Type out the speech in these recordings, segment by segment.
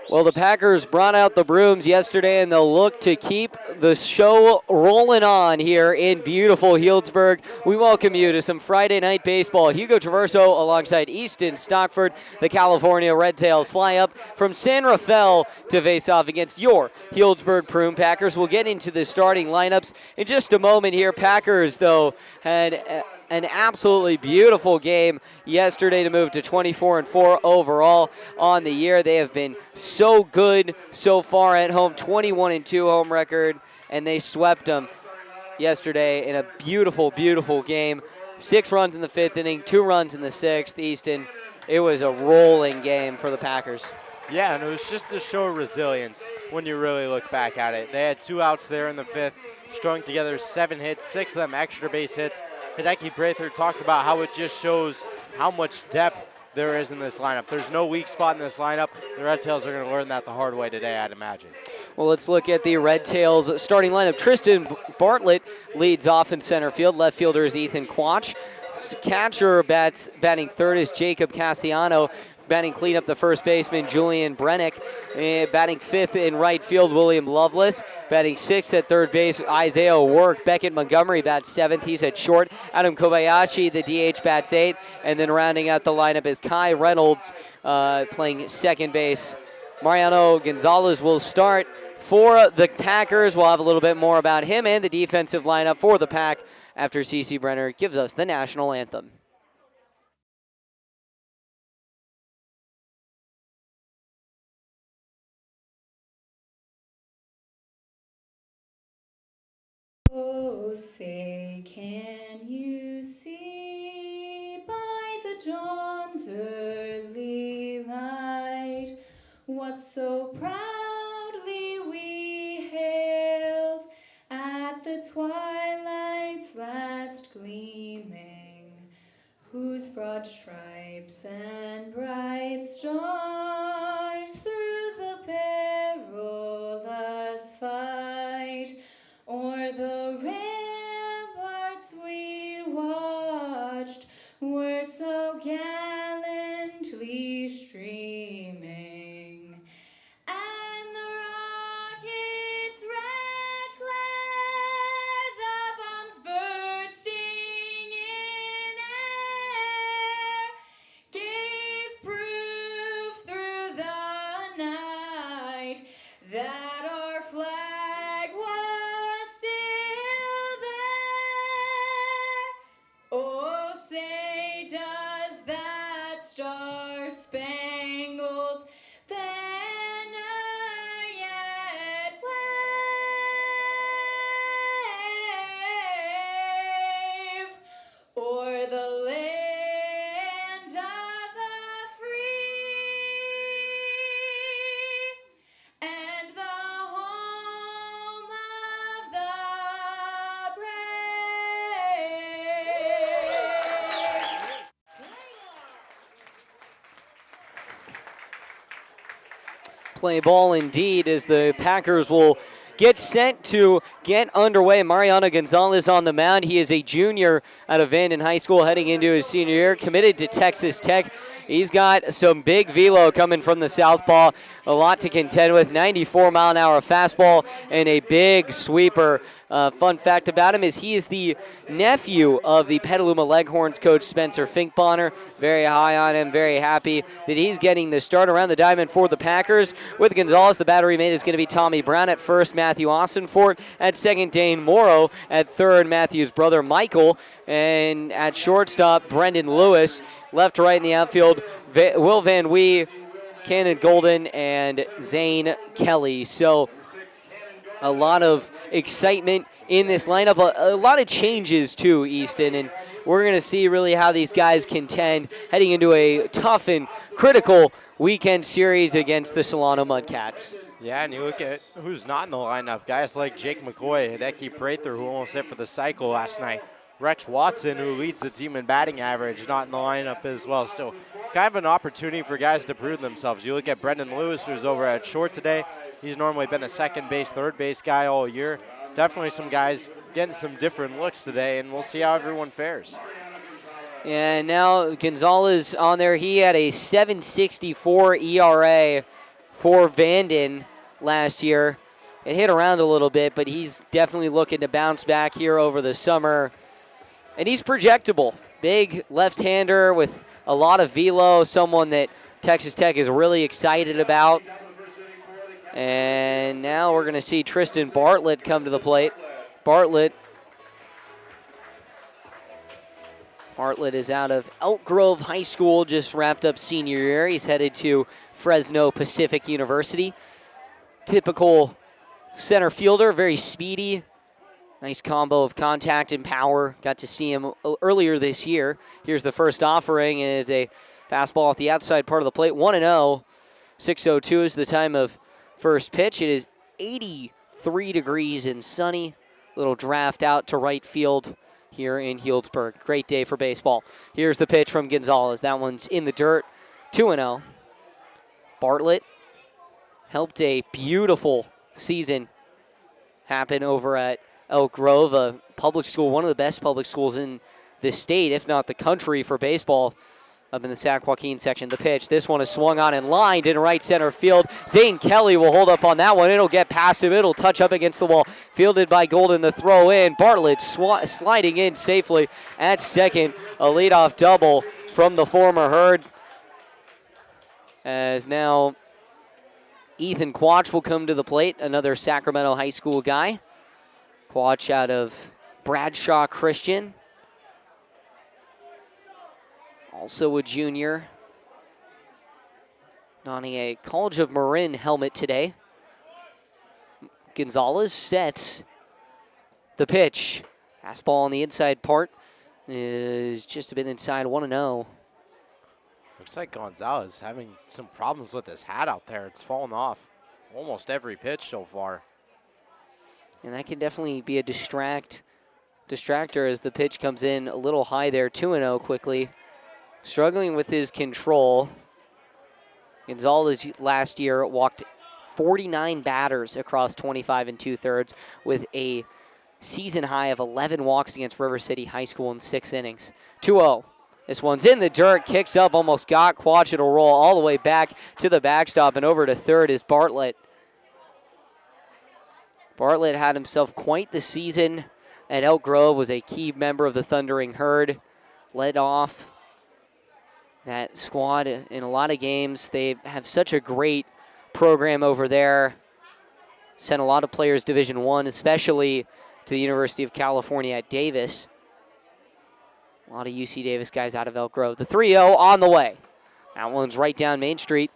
Well, the Packers brought out the brooms yesterday, and they'll look to keep the show rolling on here in beautiful Healdsburg. We welcome you to some Friday night baseball. Hugo Traverso alongside Easton Stockford. The California Red Tails fly up from San Rafael to face off against your Healdsburg Prune Packers. We'll get into the starting lineups in just a moment here. Packers, though, had an absolutely beautiful game yesterday to move to 24-4 overall on the year. They have been so good so far at home, 21-2 home record, and they swept them yesterday in a beautiful, beautiful game. 6 runs in the 5th inning, 2 runs in the 6th. Easton, it was a rolling game for the Packers. Yeah, and it was just to show resilience when you really look back at it. They had 2 outs there in the 5th, strung together 7 hits, 6 of them extra base hits. Hideki Prather talked about how it just shows how much depth there is in this lineup. There's no weak spot in this lineup. The Red Tails are going to learn that the hard way today, I'd imagine. Well, let's look at the Red Tails starting lineup. Tristan Bartlett leads off in center field. Left fielder is Ethan Quach. Catcher batting third is Jacob Cassiano. Batting cleanup, the first baseman, Julian Brennick. Batting 5th in right field, William Lovelace. Batting 6th at third base, Isaiah O'Rourke. Beckett Montgomery bats 7th. He's at short. Adam Kobayashi, the DH, bats 8th. And then rounding out the lineup is Kai Reynolds playing second base. Mariano Gonzalez will start for the Packers. We'll have a little bit more about him and the defensive lineup for the Pack after CeCe Brenner gives us the national anthem. Oh, say, can you see by the dawn's early light what so proudly we hailed at the twilight's last gleaming, whose broad stripes and bright stars through the perilous fight o'er the ramparts we watched were so gallantly streaming, and the rocket's red glare, the bombs bursting in air, gave proof through the night that our flag was still there. Oh, say does that star-spangled banner yet wave o'er the land of the free and the home of the brave. Play ball indeed as the Packers will get sent to get underway. Mariano Gonzalez on the mound. He is a junior out of Vanden High School heading into his senior year, committed to Texas Tech. He's got some big velo coming from the southpaw, a lot to contend with. 94-mile-an-hour fastball and a big sweeper. Fun fact about him is he is the nephew of the Petaluma Leghorns coach Spencer Finkbonner. Very high on him, very happy that he's getting the start around the diamond for the Packers. With Gonzalez, the battery mate is going to be Tommy Brown at first, Matthew Austinfort at second, Dane Morrow at third, Matthew's brother Michael, and at shortstop, Brendan Lewis. Left to right in the outfield, Will Van Wee, Cannon Golden, and Zane Kelly. So a lot of excitement in this lineup, a lot of changes too, Easton, and we're going to see really how these guys contend heading into a tough and critical weekend series against the Solano Mudcats. Yeah, and you look at who's not in the lineup. Guys like Jake McCoy, Hideki Prather, who almost hit for the cycle last night. Rex Watson, who leads the team in batting average, not in the lineup as well. Still kind of an opportunity for guys to prove themselves. You look at Brendan Lewis, who's over at short today. He's normally been a second base, third base guy all year. Definitely some guys getting some different looks today, and we'll see how everyone fares. And now Gonzalez on there. He had a 7.64 ERA for Vanden last year. It hit around a little bit, but he's definitely looking to bounce back here over the summer. And he's projectable. Big left-hander with a lot of velo, someone that Texas Tech is really excited about. And now we're going to see Tristan Bartlett come to the plate. Bartlett is out of Elk Grove High School, just wrapped up senior year. He's headed to Fresno Pacific University. Typical center fielder, very speedy. Nice combo of contact and power. Got to see him earlier this year. Here's the first offering. It is a fastball at the outside part of the plate. 1-0. 6:02 is the time of first pitch. It is 83 degrees and sunny. Little draft out to right field here in Healdsburg. Great day for baseball. Here's the pitch from Gonzalez. That one's in the dirt. 2-0. Bartlett helped a beautiful season happen over at Elk Grove, a public school, one of the best public schools in the state, if not the country, for baseball up in the Sac Joaquin section. The pitch, this one is swung on and lined in right center field. Zane Kelly will hold up on that one. It'll get past him. It'll touch up against the wall. Fielded by Golden, the throw in. Bartlett sliding in safely at second. A leadoff double from the former Herd. As now Ethan Quach will come to the plate, another Sacramento High School guy. Quach out of Bradshaw Christian. Also a junior. Donning a College of Marin helmet today. Gonzalez sets the pitch. Fastball on the inside part is just a bit inside, 1-0. Looks like Gonzalez having some problems with his hat out there. It's fallen off almost every pitch so far. And that can definitely be a distractor as the pitch comes in a little high there. 2-0 quickly. Struggling with his control. Gonzalez last year walked 49 batters across 25 2/3 with a season high of 11 walks against River City High School in 6 innings. 2-0. This one's in the dirt, kicks up, almost got Quach. It'll roll all the way back to the backstop, and over to third is Bartlett. Bartlett had himself quite the season at Elk Grove, was a key member of the Thundering Herd, led off that squad in a lot of games. They have such a great program over there. Sent a lot of players Division I, especially to the University of California at Davis. A lot of UC Davis guys out of Elk Grove. The 3-0 on the way. That one's right down Main Street.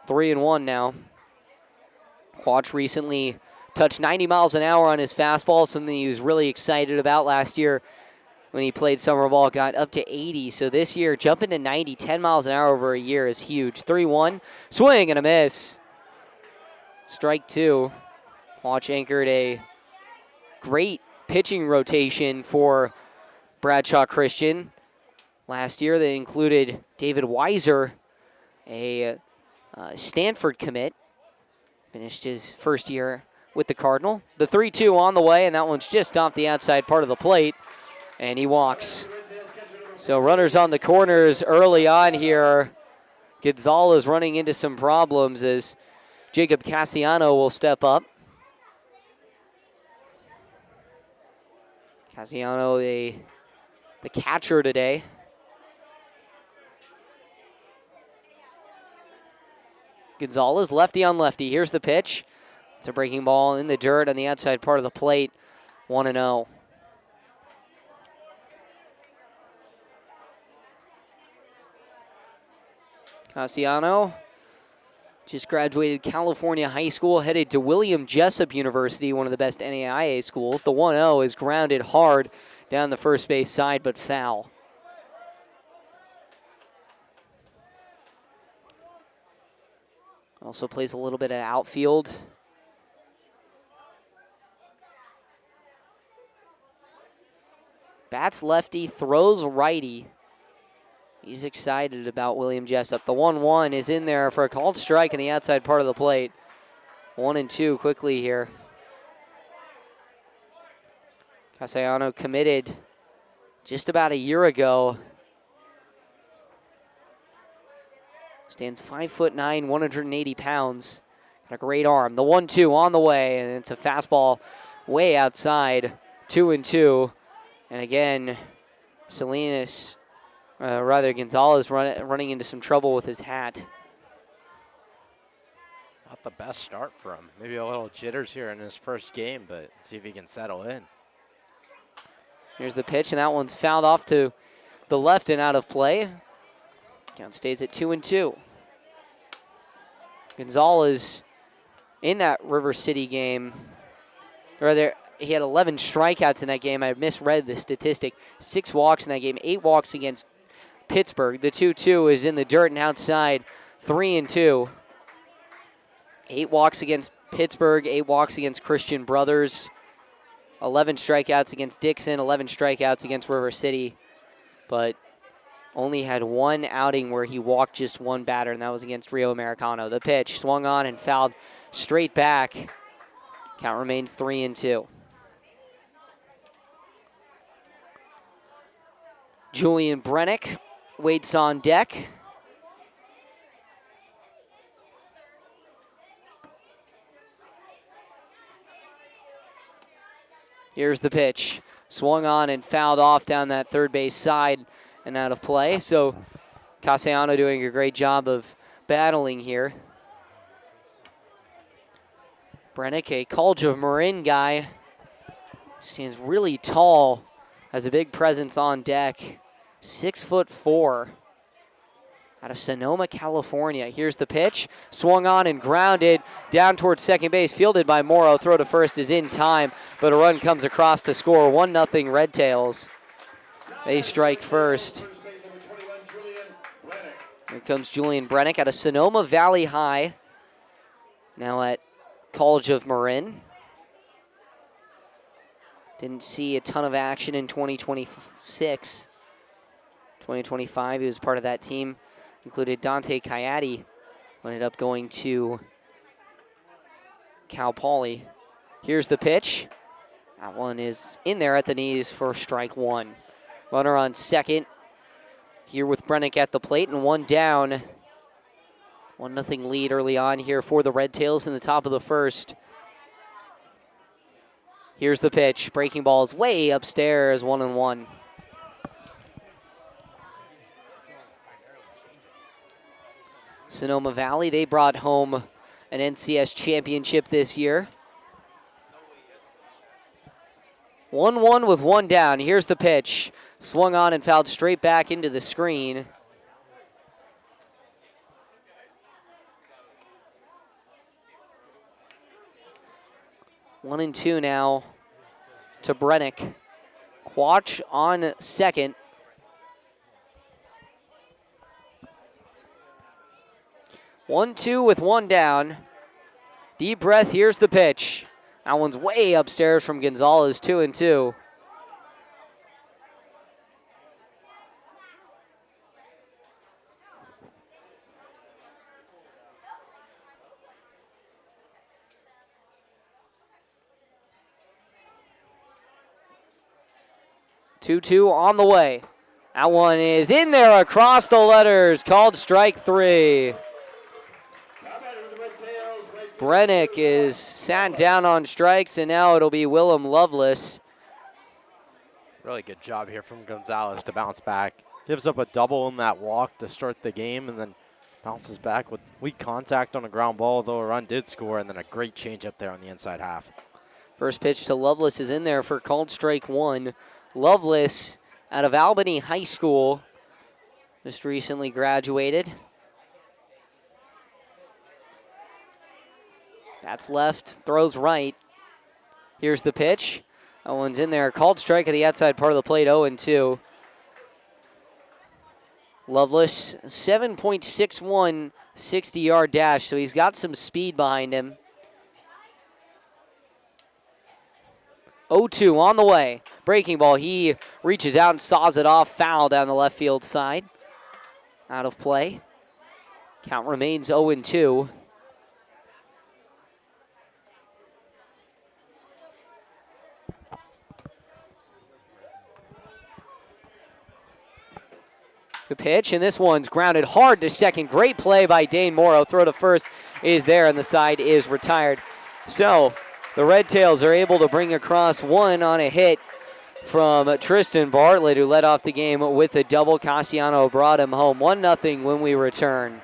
3-1 now. Quach recently touched 90 miles an hour on his fastball, something he was really excited about last year when he played summer ball, got up to 80. So this year, jumping to 90, 10 miles an hour over a year is huge. 3-1, swing and a miss. Strike two. Quach anchored a great pitching rotation for Bradshaw Christian. Last year, they included David Weiser, a Stanford commit. Finished his first year with the Cardinal. The 3-2 on the way, and that one's just off the outside part of the plate, and he walks. So runners on the corners early on here. Gonzalez running into some problems as Jacob Cassiano will step up. Cassiano, the catcher today. Gonzalez, lefty on lefty. Here's the pitch. It's a breaking ball in the dirt on the outside part of the plate. 1-0. Cassiano just graduated California High School, headed to William Jessup University, one of the best NAIA schools. The 1-0 is grounded hard down the first base side, but foul. Also plays a little bit of outfield. Bats lefty, throws righty. He's excited about William Jessup. The 1-1 is in there for a called strike in the outside part of the plate. 1-2 quickly here. Cassiano committed just about a year ago. Stands 5'9", 180 pounds. A great arm. The 1-2 on the way, and it's a fastball way outside. 2-2. And again, Gonzalez running into some trouble with his hat. Not the best start for him. Maybe a little jitters here in his first game, but see if he can settle in. Here's the pitch, and that one's fouled off to the left and out of play. Count stays at 2-2. Gonzalez in that River City game, he had 11 strikeouts in that game. I misread the statistic. 6 walks in that game, 8 walks against Pittsburgh. The 2-2 is in the dirt and outside, 3-2. 8 walks against Pittsburgh, 8 walks against Christian Brothers, 11 strikeouts against Dixon, 11 strikeouts against River City, but only had 1 outing where he walked just 1 batter, and that was against Rio Americano. The pitch swung on and fouled straight back. Count remains 3-2. Julian Brennick waits on deck. Here's the pitch. Swung on and fouled off down that third base side and out of play. So Castellano doing a great job of battling here. Brennick, a College of Marin guy, stands really tall, has a big presence on deck. 6'4", out of Sonoma, California. Here's the pitch. Swung on and grounded down towards second base. Fielded by Morrow. Throw to first is in time, but a run comes across to score. 1-0 Red Tails. They strike first. Here comes Julian Brennick out of Sonoma Valley High. Now at College of Marin. Didn't see a ton of action in 2026. 2025, he was part of that team. Included Dante Cayati, who ended up going to Cal Poly. Here's the pitch. That one is in there at the knees for strike 1. Runner on second. Here with Brennick at the plate and 1 down. 1-0 lead early on here for the Red Tails in the top of the first. Here's the pitch. Breaking ball is way upstairs, 1-1. Sonoma Valley, they brought home an NCS championship this year. 1-1 with 1 down. Here's the pitch. Swung on and fouled straight back into the screen. One and 2 now to Brennick. Quach on second. 1-2 with 1 down. Deep breath, here's the pitch. That one's way upstairs from Gonzalez, 2-2. Two on the way. That one is in there across the letters, called strike 3. Brennick is sat down on strikes, and now it'll be Willem Lovelace. Really good job here from Gonzalez to bounce back. Gives up a double in that walk to start the game, and then bounces back with weak contact on a ground ball, though a run did score, and then a great change up there on the inside half. First pitch to Lovelace is in there for called strike 1. Lovelace out of Albany High School, just recently graduated. That's left, throws right. Here's the pitch. That one's in there. Called strike at the outside part of the plate, 0-2. Lovelace, 7.61 60-yard dash, so he's got some speed behind him. 0-2 on the way. Breaking ball, he reaches out and saws it off. Foul down the left field side. Out of play. Count remains 0-2. Good pitch, and this one's grounded hard to second. Great play by Dane Morrow. Throw to first is there, and the side is retired. So the Red Tails are able to bring across one on a hit from Tristan Bartlett, who led off the game with a double. Cassiano brought him home. 1-0 when we return.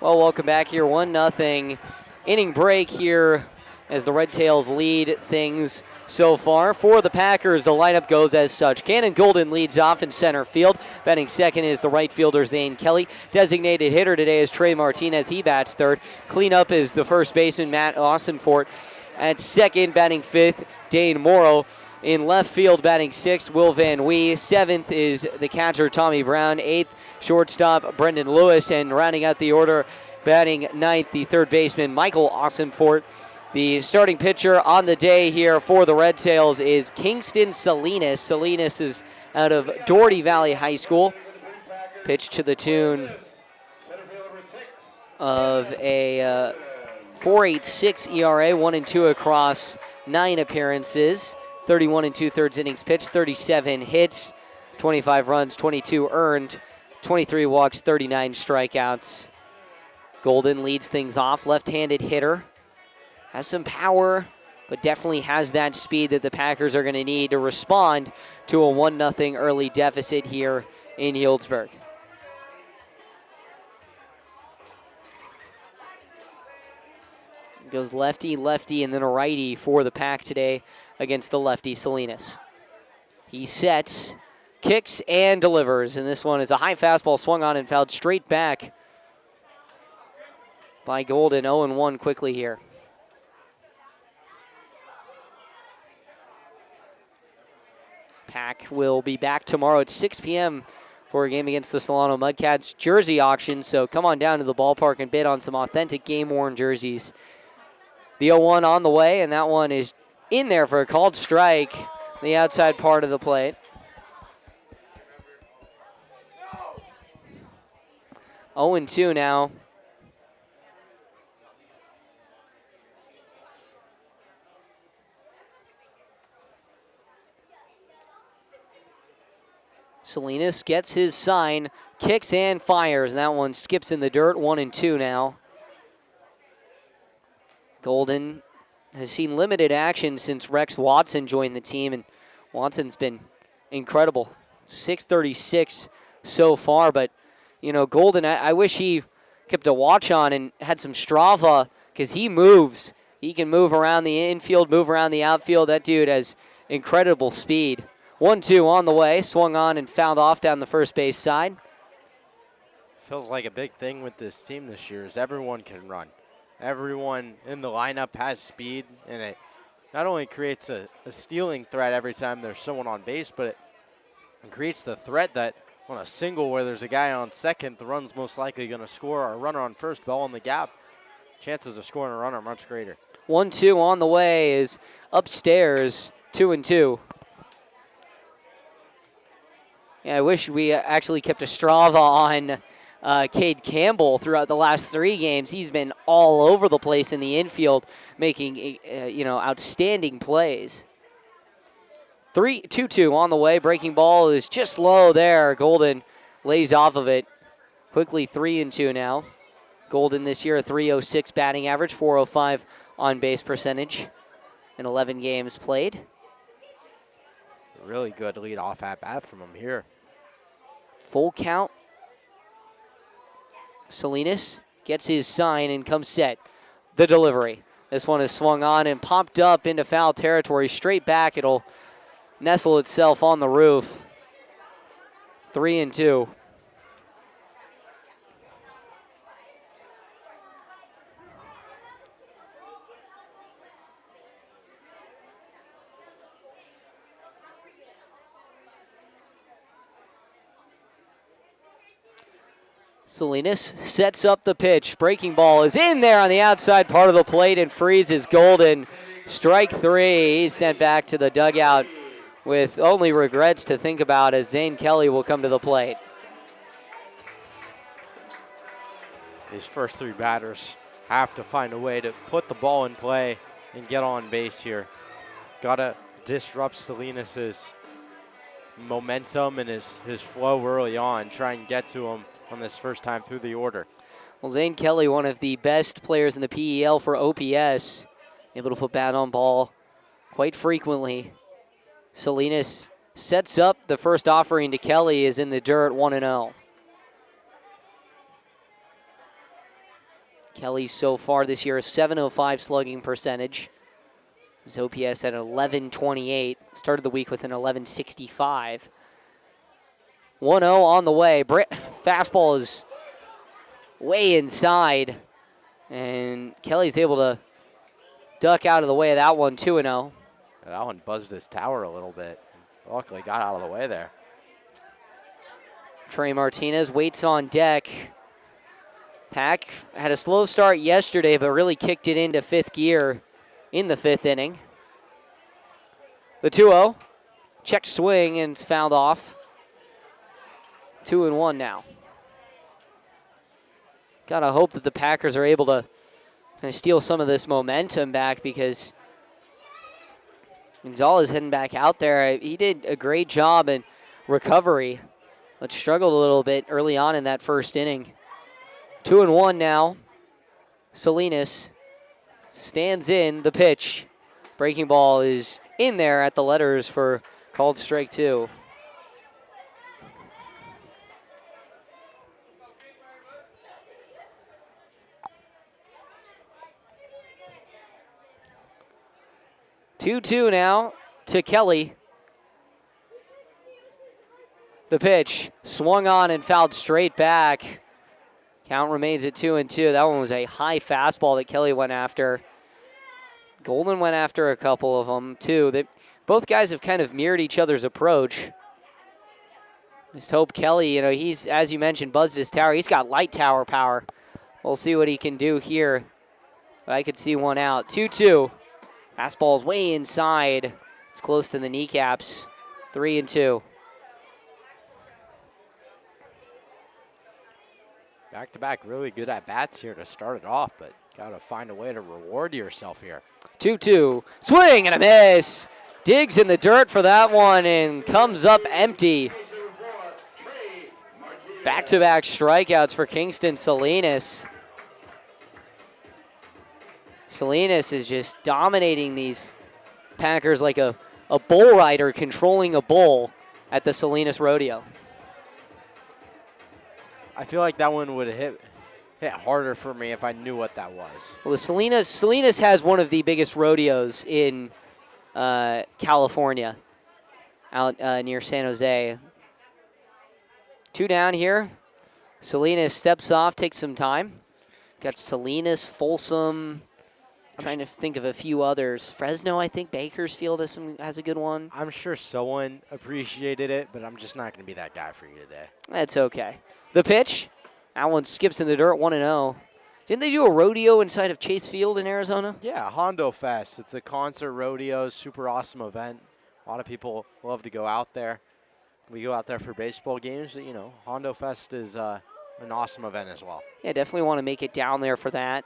Well, welcome back here. 1-0 inning break here as the Red Tails lead things so far. For the Packers, the lineup goes as such. Cannon Golden leads off in center field. Batting second is the right fielder, Zane Kelly. Designated hitter today is Trey Martinez. He bats third. Cleanup is the first baseman, Matt Austinfort. At second, batting fifth, Dane Morrow. In left field, batting sixth, Will Van Wee. Seventh is the catcher, Tommy Brown. Eighth, shortstop, Brendan Lewis. And rounding out the order, batting ninth, the third baseman, Michael Austinfort. The starting pitcher on the day here for the Red Tails is Kingston Salinas. Salinas is out of Doherty Valley High School. Pitch to the tune of a 4.86 ERA, 1-2 across 9 appearances. 31 2/3 innings pitched, 37 hits, 25 runs, 22 earned, 23 walks, 39 strikeouts. Golden leads things off, left-handed hitter. Has some power, but definitely has that speed that the Packers are going to need to respond to a 1-0 early deficit here in Healdsburg. Goes lefty, lefty, and then a righty for the Pack today against the lefty Salinas. He sets, kicks, and delivers. And this one is a high fastball swung on and fouled straight back by Golden. 0-1 quickly here. Pack will be back tomorrow at 6 p.m. for a game against the Solano Mudcats jersey auction. So come on down to the ballpark and bid on some authentic game-worn jerseys. The 0-1 on the way, and that one is in there for a called strike, the outside part of the plate. Oh, 0-2 now. Salinas gets his sign, kicks and fires, and that one skips in the dirt. 1-2 now. Golden has seen limited action since Rex Watson joined the team, and Watson's been incredible. 636 so far, but, you know, Golden, I wish he kept a watch on and had some Strava, because he moves. He can move around the infield, move around the outfield. That dude has incredible speed. 1-2 on the way, swung on and fouled off down the first base side. Feels like a big thing with this team this year is everyone can run. Everyone in the lineup has speed, and it not only creates a stealing threat every time there's someone on base, but it creates the threat that on a single where there's a guy on second, the run's most likely going to score, or a runner on first, ball in the gap. Chances of scoring a run are much greater. 1-2 on the way is upstairs, 2-2. Yeah, I wish we actually kept a Strava on Cade Campbell throughout the last 3 games. He's been all over the place in the infield, making outstanding plays. 2-2 on the way. Breaking ball is just low there. Golden lays off of it. Quickly 3-2 now. Golden this year, a 306 batting average, 405 on base percentage in 11 games played. Really good leadoff at bat from him here. Full count. Salinas gets his sign and comes set. The delivery. This one is swung on and popped up into foul territory. Straight back, it'll nestle itself on the roof. 3-2. Salinas sets up the pitch. Breaking ball is in there on the outside part of the plate and freezes Golden. Strike 3. He's sent back to the dugout with only regrets to think about as Zane Kelly will come to the plate. These first 3 batters have to find a way to put the ball in play and get on base here. Gotta disrupt Salinas's momentum and his flow early on. Try and get to him on this first time through the order. Well, Zane Kelly, one of the best players in the PEL for OPS, able to put bat on ball quite frequently. Salinas sets up the first offering to Kelly, is in the dirt, 1-0. Kelly so far this year, a 705 slugging percentage. His OPS at 1128. Started the week with an 1165. 1-0 on the way. Fastball is way inside. And Kelly's able to duck out of the way of that one, 2-0. That one buzzed his tower a little bit. Luckily got out of the way there. Trey Martinez waits on deck. Pack had a slow start yesterday, but really kicked it into 5th gear in the 5th inning. The 2-0. Check swing and it's fouled off. 2-1 now. Gotta hope that the Packers are able to kind of steal some of this momentum back, because Gonzalez heading back out there. He did a great job in recovery, but struggled a little bit early on in that first inning. 2-1 now. Salinas stands in the pitch. Breaking ball is in there at the letters for called strike 2. Two now to Kelly. The pitch swung on and fouled straight back. Count remains at 2-2. That one was a high fastball that Kelly went after. Golden went after a couple of them too. Both guys have kind of mirrored each other's approach. Just hope Kelly, he's, as you mentioned, buzzed his tower. He's got light tower power. We'll see what he can do here. But I could see one out. 2-2. Fastball's way inside. It's close to the kneecaps. 3-2. Back-to-back really good at bats here to start it off, but got to find a way to reward yourself here. 2-2. Swing and a miss. Digs in the dirt for that one and comes up empty. Back-to-back strikeouts for Kingston Salinas. Salinas is just dominating these Packers like a bull rider controlling a bull at the Salinas Rodeo. I feel like that one would hit harder for me if I knew what that was. Well, Salinas has one of the biggest rodeos in California, out near San Jose. 2 down here. Salinas steps off, takes some time. Got Salinas, Folsom. Trying to think of a few others. Fresno, I think. Bakersfield has a good one. I'm sure someone appreciated it, but I'm just not going to be that guy for you today. That's okay. The pitch. That one skips in the dirt, 1-0. Didn't they do a rodeo inside of Chase Field in Arizona? Yeah, Hondo Fest. It's a concert rodeo, super awesome event. A lot of people love to go out there. We go out there for baseball games. Hondo Fest is an awesome event as well. Yeah, definitely want to make it down there for that.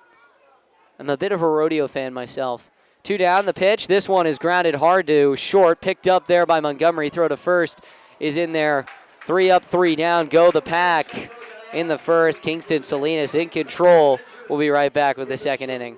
I'm a bit of a rodeo fan myself. 2 down, the pitch. This one is grounded hard to short. Picked up there by Montgomery. Throw to first is in there. 3 up, 3 down. Go the Pack. in the first. Kingston Salinas in control. We'll be right back with the second inning.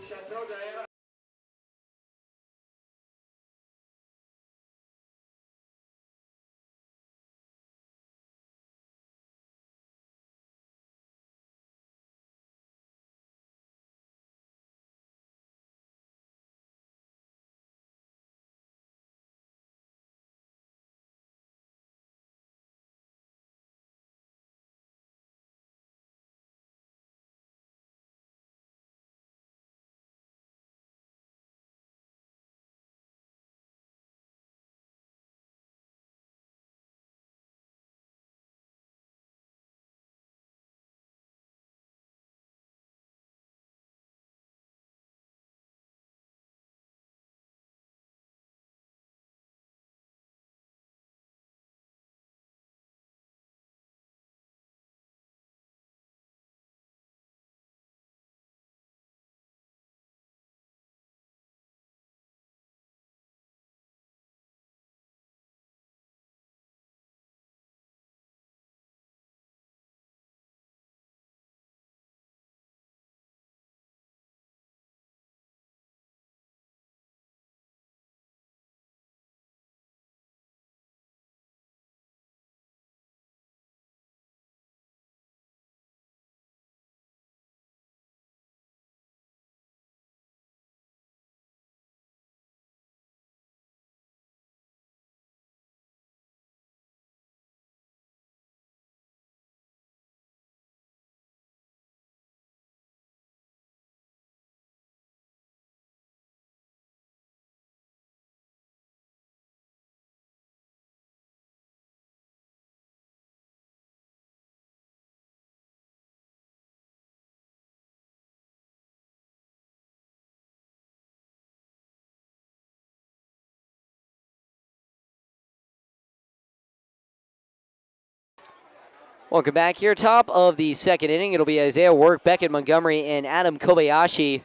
Welcome back here. Top of the second inning. It'll be Isaiah Work, Beckett Montgomery, and Adam Kobayashi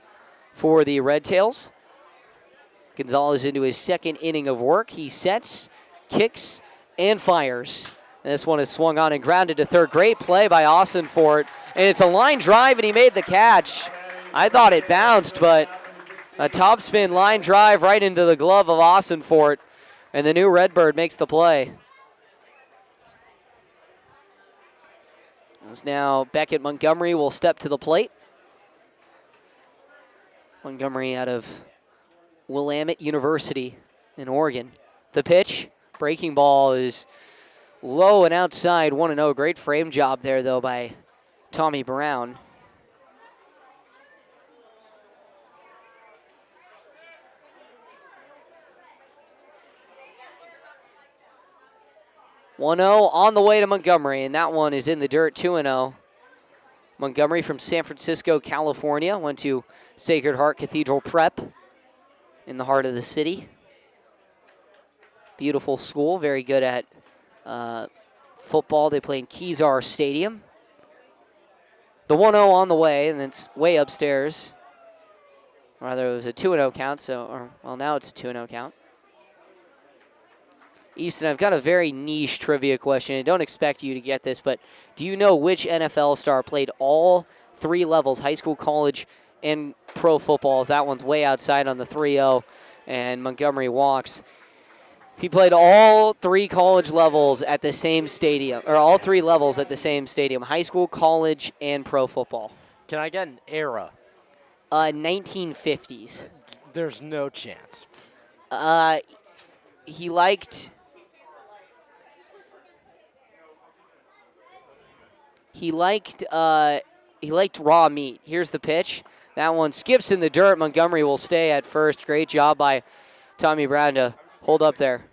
for the Red Tails. Gonzalez into his second inning of work. He sets, kicks, and fires. And this one is swung on and grounded to third. Great play by Austin Fort. And it's a line drive, and he made the catch. I thought it bounced, but a topspin line drive right into the glove of Austin Fort. And the new Redbird makes the play. As now Beckett Montgomery will step to the plate. Montgomery out of Willamette University in Oregon. The pitch, breaking ball is low and outside, 1-0. Great frame job there, though, by Tommy Brown. On the way to Montgomery, and that one is in the dirt, 2-0. Montgomery from San Francisco, California, went to Sacred Heart Cathedral Prep in the heart of the city. Beautiful school, very good at football. They play in Kezar Stadium. The 1-0 on the way, and it's way upstairs. Rather, it was a 2-0 count, well, now it's a 2-0 count. Easton, I've got a very niche trivia question. I don't expect you to get this, but do you know which NFL star played all three levels, high school, college, and pro footballs? That one's way outside on the 3-0, and Montgomery walks. He played all three college levels at the same stadium, or all three levels at the same stadium, high school, college, and pro football. Can I get an era? 1950s. There's no chance. He liked raw meat. Here's the pitch. That one skips in the dirt. Montgomery will stay at first. Great job by Tommy Brown to hold up there.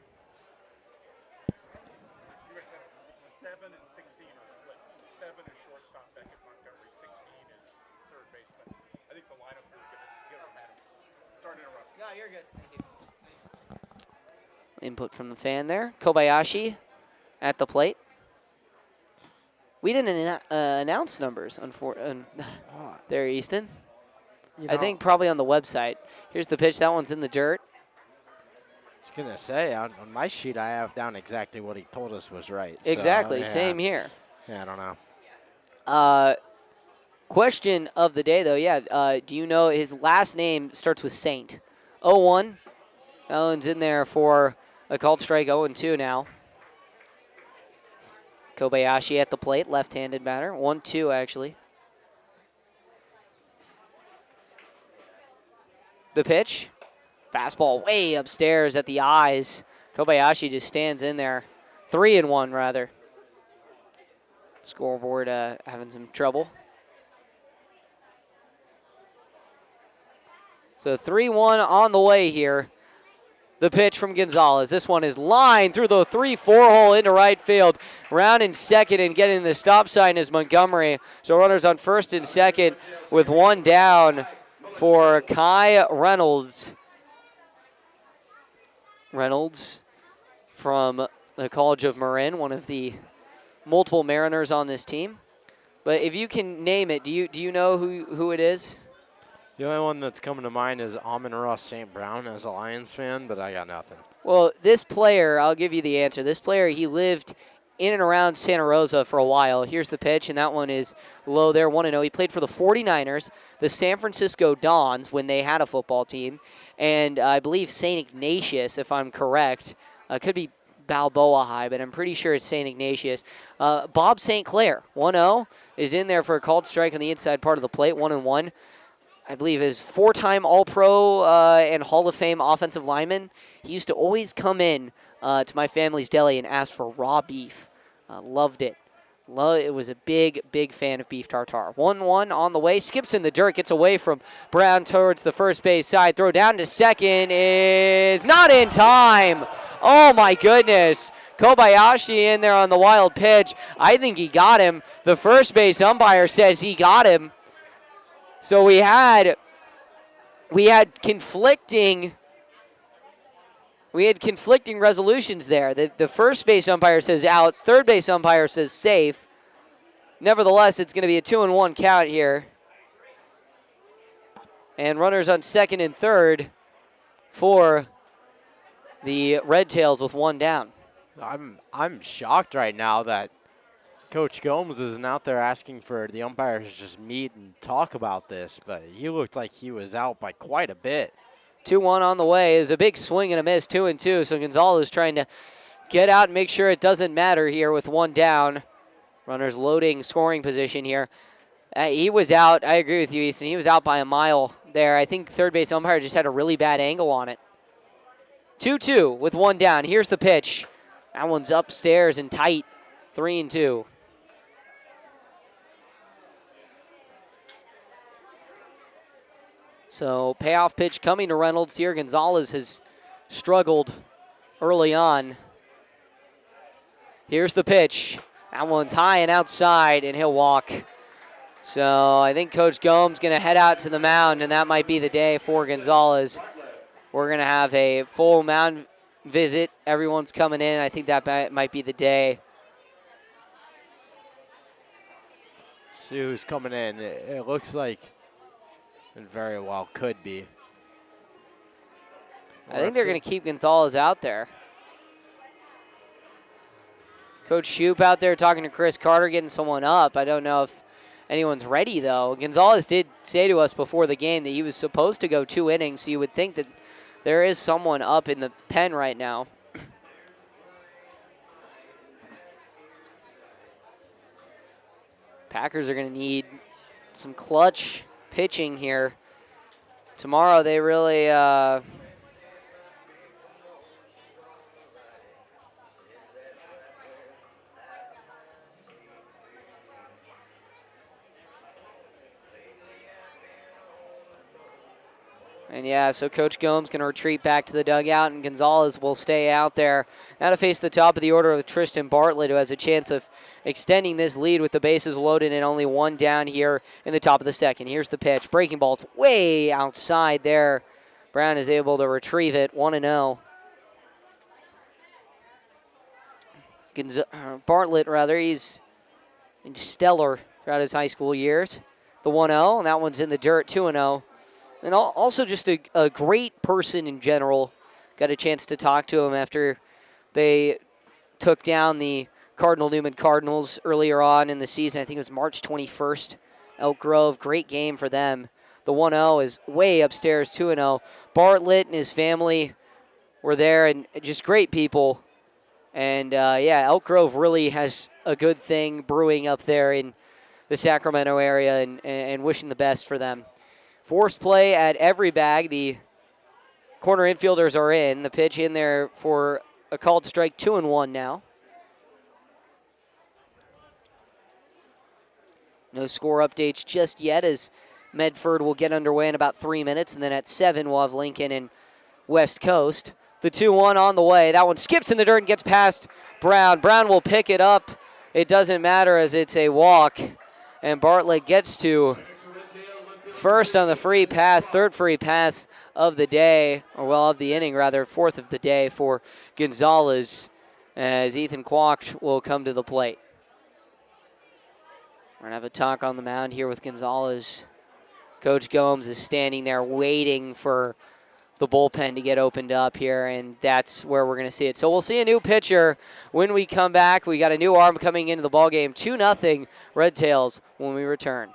7 and 16 are flipped. 7 is shortstop Beckett Montgomery. 16 is third baseman. I think the lineup here is going to get him at him. Sorry to interrupt. No, you're good. Thank you. Input from the fan there. Kobayashi at the plate. We didn't announce numbers there, Easton. I think probably on the website. Here's the pitch. That one's in the dirt. I was going to say, on my sheet, I have down exactly what he told us was right. Exactly. So, yeah. Same here. Yeah, I don't know. Question of the day, though, yeah. Do you know his last name starts with Saint? 0-1. That one's in there for a called strike. 0-2 now. Kobayashi at the plate, left-handed batter. 1-2, actually. The pitch. Fastball way upstairs at the eyes. Kobayashi just stands in there. 3-1, rather. Scoreboard having some trouble. So 3-1 on the way here. The pitch from Gonzalez. This one is lined through the 3-4 hole into right field. Round in second and getting the stop sign is Montgomery. So runners on first and second with one down for Kai Reynolds. Reynolds from the College of Marin, one of the multiple Mariners on this team. But if you can name it, do you know who it is? The only one that's coming to mind is Amon-Ra St. Brown as a Lions fan, but I got nothing. Well, this player, I'll give you the answer. This player, he lived in and around Santa Rosa for a while. Here's the pitch, and that one is low there, 1-0. He played for the 49ers, the San Francisco Dons when they had a football team, and I believe St. Ignatius, if I'm correct. Could be Balboa High, but I'm pretty sure it's St. Ignatius. Bob St. Clair, 1-0, is in there for a called strike on the inside part of the plate, 1-1. I believe is four-time All-Pro and Hall of Fame offensive lineman. He used to always come in to my family's deli and ask for raw beef. Loved it. It was a big, big fan of beef tartare. 1-1 on the way. Skips in the dirt. Gets away from Brown towards the first base side. Throw down to second is not in time. Oh, my goodness. Kobayashi in there on the wild pitch. I think he got him. The first base umpire says he got him. So we had conflicting resolutions there. The first base umpire says out, third base umpire says safe. Nevertheless, it's going to be a 2-1 count here. And runners on second and third for the Red Tails with one down. I'm shocked right now that Coach Gomes isn't out there asking for the umpires to just meet and talk about this, but he looked like he was out by quite a bit. 2-1 on the way is a big swing and a miss, 2-2. So Gonzalez trying to get out and make sure it doesn't matter here with one down. Runners loading scoring position here. He was out. I agree with you, Easton. He was out by a mile there. I think third base umpire just had a really bad angle on it. 2-2 with one down. Here's the pitch. That one's upstairs and tight. 3-2. So payoff pitch coming to Reynolds here. Gonzalez has struggled early on. Here's the pitch. That one's high and outside, and he'll walk. So I think Coach Gomes going to head out to the mound, and that might be the day for Gonzalez. We're going to have a full mound visit. Everyone's coming in. I think that might be the day. See who's coming in. It looks like it very well could be. I think they're going to keep Gonzalez out there. Coach Shoup out there talking to Chris Carter, getting someone up. I don't know if anyone's ready, though. Gonzalez did say to us before the game that he was supposed to go 2 innings, so you would think that there is someone up in the pen right now. Packers are going to need some clutch pitching here. Tomorrow they really and yeah, so Coach Gomes going to retreat back to the dugout, and Gonzalez will stay out there. Now to face the top of the order with Tristan Bartlett, who has a chance of extending this lead with the bases loaded and only one down here in the top of the second. Here's the pitch. Breaking ball. It's way outside there. Brown is able to retrieve it. 1-0. Bartlett, rather, he's been stellar throughout his high school years. The 1-0, and that one's in the dirt. 2-0. And also just a great person in general. Got a chance to talk to him after they took down the Cardinal Newman Cardinals earlier on in the season. I think it was March 21st. Elk Grove, great game for them. The 1-0 is way upstairs, 2-0. Bartlett and his family were there, and just great people. And, yeah, Elk Grove really has a good thing brewing up there in the Sacramento area, and wishing the best for them. Forced play at every bag. The corner infielders are in. The pitch in there for a called strike, 2-1 now. No score updates just yet, as Medford will get underway in about 3 minutes, and then at 7 we'll have Lincoln and West Coast. The 2-1 on the way. That one skips in the dirt and gets past Brown. Brown will pick it up. It doesn't matter as it's a walk, and Bartlett gets to first on the free pass, third free pass of the day, or well, of the inning rather, fourth of the day for Gonzalez, as Ethan Kwok will come to the plate. We're going to have a talk on the mound here with Gonzalez. Coach Gomes is standing there waiting for the bullpen to get opened up here, and that's where we're going to see it. So we'll see a new pitcher when we come back. We got a new arm coming into the ballgame, 2-0 Red Tails when we return.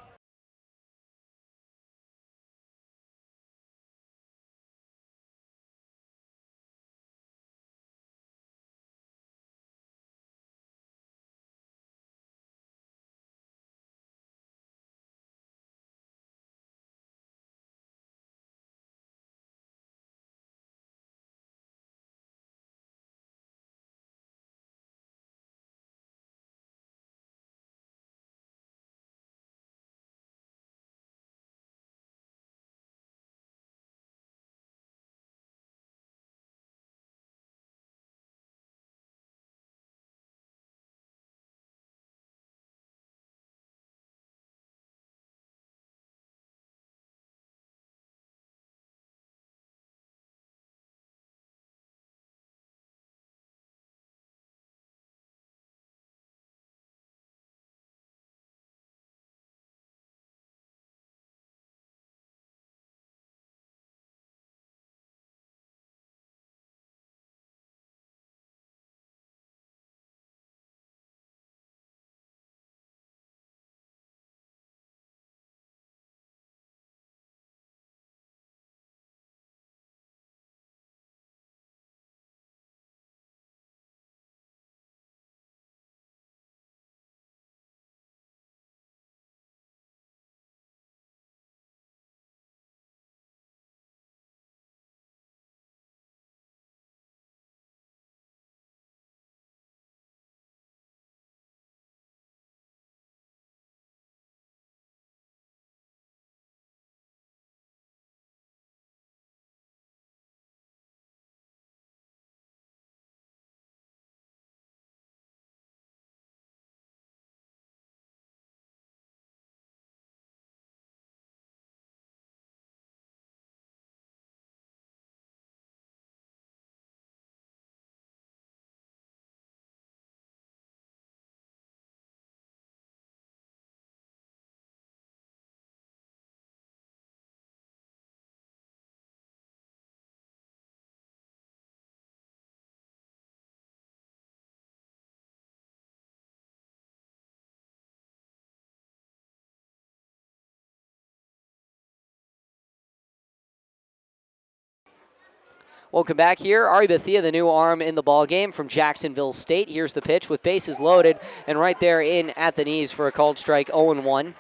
Welcome back here. Ari Bethia, the new arm in the ball game from Jacksonville State. Here's the pitch with bases loaded, and right there in at the knees for a called strike, 0-1.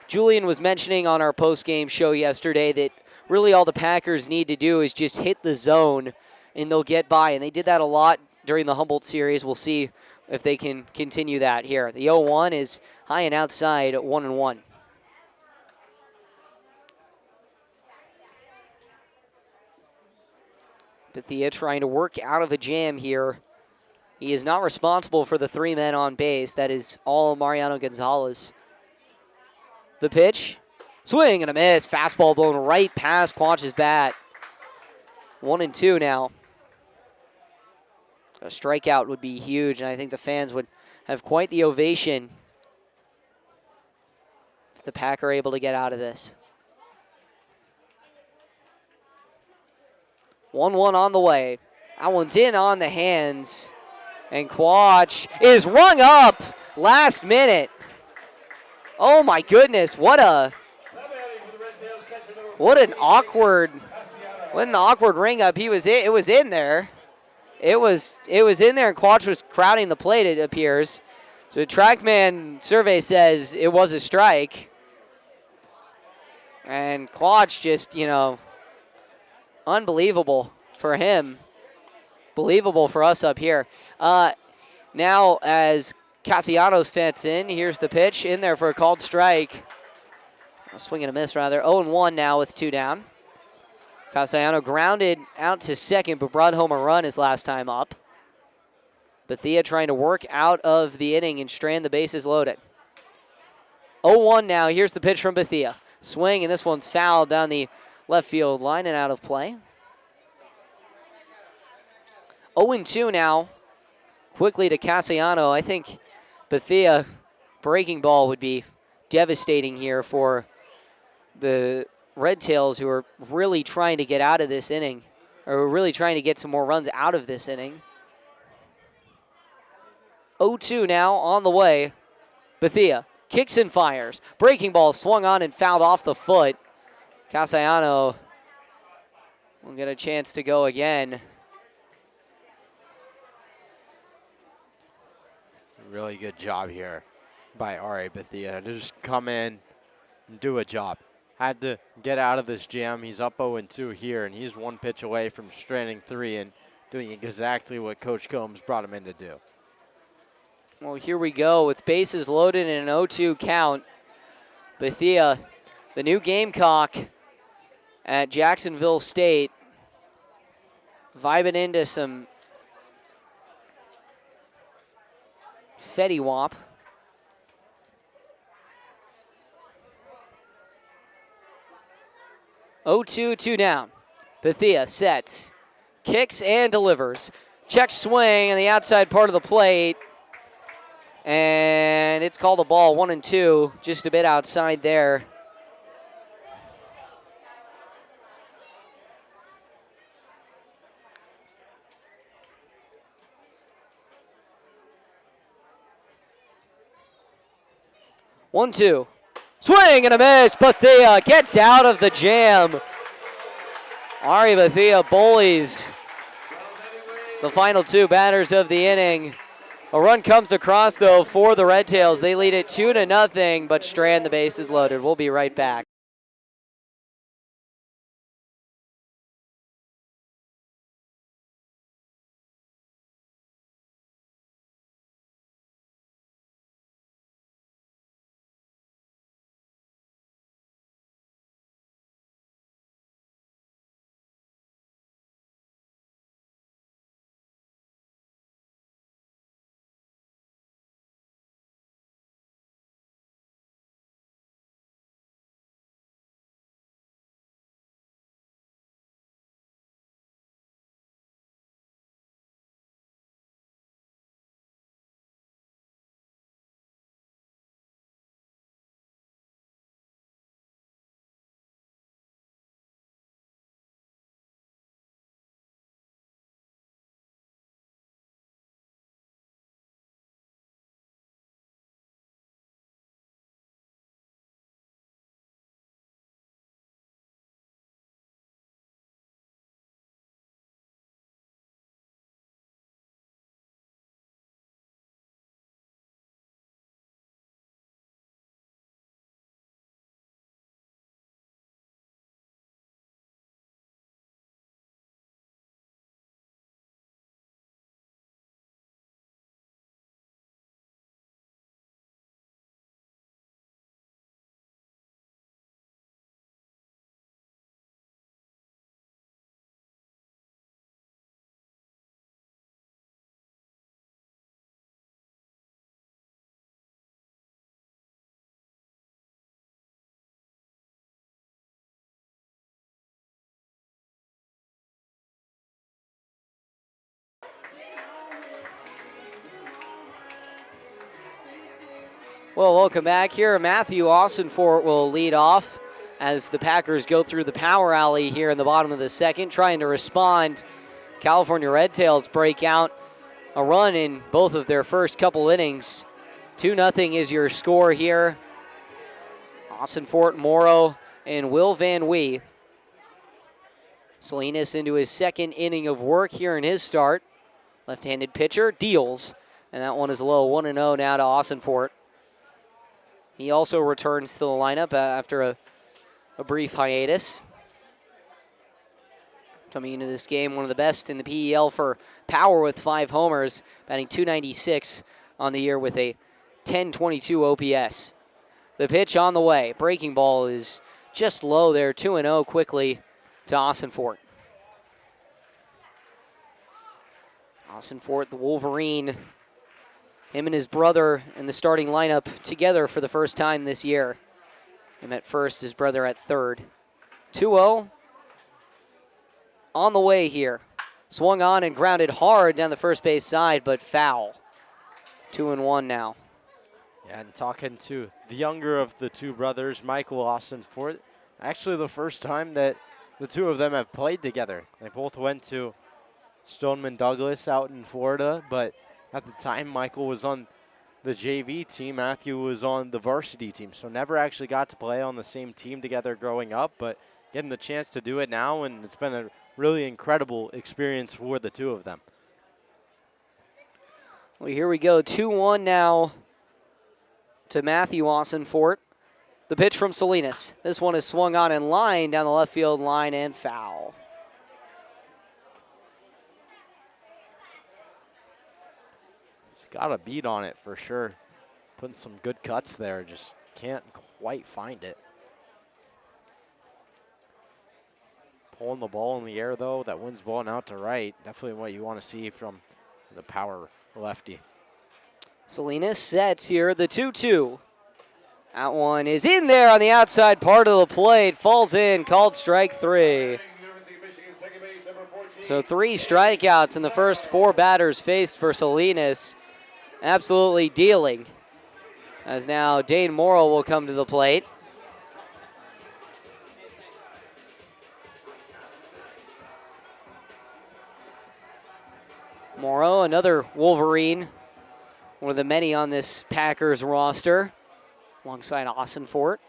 Julian was mentioning on our post-game show yesterday that really all the Packers need to do is just hit the zone, and they'll get by. And they did that a lot during the Humboldt series. We'll see if they can continue that here. The 0-1 is high and outside, 1-1. Bethia trying to work out of a jam here. He is not responsible for the 3 men on base. That is all Mariano Gonzalez. The pitch. Swing and a miss. Fastball blown right past Quanch's bat. 1-2 now. A strikeout would be huge, and I think the fans would have quite the ovation if the Pack are able to get out of this. 1-1 on the way. That one's in on the hands And Quach is rung up last minute. Oh my goodness, what an awkward ring up. It was in there. It was in there, and Quach was crowding the plate, it appears. So the TrackMan survey says it was a strike. And Quach just, unbelievable for him. Believable for us up here. Now as Cassiano steps in, here's the pitch in there for a called strike. A swing and a miss, rather. 0-1 now with 2 down. Cassiano grounded out to second, but brought home a run his last time up. Bethia trying to work out of the inning and strand the bases loaded. 0-1 now. Here's the pitch from Bethia. Swing, and this one's fouled down the left field line and out of play. 0-2 now. Quickly to Cassiano. I think Bethia breaking ball would be devastating here for the Red Tails, who are really trying to get out of this inning, or really trying to get some more runs out of this inning. 0-2 now on the way. Bethia kicks and fires. Breaking ball swung on and fouled off the foot. Cassiano will get a chance to go again. Really good job here by R.A. Bethia to just come in and do a job. Had to get out of this jam. He's up 0-2 here, and he's 1 pitch away from stranding 3 and doing exactly what Coach Combs brought him in to do. Well, here we go with bases loaded and an 0-2 count. Bethia, the new Gamecock at Jacksonville State, vibing into some Fetty Wap. Oh, 2 down. Bethia sets, kicks and delivers. Check swing on the outside part of the plate. And it's called a ball, 1-2, just a bit outside there. One, two. Swing and a miss. Bethia gets out of the jam. Ari Bethia bullies the final 2 batters of the inning. A run comes across, though, for the Red Tails. They lead it 2-0, but strand the bases loaded. We'll be right back. Well, welcome back here. Matthew Austinfort will lead off as the Packers go through the power alley here in the bottom of the second, trying to respond. California Red Tails break out a run in both of their first couple innings. 2-0 is your score here. Austin Fort, Morrow, and Will Van Wee. Salinas into his second inning of work here in his start. Left-handed pitcher deals, and that one is low. 1-0 now to Austin Fort. He also returns to the lineup after a brief hiatus. Coming into this game, one of the best in the PEL for power with 5 homers, batting .296 on the year with a .1022 OPS. The pitch on the way. Breaking ball is just low there. 2-0 quickly to Austin Fort. Austin Fort, the Wolverine, him and his brother in the starting lineup together for the first time this year. Him at first, his brother at third. 2-0 on the way here. Swung on and grounded hard down the first base side, but foul. 2-1 now. Yeah, and talking to the younger of the two brothers, Michael Austin Fort, actually the first time that the two of them have played together. They both went to Stoneman Douglas out in Florida, but at the time Michael was on the JV team, Matthew was on the varsity team, so never actually got to play on the same team together growing up, but getting the chance to do it now, and it's been a really incredible experience for the two of them. Well, here we go. 2-1 now to Matthew Austin Fort. The pitch from Salinas. This one is swung on in line down the left field line and foul. He's got a beat on it for sure. Putting some good cuts there, just can't quite find it. Pulling the ball in the air though, that wind's blowing out to right. Definitely what you want to see from the power lefty. Salinas sets here, the 2-2. That one is in there on the outside part of the plate. Falls in, called strike 3. So 3 strikeouts in the first 4 batters faced for Salinas. Absolutely dealing. As now Dane Morrow will come to the plate. Morrow, another Wolverine, one of the many on this Packers roster, alongside Austin Fort.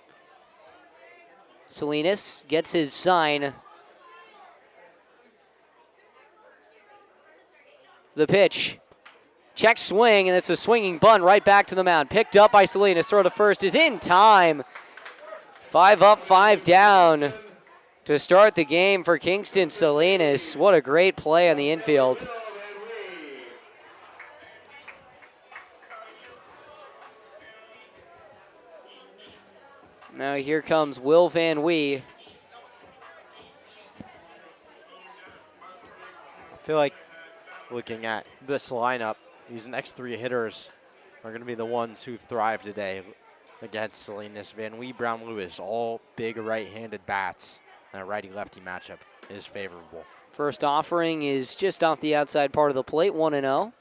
Salinas gets his sign. The pitch. Check swing, and it's a swinging bunt right back to the mound. Picked up by Salinas. Throw to first is in time. 5 up, 5 down to start the game for Kingston Salinas. What a great play on the infield. Now here comes Will Van Wee. I feel like looking at this lineup, these next 3 hitters are going to be the ones who thrive today against Salinas. Van Wee, Brown, Lewis, all big right-handed bats. That righty-lefty matchup is favorable. First offering is just off the outside part of the plate, 1-0. I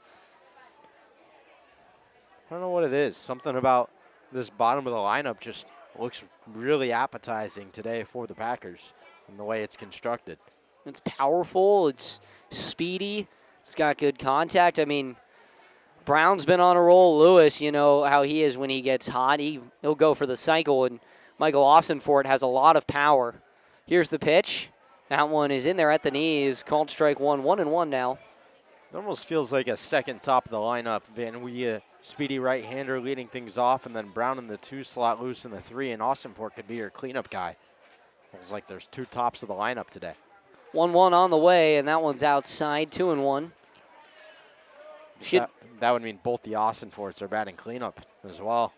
don't know what it is. Something about this bottom of the lineup just looks really appetizing today for the Packers and the way it's constructed. It's powerful, it's speedy, it's got good contact. I mean, Brown's been on a roll. Lewis, you know how he is when he gets hot. He'll go for the cycle, and Michael Austin Fort has a lot of power. Here's the pitch. That one is in there at the knees. Called strike 1, 1-1 now. It almost feels like a second top of the lineup. Van Wee, speedy right-hander leading things off, and then Brown in the 2 slot, Lewis in the 3, and Austin Fort could be your cleanup guy. It's like there's 2 tops of the lineup today. 1-1 on the way, and that one's outside, 2-1. That would mean both the Austin Forts are batting cleanup as well.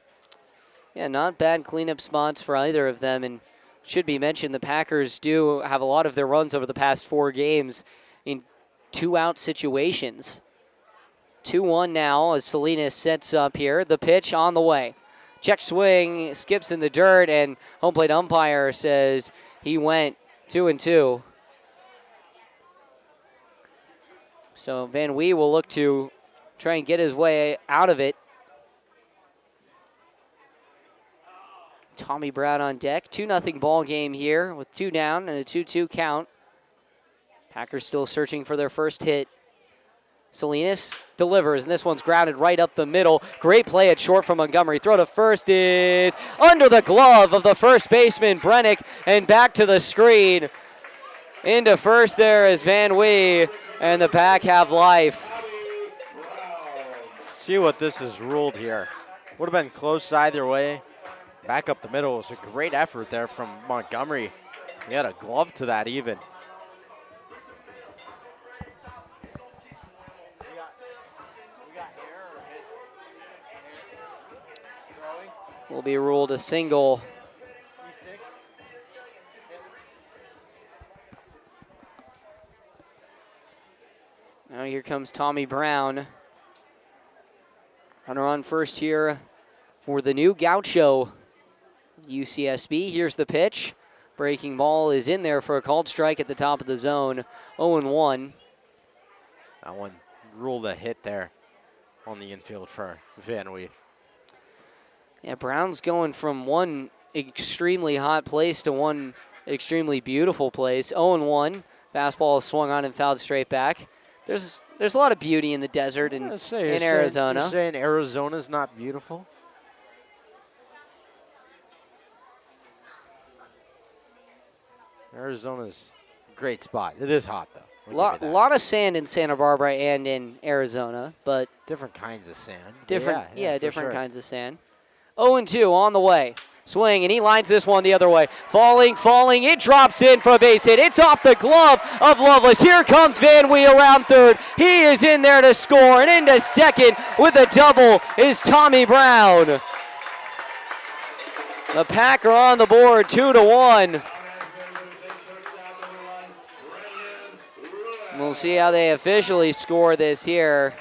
Yeah, not bad cleanup spots for either of them, and should be mentioned the Packers do have a lot of their runs over the past 4 games in 2-out situations. 2-1 now as Salinas sets up here. The pitch on the way. Check swing, skips in the dirt, and home plate umpire says he went 2-2. So Van Wee will look to try and get his way out of it. Tommy Brown on deck. 2-0 ball game here with 2 down and a 2-2 count. Packers still searching for their first hit Salinas delivers, and this one's grounded right up the middle. Great play at short from Montgomery. Throw to first is under the glove of the first baseman, Brennick, and back to the screen. Into first there is Van Wee, and the Pack have life. See what this is ruled here. Would have been close either way. Back up the middle was a great effort there from Montgomery. He had a glove to that even. Will be ruled a single. Now here comes Tommy Brown. Runner on first here for the new Gaucho UCSB. Here's the pitch. Breaking ball is in there for a called strike at the top of the zone. 0-1. That one ruled a hit there on the infield for Van Wee. Yeah, Brown's going from one extremely hot place to one extremely beautiful place. 0-1. Fastball swung on and fouled straight back. There's a lot of beauty in the desert in Arizona. You're saying Arizona's not beautiful? Arizona's a great spot. It is hot, though. Lot of sand in Santa Barbara and in Arizona, but different kinds of sand. different sure. kinds of sand. 0-2 on the way. Swing, and he lines this one the other way. Falling, it drops in for a base hit. It's off the glove of Lovelace. Here comes Van Wee around third. He is in there to score, and into second with a double is Tommy Brown. The Pack are on the board, 2-1. We'll see how they officially score this here.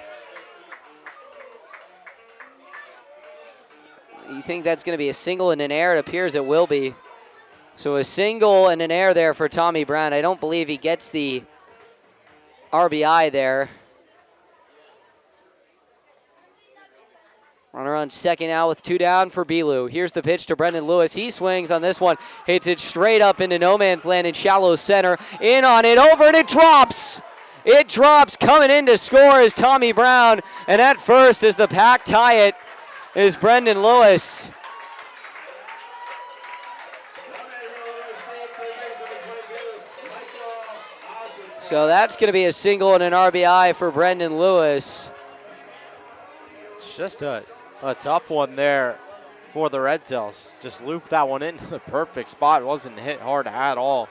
You think that's going to be a single and an error? It appears it will be. So a single and an error there for Tommy Brown. I don't believe he gets the RBI there. Runner on second now with 2 down for Belu. Here's the pitch to Brendan Lewis. He swings on this one. Hits it straight up into no man's land in shallow center. In on it, over, and it drops. It drops. Coming in to score is Tommy Brown. And at first, as the Pack tie it, is Brendan Lewis. So that's going to be a single and an RBI for Brendan Lewis. It's just a tough one there for the Red Tails. Just looped that one into the perfect spot. It wasn't hit hard at all.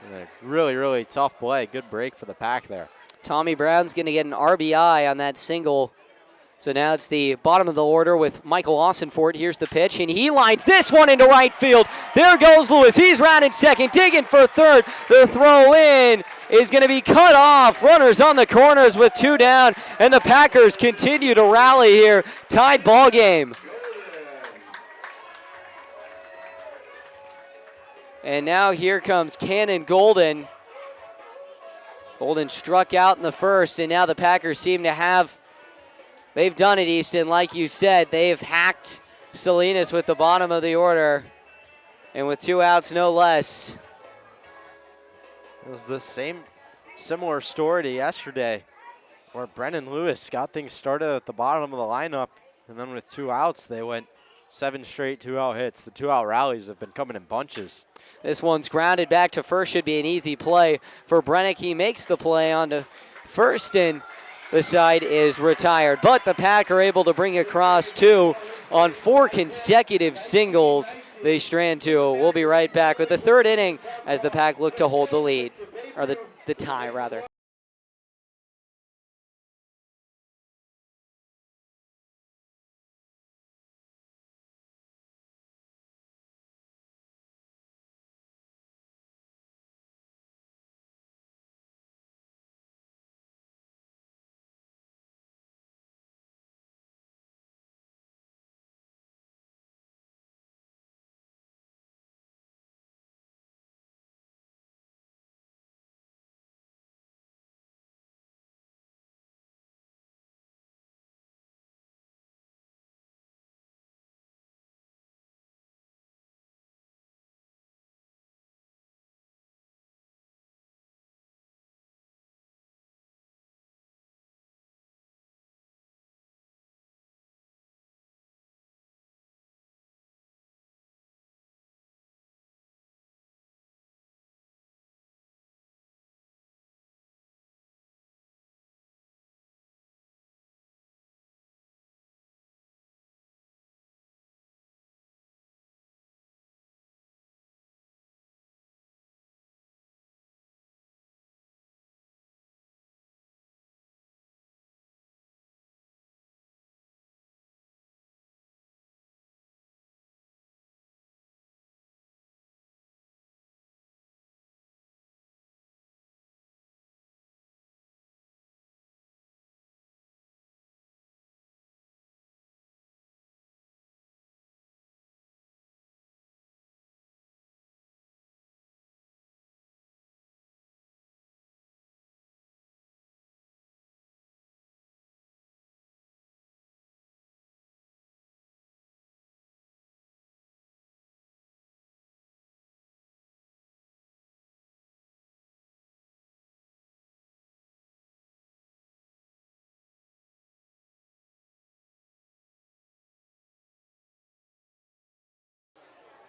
And a really, really tough play. Good break for the Pack there. Tommy Brown's going to get an RBI on that single. So now it's the bottom of the order with Michael Austinfort. Here's the pitch, and he lines this one into right field. There goes Lewis. He's rounding second, digging for third. The throw in is going to be cut off. Runners on the corners with 2 down, and the Packers continue to rally here. Tied ball game. And now here comes Cannon Golden. Golden struck out in the first, and now the Packers seem to have, they've done it, Easton. Like you said, they've hacked Salinas with the bottom of the order, and with 2 outs, no less. It was the similar story to yesterday, where Brendan Lewis got things started at the bottom of the lineup, and then with 2 outs, they went 7 straight 2-out hits. The 2-out rallies have been coming in bunches. This one's grounded back to first. Should be an easy play for Brennick. He makes the play onto first, and the side is retired. But the Pack are able to bring across 2 on 4 consecutive singles. They strand 2. We'll be right back with the 3rd inning as the Pack look to hold the lead, or the tie, rather.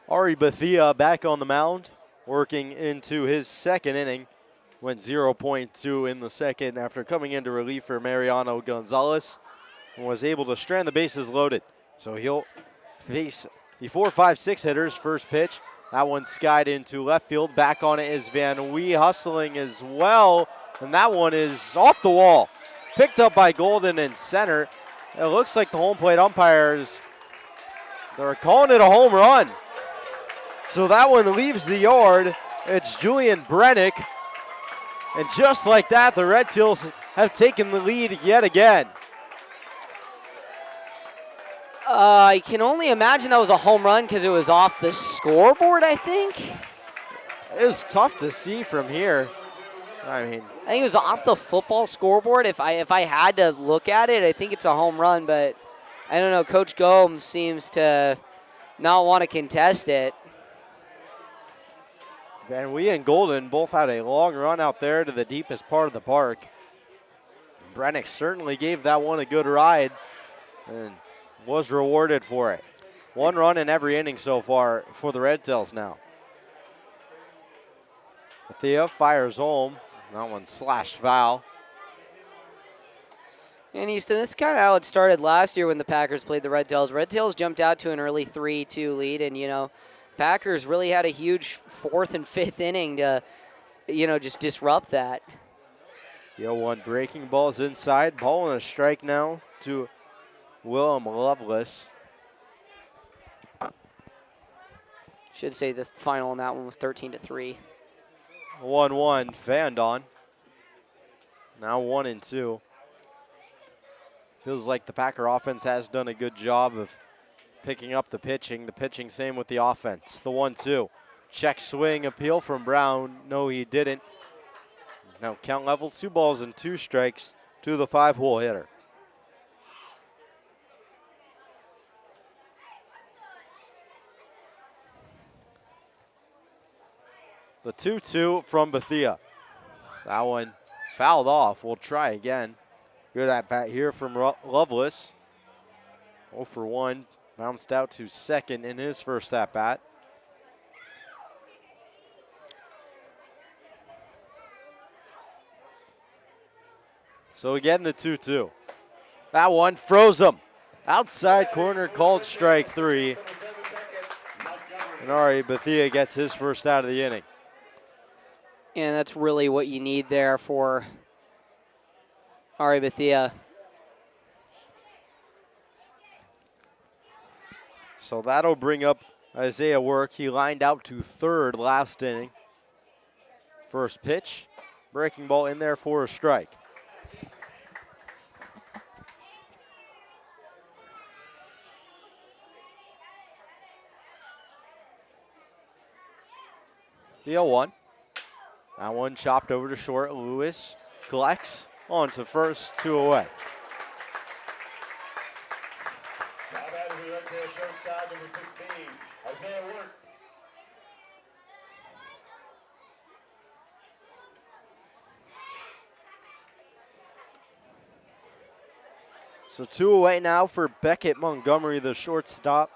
Ari Bethia back on the mound, working into his second inning. Went 0.2 in the second after coming into relief for Mariano Gonzalez and was able to strand the bases loaded. So he'll face the 4-5-6 hitters. First pitch, that one skied into left field. Back on it is Van Wee hustling as well, and that one is off the wall. Picked up by Golden in center. It looks like the home plate umpires, they're calling it a home run. So that one leaves the yard. It's Julian Brennick. And just like that, the Red Tails have taken the lead yet again. I can only imagine that was a home run because it was off the scoreboard, I think. It was tough to see from here. I think it was off the football scoreboard. If I had to look at it, I think it's a home run, but I don't know. Coach Gomes seems to not want to contest it. Van Wee and Golden both had a long run out there to the deepest part of the park. Brennick certainly gave that one a good ride and was rewarded for it. One run in every inning so far for the Red Tails now. Thea fires home. That one slashed foul. And Easton, this is kind of how it started last year when the Packers played the Red Tails. Red Tails jumped out to an early 3-2 lead, and, you know, Packers really had a huge fourth and fifth inning to, you know, just disrupt that. 0-1 breaking balls inside. Ball and a strike now to Willem Lovelace. Should say the final on that one was 13-3. 1-1 Vandon. Now 1-2. Feels like the Packer offense has done a good job of picking up the pitching. The pitching same with the offense. The 1-2. Check swing appeal from Brown. No, he didn't. Now count level, 2 balls and 2 strikes to the 5-hole hitter. The 2-2 from Bethia. That one fouled off. We'll try again. Good at bat here from Lovelace. 0 for 1. Bounced out to second in his first at bat. So again, the 2-2. That one froze him. Outside corner called strike 3. And Ari Bethia gets his first out of the inning. And that's really what you need there for Ari Bethia. So that'll bring up Isaiah Work. He lined out to third last inning. First pitch, breaking ball in there for a strike. The 0-1. That one chopped over to short. Lewis collects on to first, 2 away. Shortstop number 16, Isaiah Work. So 2 away now for Beckett Montgomery, the shortstop.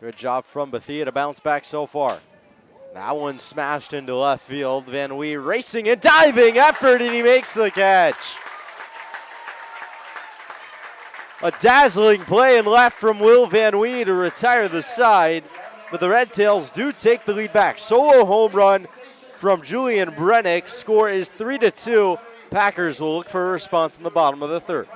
Good job from Bethia to bounce back so far. That one smashed into left field. Van Wee racing and diving effort, and he makes the catch. A dazzling play in left from Will Van Wee to retire the side, but the Red Tails do take the lead back. Solo home run from Julian Brennick. Score is 3-2. Packers will look for a response in the bottom of the third.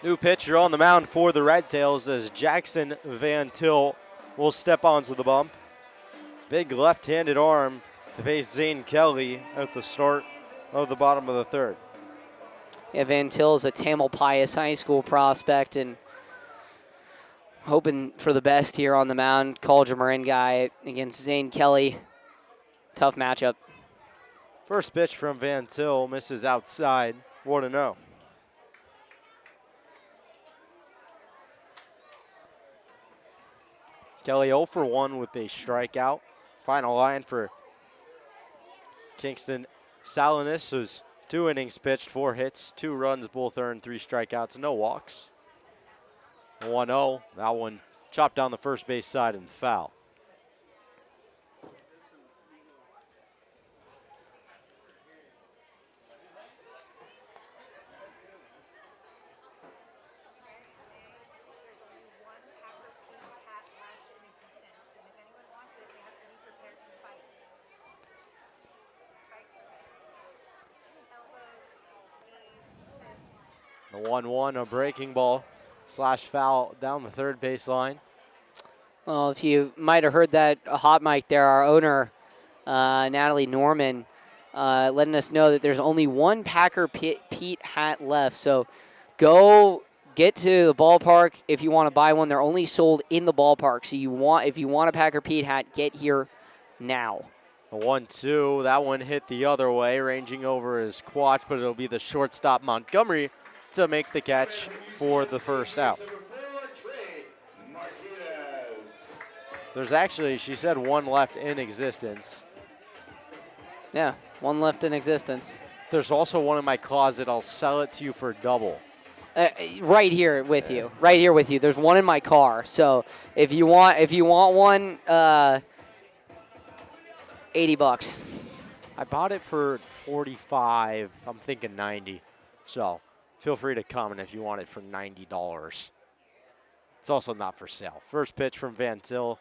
New pitcher on the mound for the Red Tails as Jackson Van Til will step onto the bump. Big left-handed arm to face Zane Kelly at the start of the bottom of the third. Yeah, Van Til is a Tamalpais High School prospect and hoping for the best here on the mound. College Marin guy against Zane Kelly. Tough matchup. First pitch from Van Til misses outside. 1-0. Kelly 0 for 1 with a strikeout. Final line for Kingston Salinas was 2 innings pitched, 4 hits, 2 runs, both earned, 3 strikeouts, no walks. 1-0. That one chopped down the first base side and foul. The 1-1, a breaking ball slash foul down the third base line. Well, if you might have heard that hot mic there, our owner, Natalie Norman, letting us know that there's only one Packer Pete hat left. So go get to the ballpark if you want to buy one. They're only sold in the ballpark. So if you want a Packer Pete hat, get here now. The 1-2, that one hit the other way, ranging over his quad, but it'll be the shortstop Montgomery to make the catch for the first out. There's actually, she said, one left in existence. Yeah, one left in existence. There's also one in my closet. I'll sell it to you for double. Right here with you. Right here with you. There's one in my car. So if you want one, $80. I bought it for 45. I'm thinking 90. So feel free to comment if you want it for $90. It's also not for sale. First pitch from Van Til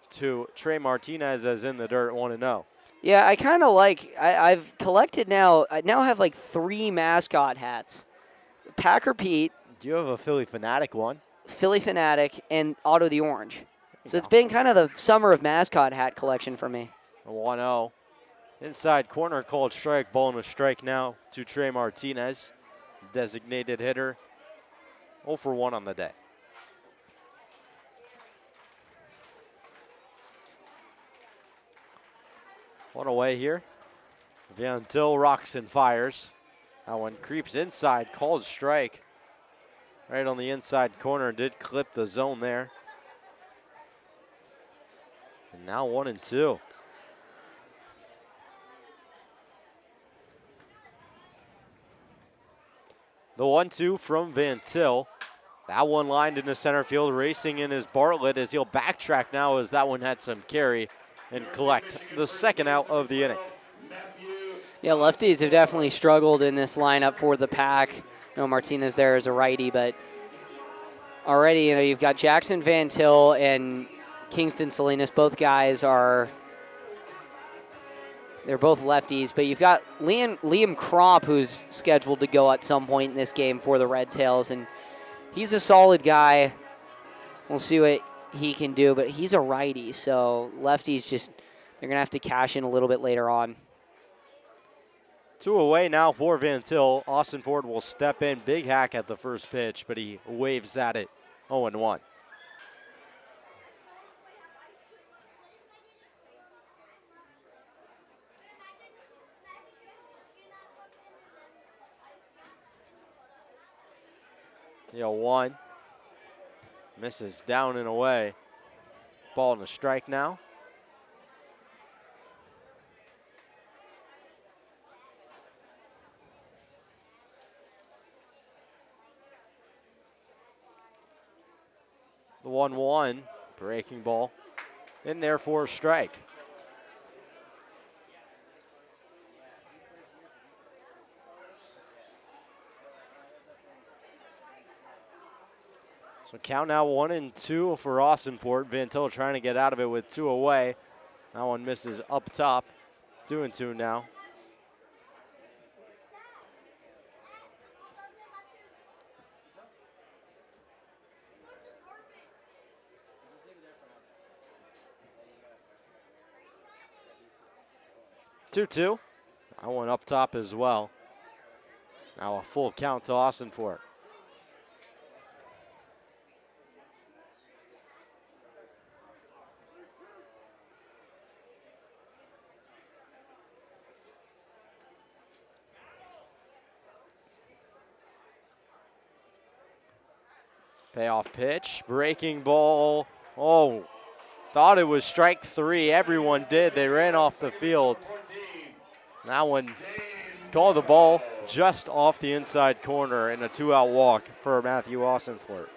to Trey Martinez as in the dirt, 1-0. Yeah, I kind of like, I've collected now, I now have like 3 mascot hats. Packer Pete. Do you have a Philly Fanatic one? Philly Fanatic and Otto the Orange. So it's go. been kind of the summer of mascot hat collection for me. A 1-0. Inside corner, called strike, ball and a strike now to Trey Martinez, designated hitter. 0 for 1 on the day. One away here. Van Til rocks and fires. That one creeps inside, called strike. Right on the inside corner, did clip the zone there. And now 1-2. The 1-2 from Van Til. That one lined into center field, racing in his Bartlett as he'll backtrack now as that one had some carry and collect the second out of the inning. Yeah, lefties have definitely struggled in this lineup for the Pack. Martinez there is a righty, but already, you've got Jackson Van Til and Kingston Salinas. Both guys they're both lefties, but you've got Liam Kropp, who's scheduled to go at some point in this game for the Red Tails, and he's a solid guy. We'll see what he can do, but he's a righty, so lefties they're going to have to cash in a little bit later on. 2 away now for Van Til. Austin Ford will step in. Big hack at the first pitch, but he waves at it. 0-1. The 0-1. Misses down and away. Ball and a strike now. The 1-1, breaking ball in there for a strike. So count now 1-2 for Austin Ford. Van Til trying to get out of it with 2 away. That one misses up top. 2-2 now. 2-2. That one up top as well. Now a full count to Austin Fort. Payoff pitch, breaking ball. Oh, thought it was strike 3. Everyone did. They ran off the field. That one called the ball just off the inside corner and a 2-out walk for Matthew Austinfort.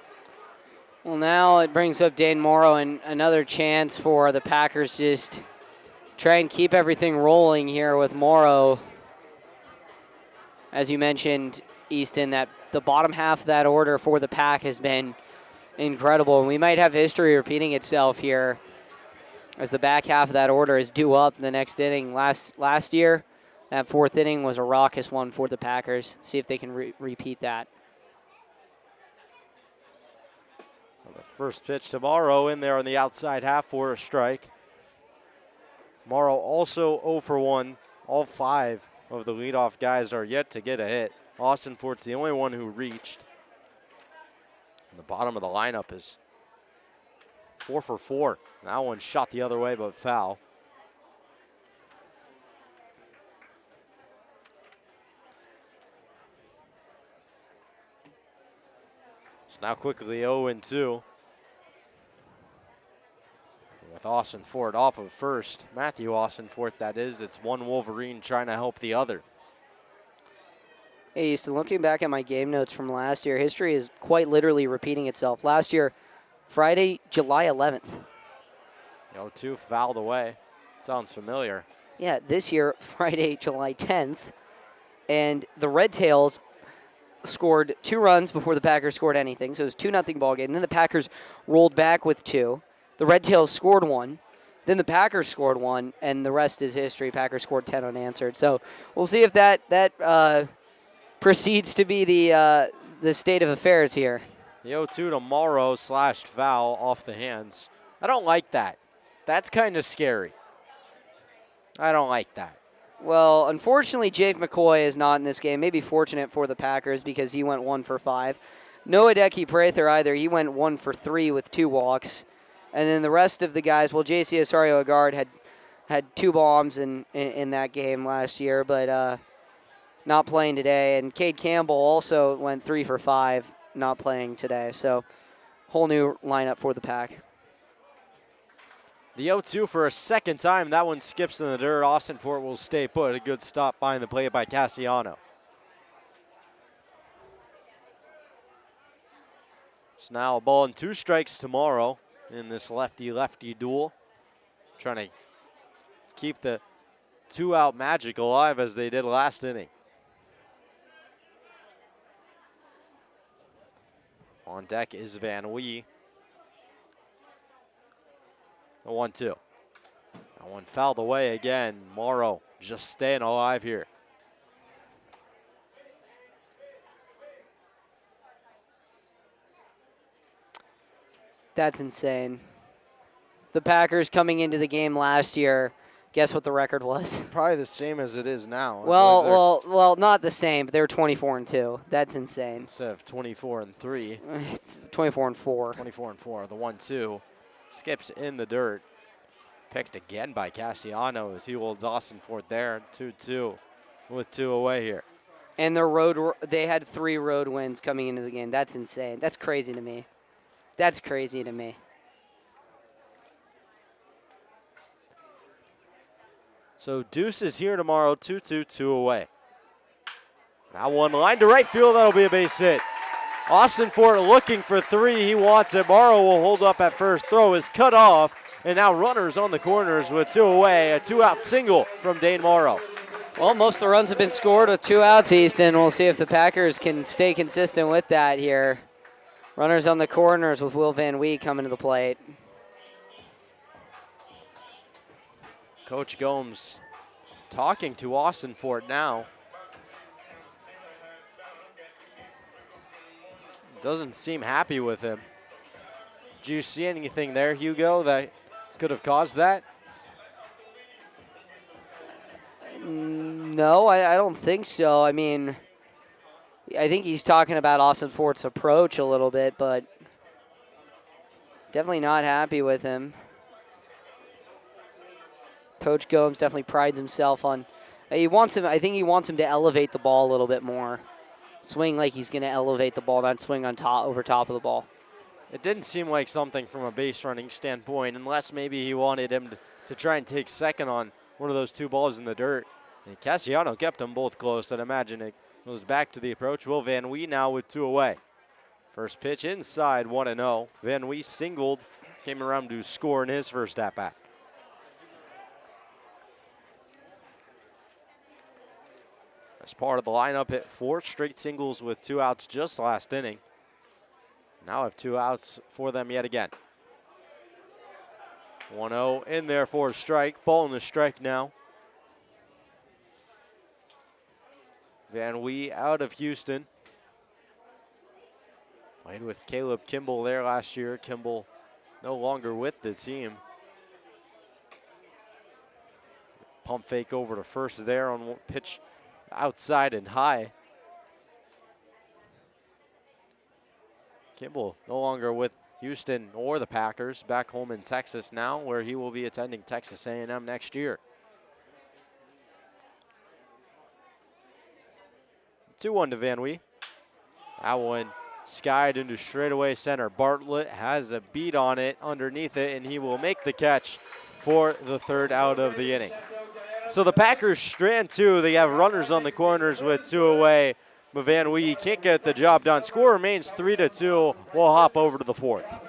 Well, now it brings up Dane Morrow and another chance for the Packers just try and keep everything rolling here with Morrow. As you mentioned, Easton, that the bottom half of that order for the Pack has been incredible, and we might have history repeating itself here as the back half of that order is due up in the next inning. Last year, that 4th inning was a raucous one for the Packers. See if they can repeat that. Well, the first pitch to Morrow in there on the outside half for a strike. Morrow also 0 for 1. All 5 of the leadoff guys are yet to get a hit. Austinfort's the only one who reached. And the bottom of the lineup is 4 for 4. That one shot the other way, but foul. It's now quickly 0-2. With Austinfort off of first, Matthew Austinfort that is, it's one Wolverine trying to help the other. Hey, Easton, looking back at my game notes from last year, history is quite literally repeating itself. Last year, Friday, July 11th. 0-2 fouled away. Sounds familiar. Yeah, this year, Friday, July 10th. And the Red Tails scored 2 runs before the Packers scored anything. So it was 2-0 ball game. And then the Packers rolled back with 2. The Red Tails scored 1. Then the Packers scored 1. And the rest is history. Packers scored 10 unanswered. So we'll see if that proceeds to be the state of affairs here. The 0-2 to Morrow slashed foul off the hands. I don't like that. That's kind of scary. I don't like that. Well, unfortunately, Jake McCoy is not in this game. Maybe fortunate for the Packers because he went 1 for 5. No Hideki Prather either. He went 1 for 3 with 2 walks. And then the rest of the guys, well, J.C. Osorio-Agard had 2 bombs in that game last year, but not playing today. And Cade Campbell also went 3 for 5, not playing today. So whole new lineup for the Pack. The 0-2 for a second time. That one skips in the dirt. Austinfort will stay put. A good stop behind the plate by Cassiano. It's now a ball and 2 strikes tomorrow in this lefty-lefty duel. Trying to keep the 2-out magic alive as they did last inning. On deck is Van Wee. The 1-2. That one fouled away again. Morrow just staying alive here. That's insane. The Packers coming into the game last year, guess what the record was? Probably the same as it is now. Well, not the same, but they were 24-2. That's insane. Instead of 24-3. 24-4. 24-4. The 1-2 skips in the dirt. Picked again by Cassiano as he holds Austinfort there. 2-2 with 2 away here. And they had 3 road wins coming into the game. That's insane. That's crazy to me. That's crazy to me. So Deuce is here tomorrow, 2-2, 2 away. Now one line to right field, that'll be a base hit. Austinfort looking for 3, he wants it. Morrow will hold up at first, throw is cut off, and now runners on the corners with 2 away. A 2-out single from Dane Morrow. Well, most of the runs have been scored with 2 outs, Easton. We'll see if the Packers can stay consistent with that here. Runners on the corners with Will Van Wee coming to the plate. Coach Gomes talking to Austinfort now. Doesn't seem happy with him. Do you see anything there, Hugo, that could have caused that? No, I don't think so. I mean, I think he's talking about Austin Fort's approach a little bit, but definitely not happy with him. Coach Gomes definitely prides himself on. He wants him. I think he wants him to elevate the ball a little bit more. Swing like he's going to elevate the ball, not swing on top over top of the ball. It didn't seem like something from a base running standpoint, unless maybe he wanted him to try and take second on one of those two balls in the dirt. And Cassiano kept them both close. I'd imagine it goes back to the approach. Will Van Wee now with 2 away. First pitch inside, 1-0. Van Wee singled, came around to score in his first at-bat. As part of the lineup, hit 4 straight singles with 2 outs just last inning. Now have 2 outs for them yet again. 1-0 in there for a strike. Ball in the strike now. Van Wee out of Houston. Played with Caleb Kimball there last year. Kimball no longer with the team. Pump fake over to first there on one pitch outside and high. Kimball no longer with Houston or the Packers. Back home in Texas now, where he will be attending Texas A&M next year. 2-1 to Van Wee. That one skied into straightaway center. Bartlett has a beat on it underneath it, and he will make the catch for the 3rd out of the inning. So the Packers strand 2. They have runners on the corners with 2 away. But Van Wee can't get the job done. Score remains 3-2. We'll hop over to the 4th.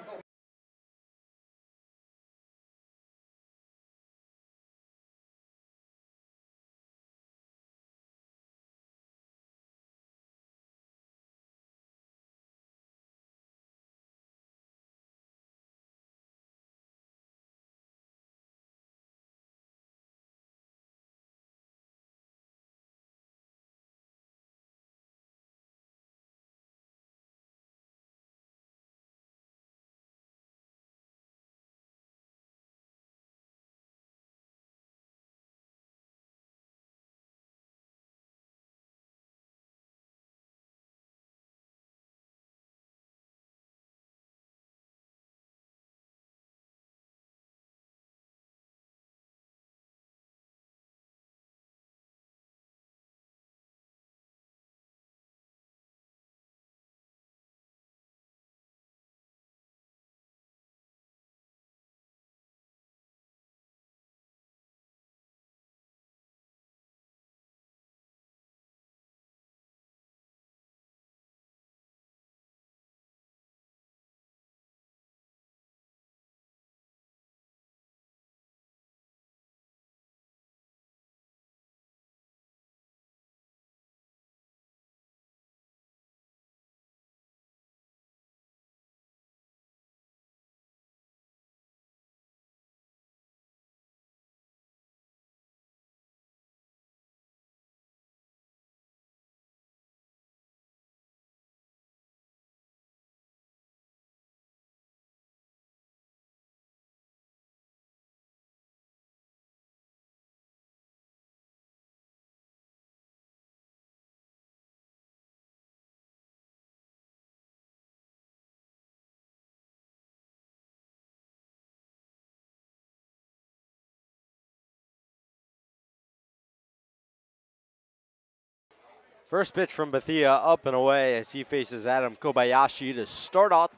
First pitch from Bethia up and away as he faces Adam Kobayashi to start off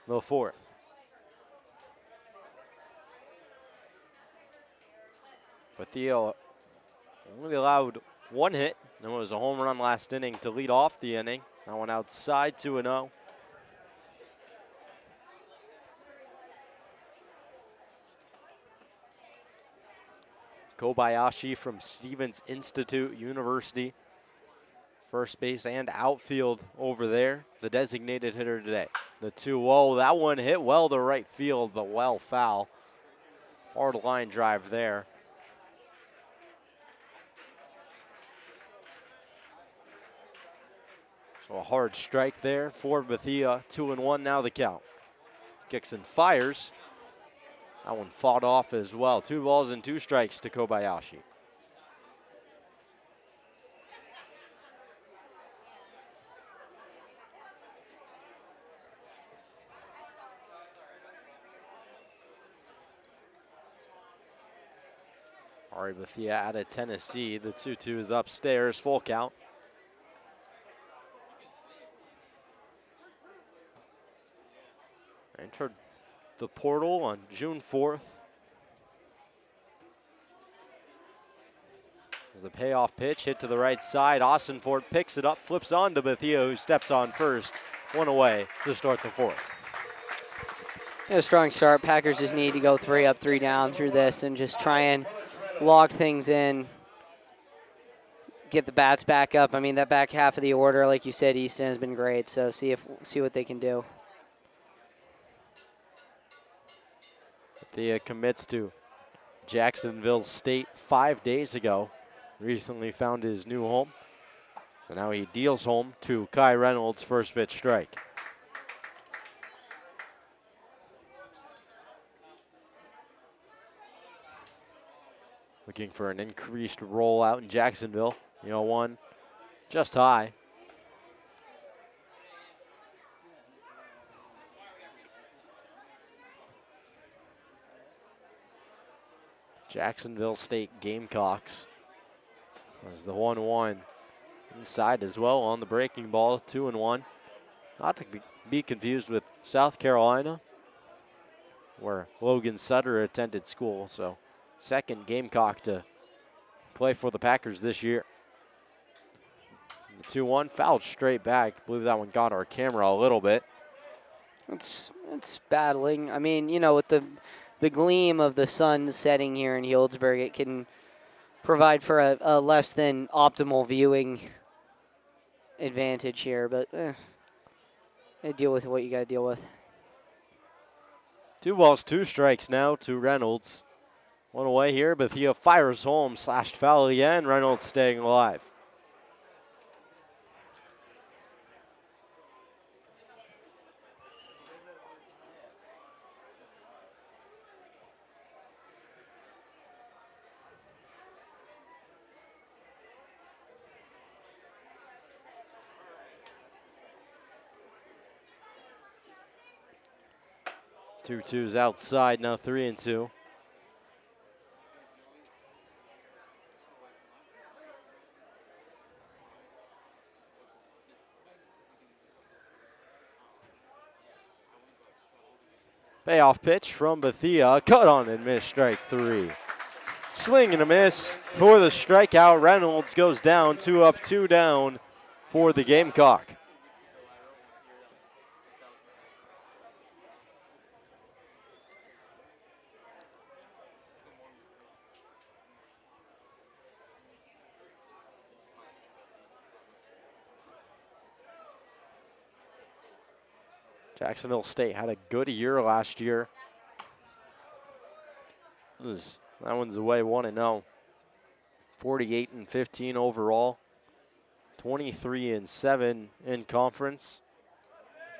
the 4th. Bethia only allowed 1 hit. And it was a home run last inning to lead off the inning. That one outside 2-0. Kobayashi from Stevens Institute University. First base and outfield over there. The designated hitter today. The 2-0. That one hit well to right field, but well foul. Hard line drive there. So a hard strike there for Bethia. 2-1 now the count. Kicks and fires. That one fought off as well. 2 balls and 2 strikes to Kobayashi. Ari Bethia out of Tennessee. The 2-2 is upstairs, full count. Entered the portal on June 4th. As the payoff pitch hit to the right side, Austin Ford picks it up, flips on to Bethia, who steps on first. One away to start the fourth. A strong start. Packers just need to go 3 up, 3 down through this and just try and lock things in. Get the bats back up. I mean, that back half of the order, like you said, Easton has been great. So see what they can do. Bethia commits to Jacksonville State 5 days ago. Recently found his new home. So now he deals home to Kai Reynolds, first pitch strike. Looking for an increased rollout in Jacksonville. 0-1, just high. Jacksonville State Gamecocks. As the 1-1 inside as well on the breaking ball, 2-1. Not to be confused with South Carolina, where Logan Sutter attended school. So second Gamecock to play for the Packers this year. The 2-1 fouled straight back. I believe that one got our camera a little bit. It's battling. I mean, with the gleam of the sun setting here in Healdsburg, it can provide for a less than optimal viewing advantage here, but deal with what you got to deal with. 2 balls, 2 strikes now to Reynolds. One away here, Bethia fires home, slashed foul again. Reynolds staying alive. Two twos outside, now 3-2. Payoff pitch from Bethia, cut on and miss, strike 3. Swing and a miss for the strikeout. Reynolds goes down, 2 up, 2 down for the Gamecock. Jacksonville State had a good year last year. That one's away 1-0. 48-15 overall. 23-7 in conference.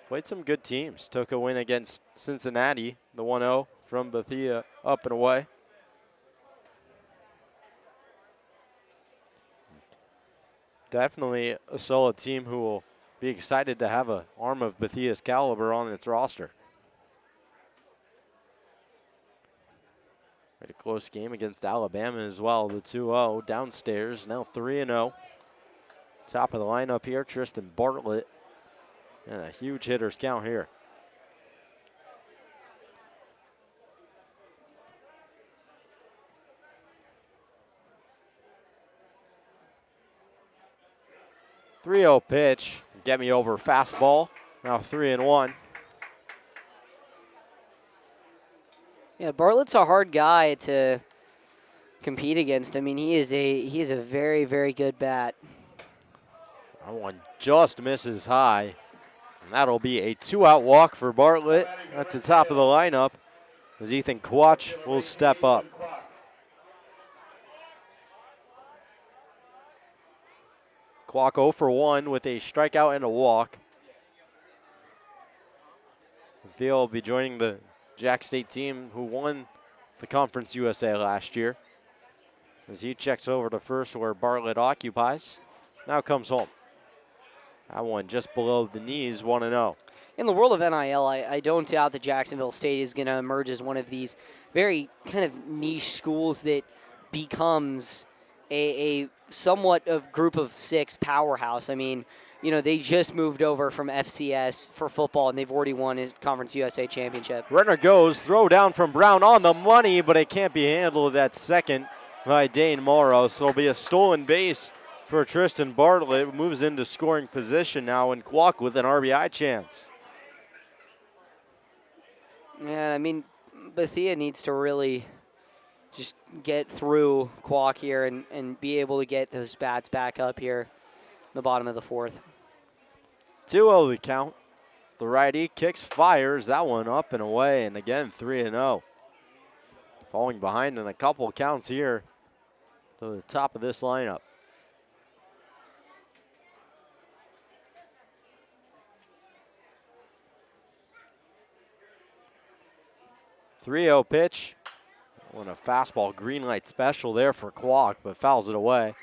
Played some good teams. Took a win against Cincinnati, the 1-0 from Bethia, up and away. Definitely a solid team who will be excited to have an arm of Bethia's caliber on its roster. A close game against Alabama as well. The 2-0 downstairs, now 3-0. Top of the lineup here, Tristan Bartlett. And a huge hitter's count here. .3-0 pitch. Get me over fastball. Now 3-1. Yeah, Bartlett's a hard guy to compete against. I mean, he is a very, very good bat. That one just misses high. And that'll be a 2-out walk for Bartlett at the top of the lineup as Ethan Quach will step up. Quach 0 for 1 with a strikeout and a walk. They'll will be joining the Jack State team who won the Conference USA last year. As he checks over to first where Bartlett occupies. Now comes home. That one just below the knees, 1-0. In the world of NIL, I don't doubt that Jacksonville State is going to emerge as one of these very kind of niche schools that becomes a somewhat of group of 6 powerhouse. I mean, you know, they just moved over from FCS for football, and they've already won a Conference USA championship. Runner goes, throw down from Brown on the money, but it can't be handled that second by Dane Morrow. So it'll be a stolen base for Tristan Bartlett. Moves into scoring position now, and Quack with an RBI chance. Yeah, I mean, Bethia needs to really just get through Quack here and be able to get those bats back up here in the bottom of the 4th. 2-0 the count. The righty kicks, fires that one up and away, and again 3-0. Falling behind in a couple counts here to the top of this lineup. Three-zero pitch. On a fastball, green light special there for Quack, but fouls it away.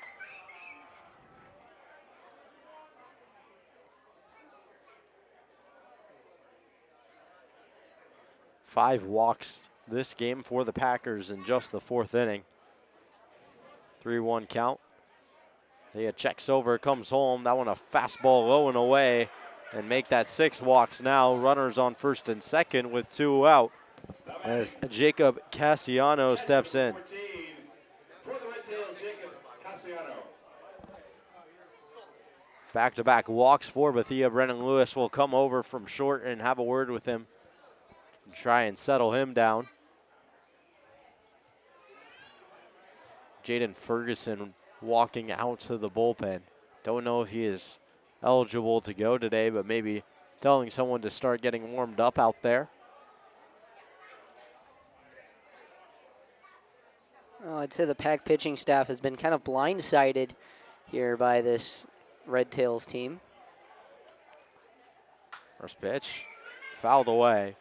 Five walks this game for the Packers in just the 4th inning. 3-1 count. They checks over, comes home. That one a fastball low and away, and make that 6 walks now. Runners on first and second with 2 out as Jacob Cassiano steps in. For the Red Tail, Jacob Cassiano. Back-to-back walks for Bethia. Brennan Lewis will come over from short and have a word with him and try and settle him down. Jaden Ferguson walking out to the bullpen. Don't know if he is eligible to go today, but maybe telling someone to start getting warmed up out there. Oh, I'd say the Pack pitching staff has been kind of blindsided here by this Red Tails team. First pitch, fouled away.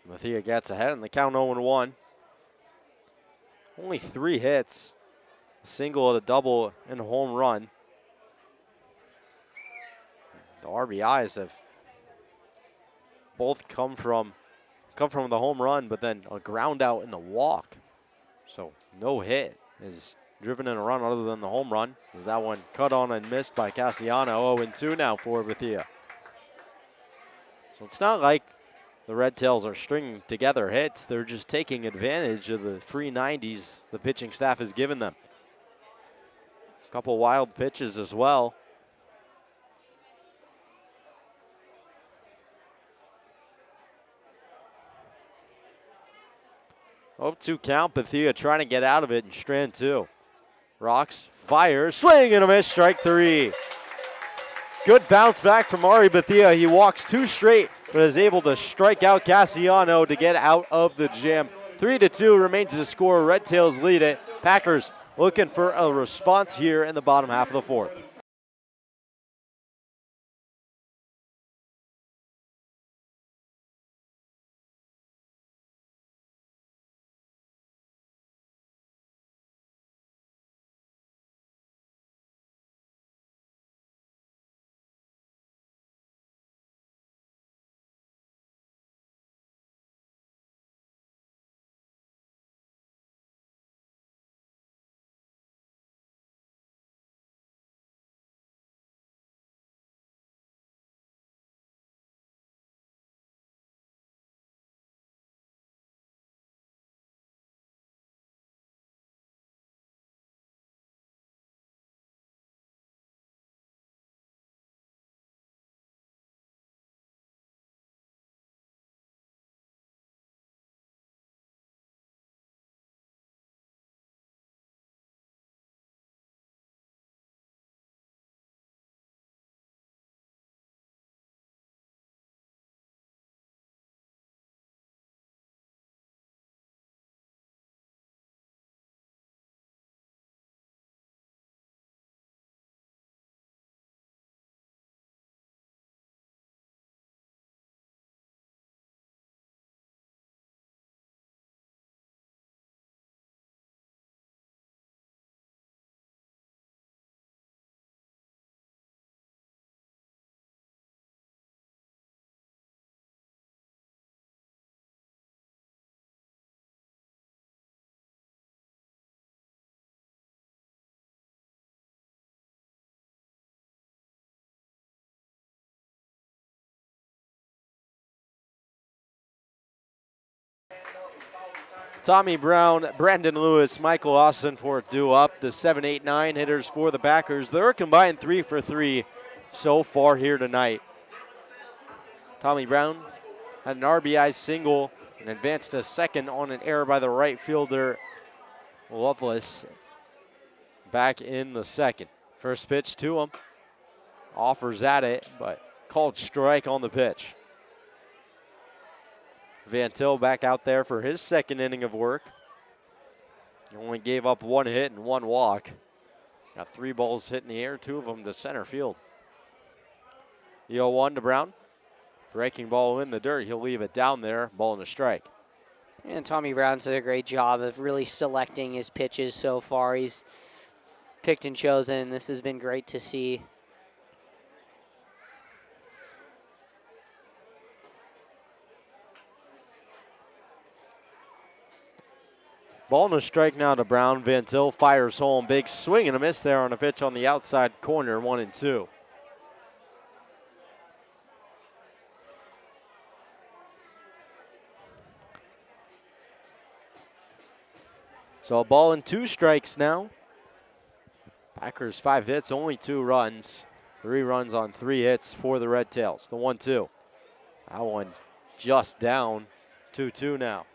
Bethia gets ahead in the count 0-1. Only 3 hits, a single, a double, and a home run. The RBIs have both come from the home run, but then a ground out in the walk. So no hit is driven in a run other than the home run. As that one cut on and missed by Cassiano. 0-2 now for Bethia. So it's not like the Red Tails are stringing together hits. They're just taking advantage of the free 90s the pitching staff has given them. A couple wild pitches as well. Oh, 2 count. Bethia trying to get out of it in strand 2. Rocks, fires, swing and a miss, strike 3. Good bounce back from Ari Bethia. He walks 2 straight, but is able to strike out Cassiano to get out of the jam. 3-2 remains the score. Red Tails lead it. Packers looking for a response here in the bottom half of the 4th. Tommy Brown, Brandon Lewis, Michael Austinfort due up. The 7, 8, 9 hitters for the Packers. They're combined 3 for 3 so far here tonight. Tommy Brown had an RBI single and advanced to second on an error by the right fielder, Loveless, back in the second. First pitch to him. Offers at it, but called strike on the pitch. Van Til back out there for his second inning of work. He only gave up 1 hit and 1 walk. Got 3 balls hit in the air, 2 of them to center field. The 0-1 to Brown. Breaking ball in the dirt. He'll leave it down there. Ball and a strike. And Tommy Brown's did a great job of really selecting his pitches so far. He's picked and chosen. This has been great to see. Ball and a strike now to Brown. Van Til fires home. Big swing and a miss there on a pitch on the outside corner, 1-2. So a ball and 2 strikes now. Packers 5 hits, only 2 runs. 3 runs on 3 hits for the Red Tails. The 1-2. That one just down. 2-2 now.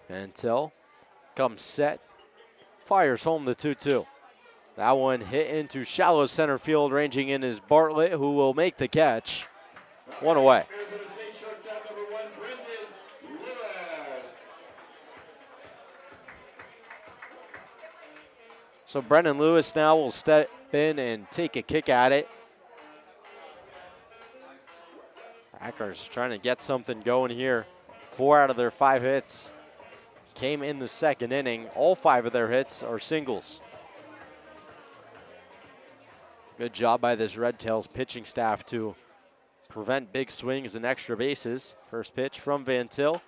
Van Til comes set, fires home the 2-2. That one hit into shallow center field, ranging in is Bartlett, who will make the catch. 1 away. So Brendan Lewis now will step in and take a kick at it. Packers trying to get something going here. 4 out of their 5 hits came in the second inning. All 5 of their hits are singles. Good job by this Red Tails pitching staff to prevent big swings and extra bases. First pitch from Van Til.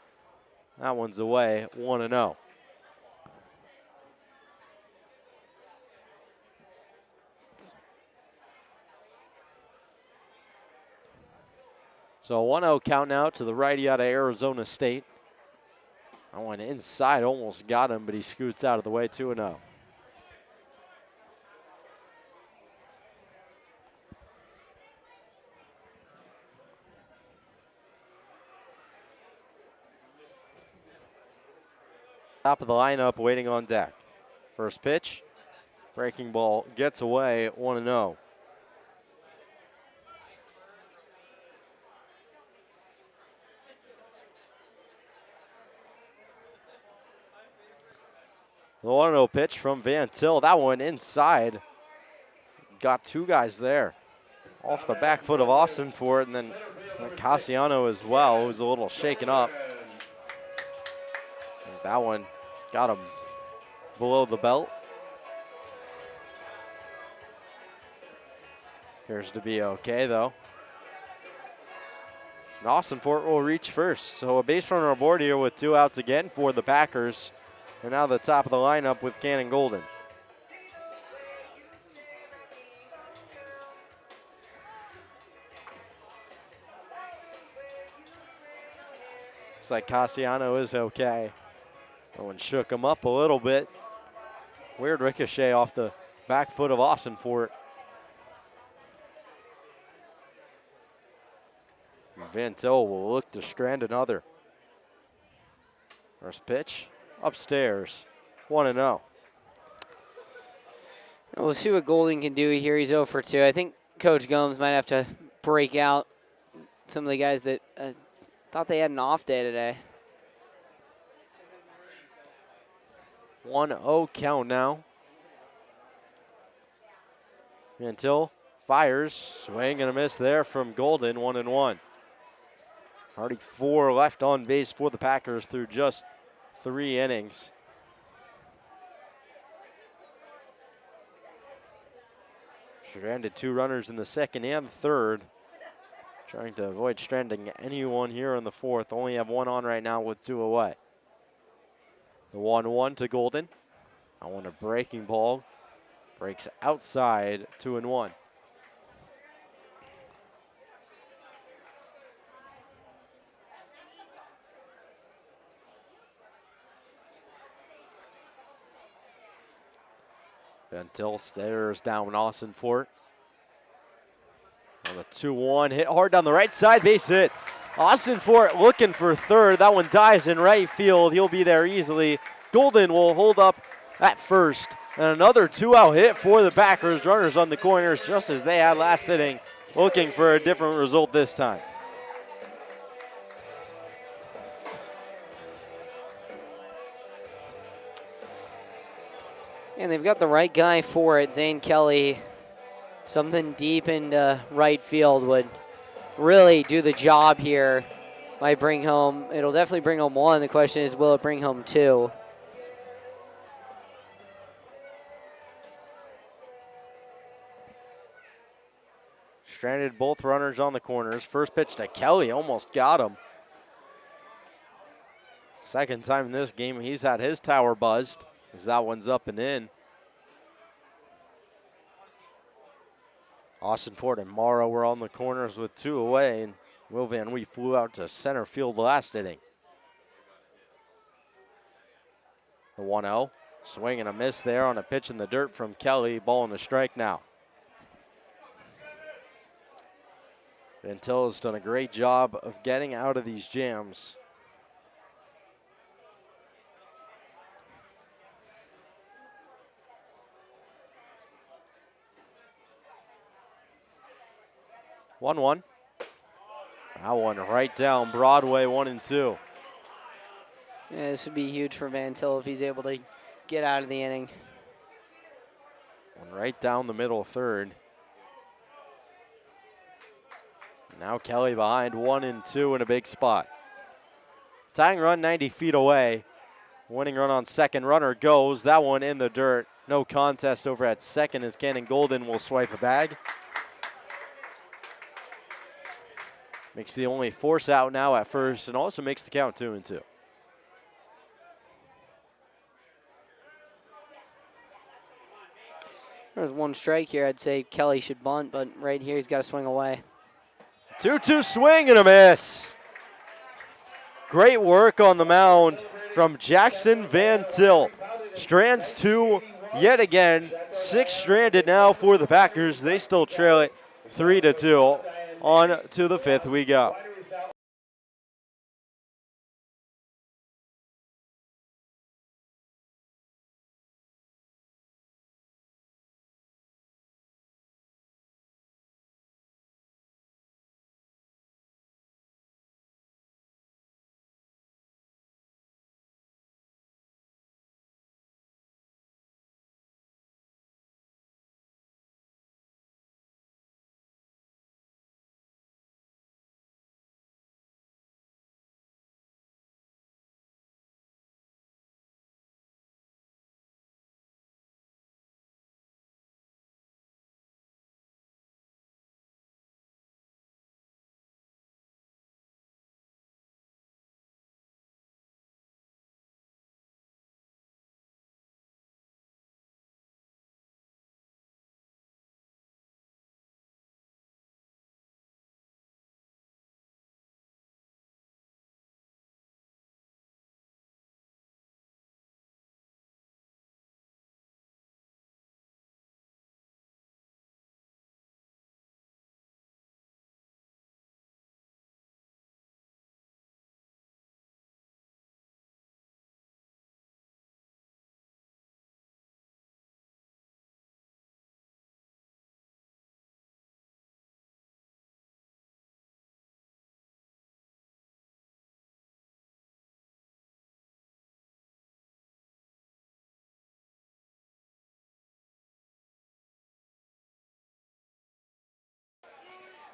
That one's away, 1-0. So a 1-0 count now to the righty out of Arizona State. I went inside, almost got him, but he scoots out of the way, 2-0. Top of the lineup waiting on deck. First pitch, breaking ball gets away, 1-0. The 1-0 pitch from Van Til. That one inside. Got 2 guys there. Off the back foot of Austinfort, and then Cassiano as well, who's a little shaken up. And that one got him below the belt. Appears to be okay, though. And Austinfort will reach first. So a base runner aboard here with 2 outs again for the Packers. And now the top of the lineup with Cannon Golden. Looks like Cassiano is okay. That one shook him up a little bit. Weird ricochet off the back foot of Austinfort. Van Til will look to strand another. First pitch. Upstairs, 1-0. We'll see what Golden can do here. He's 0 for 2. I think Coach Gomes might have to break out some of the guys that thought they had an off day today. 1-0 count now. Van Til fires, swing and a miss there from Golden, 1-1. Already 4 left on base for the Packers through just 3 innings. Stranded 2 runners in the second and third. Trying to avoid stranding anyone here in the fourth. Only have 1 on right now with 2 away. The 1-1 to Golden. I want a breaking ball. Breaks outside, 2-1. Ventil stares down Austin Fort. On the 2-1, hit hard down the right side, base hit. Austin Fort looking for third. That one dives in right field. He'll be there easily. Golden will hold up at first. And another 2-out hit for the Packers. Runners on the corners just as they had last inning. Looking for a different result this time. And they've got the right guy for it, Zane Kelly. Something deep into right field would really do the job here. Might bring home, it'll definitely bring home one. The question is, will it bring home two? Stranded both runners on the corners. First pitch to Kelly, almost got him. Second time in this game, he's had his tower buzzed as that one's up and in. Austin Ford and Morrow were on the corners with 2 away, and Will Van Wee flew out to center field last inning. The 1-0, swing and a miss there on a pitch in the dirt from Kelly. Ball and a strike now. Ventil has done a great job of getting out of these jams. One. That one right down Broadway, 1-2. Yeah, this would be huge for Van Til if he's able to get out of the inning. One right down the middle, third. Now Kelly behind 1-2 in a big spot. Tying run 90 feet away. Winning run on second, runner goes. That one in the dirt. No contest over at second as Cannon Golden will swipe a bag. Makes the only force out now at first and also makes the count 2-2. There's one strike here. I'd say Kelly should bunt, but right here he's got to swing away. 2-2 swing and a miss. Great work on the mound from Jackson Van Til. Strands 2 yet again. 6 stranded now for the Packers. They still trail it 3-2. On to the 5th we go.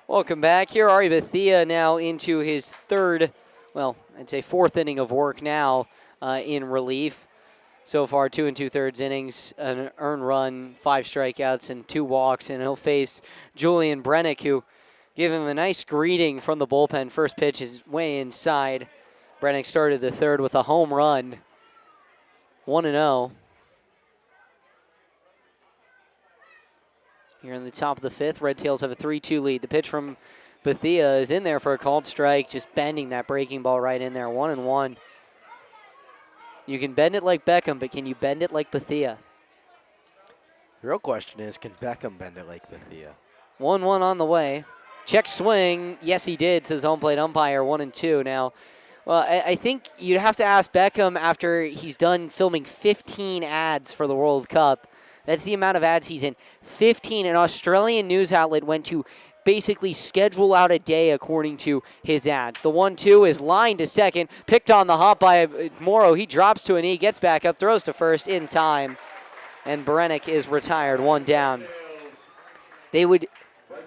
Welcome back here. Ari Bethia now into his third, well, I'd say 4th inning of work now in relief. So far, 2 2/3 innings, an earned run, 5 strikeouts, and 2 walks. And he'll face Julian Brennick, who gave him a nice greeting from the bullpen. First pitch is way inside. Brennick started the 3rd with a home run. 1-0. Here in the top of the fifth, Red Tails have a 3-2 lead. The pitch from Bethia is in there for a called strike, just bending that breaking ball right in there. 1-1. You can bend it like Beckham, but can you bend it like Bethia? The real question is, can Beckham bend it like Bethia? 1-1 on the way. Check swing. Yes, he did, says home plate umpire. 1-2 now. Well, I think you'd have to ask Beckham after he's done filming 15 ads for the World Cup. That's the amount of ads he's in. 15. An Australian news outlet went to basically schedule out a day according to his ads. The 1-2 is lined to second. Picked on the hop by Morrow. He drops to a knee, gets back up, throws to first in time. And Berenik is retired, 1 down. They would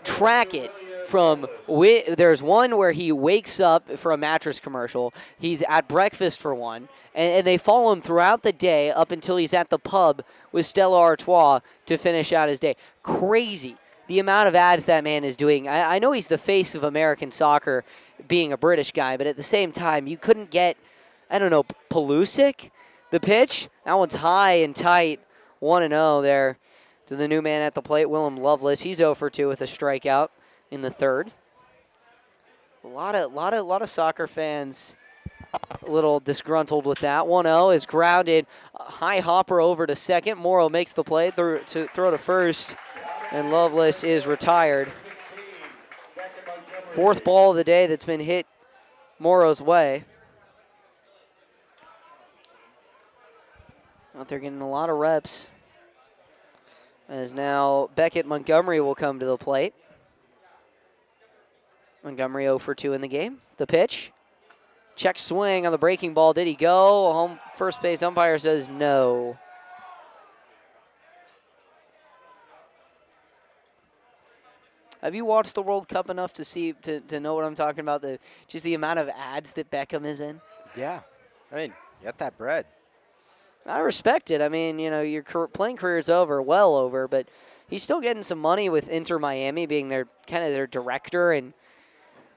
track it from, there's one where he wakes up for a mattress commercial. He's at breakfast for one, and they follow him throughout the day up until he's at the pub with Stella Artois to finish out his day. Crazy the amount of ads that man is doing. I know he's the face of American soccer being a British guy, but at the same time, you couldn't get, I don't know, Pulisic? The pitch, that one's high and tight. 1-0 there to the new man at the plate, Willem Lovelace. He's 0 for 2 with a strikeout in the third. A lot of soccer fans a little disgruntled with that. 1-0 is grounded. High hopper over to second. Morrow makes the play to throw to first, and Lovelace is retired. Fourth ball of the day that's been hit Morrow's way. Out there getting a lot of reps. As now Beckett Montgomery will come to the plate. Montgomery 0 for 2 in the game. The pitch. Check swing on the breaking ball. Did he go? Home first base umpire says no. Have you watched the World Cup enough to see to know what I'm talking about? Just the amount of ads that Beckham is in? Yeah. I mean, you got that bread. I respect it. I mean, you know, your playing career is over, well over, but he's still getting some money with Inter Miami being their kind of their director, and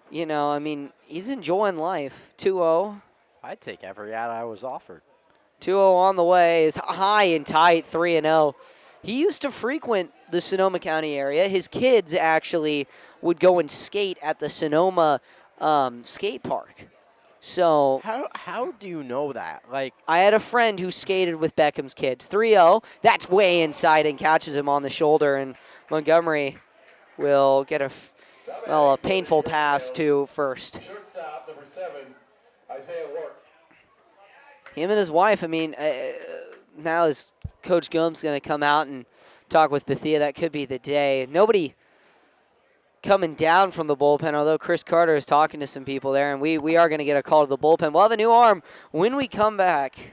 you know, I mean, he's enjoying life. 2-0. I'd take every ad I was offered. 2-0 on the way is high and tight. 3-0. He used to frequent the Sonoma County area. His kids actually would go and skate at the Sonoma skate park. So how do you know that? Like, I had a friend who skated with Beckham's kids. 3-0. That's way inside and catches him on the shoulder, and Montgomery will get a painful pass to first. Shortstop, number 7, Isaiah Ward. Him and his wife, I mean, now is Coach Gomes going to come out and talk with Bethia? That could be the day. Nobody coming down from the bullpen, although Chris Carter is talking to some people there, and we are going to get a call to the bullpen. We'll have a new arm when we come back.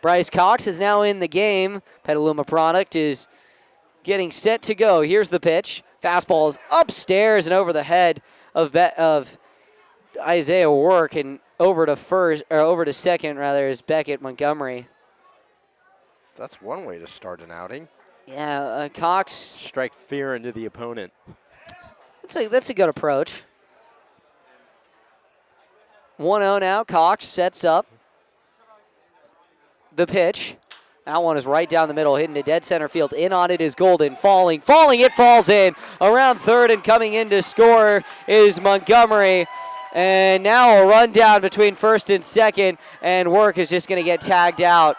Bryce Cox is now in the game. Petaluma product is getting set to go. Here's the pitch. Fastball is upstairs and over the head of Isaiah Work, and over to second rather is Beckett Montgomery. That's one way to start an outing. Yeah, Cox. Strike fear into the opponent. That's a good approach. 1-0 now. Cox sets up the pitch. That one is right down the middle, hitting to dead center field. In on it is Golden, falling, it falls in. Around third and coming in to score is Montgomery. And now a rundown between first and second, and Work is just going to get tagged out.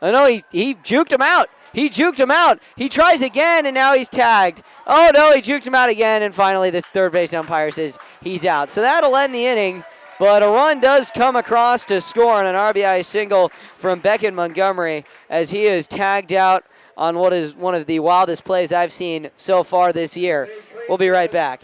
Oh no, he juked him out. He tries again, and now he's tagged. Oh no, he juked him out again, and finally the third base umpire says he's out. So that'll end the inning. But a run does come across to score on an RBI single from Beckett Montgomery as he is tagged out on what is one of the wildest plays I've seen so far this year. We'll be right back.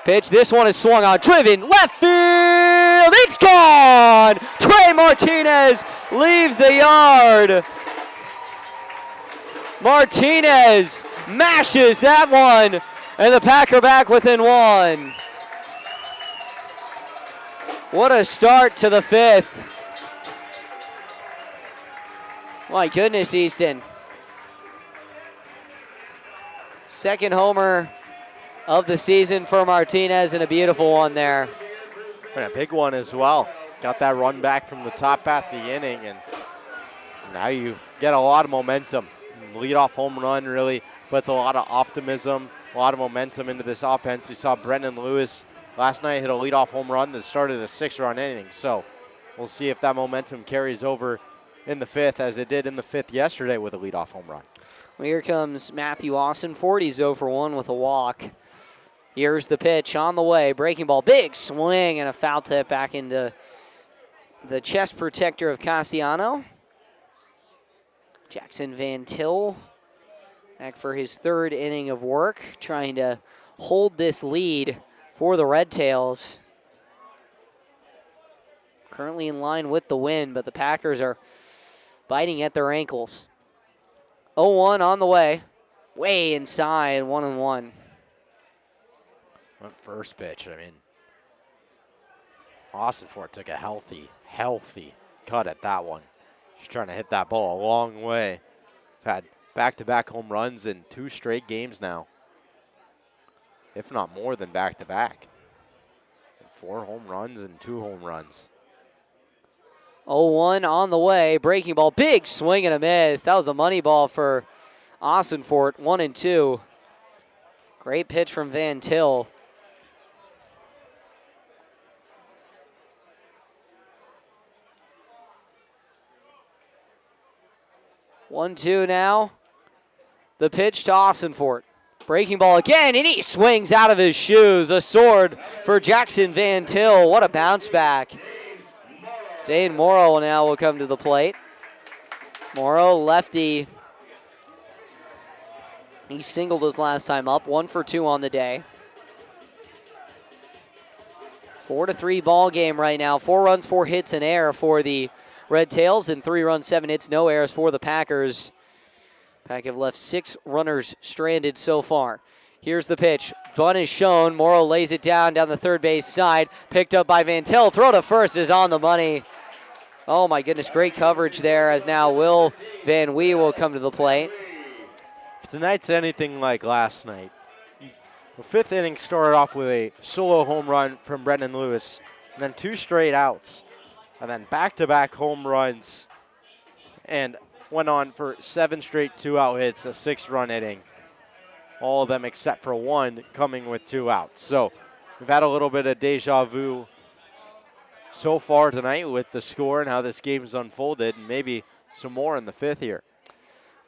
Pitch, this one is swung on, driven, left field, it's gone! Trey Martinez leaves the yard. Martinez mashes that one, and the Packer back within one. What a start to the fifth. My goodness, Easton. Second homer of the season for Martinez, and a beautiful one there. And a big one as well. Got that run back from the top half of the inning, and now you get a lot of momentum. Leadoff home run really puts a lot of optimism, a lot of momentum into this offense. We saw Brendan Lewis last night hit a leadoff home run that started a 6-run inning. So we'll see if that momentum carries over in the fifth, as it did in the fifth yesterday with a leadoff home run. Well, here comes Matthew Austin. 40's 0 for 1 with a walk. Here's the pitch on the way. Breaking ball, big swing, and a foul tip back into the chest protector of Cassiano. Jackson Van Til back for his third inning of work, trying to hold this lead for the Red Tails. Currently in line with the win, but the Packers are biting at their ankles. 0-1 on the way. way inside, 1-1. That first pitch, I mean, Austin Ford took a healthy cut at that one. Just trying to hit that ball a long way. Had back-to-back home runs in 2 straight games now, if not more than back-to-back. 4 home runs and 2 home runs. 0-1 on the way. Breaking ball. Big swing and a miss. That was a money ball for Austin Fort. 1-2. Great pitch from Van Til. One, two now. The pitch to Austin Fort. Breaking ball again, and he swings out of his shoes. A sword for Jackson Van Til. What a bounce back. Dane Morrow now will come to the plate. Morrow, lefty. He singled his last time up, 1 for 2 on the day. 4-3 ball game right now. 4 runs, 4 hits, and air for the Red Tails, and 3 runs, 7 hits, no errors for the Packers. Pack have left 6 runners stranded so far. Here's the pitch. Bunt is shown. Morrow lays it down the third base side. Picked up by Van Til. Throw to first is on the money. Oh my goodness, great coverage there as now Will Van Wee will come to the plate. If tonight's anything like last night, the 5th inning started off with a solo home run from Brendan Lewis, and then 2 straight outs, and then back-to-back home runs, and went on for 7 straight 2-out hits, a 6-run inning. All of them except for 1 coming with 2 outs. So we've had a little bit of deja vu so far tonight with the score and how this game's unfolded, and maybe some more in the 5th here.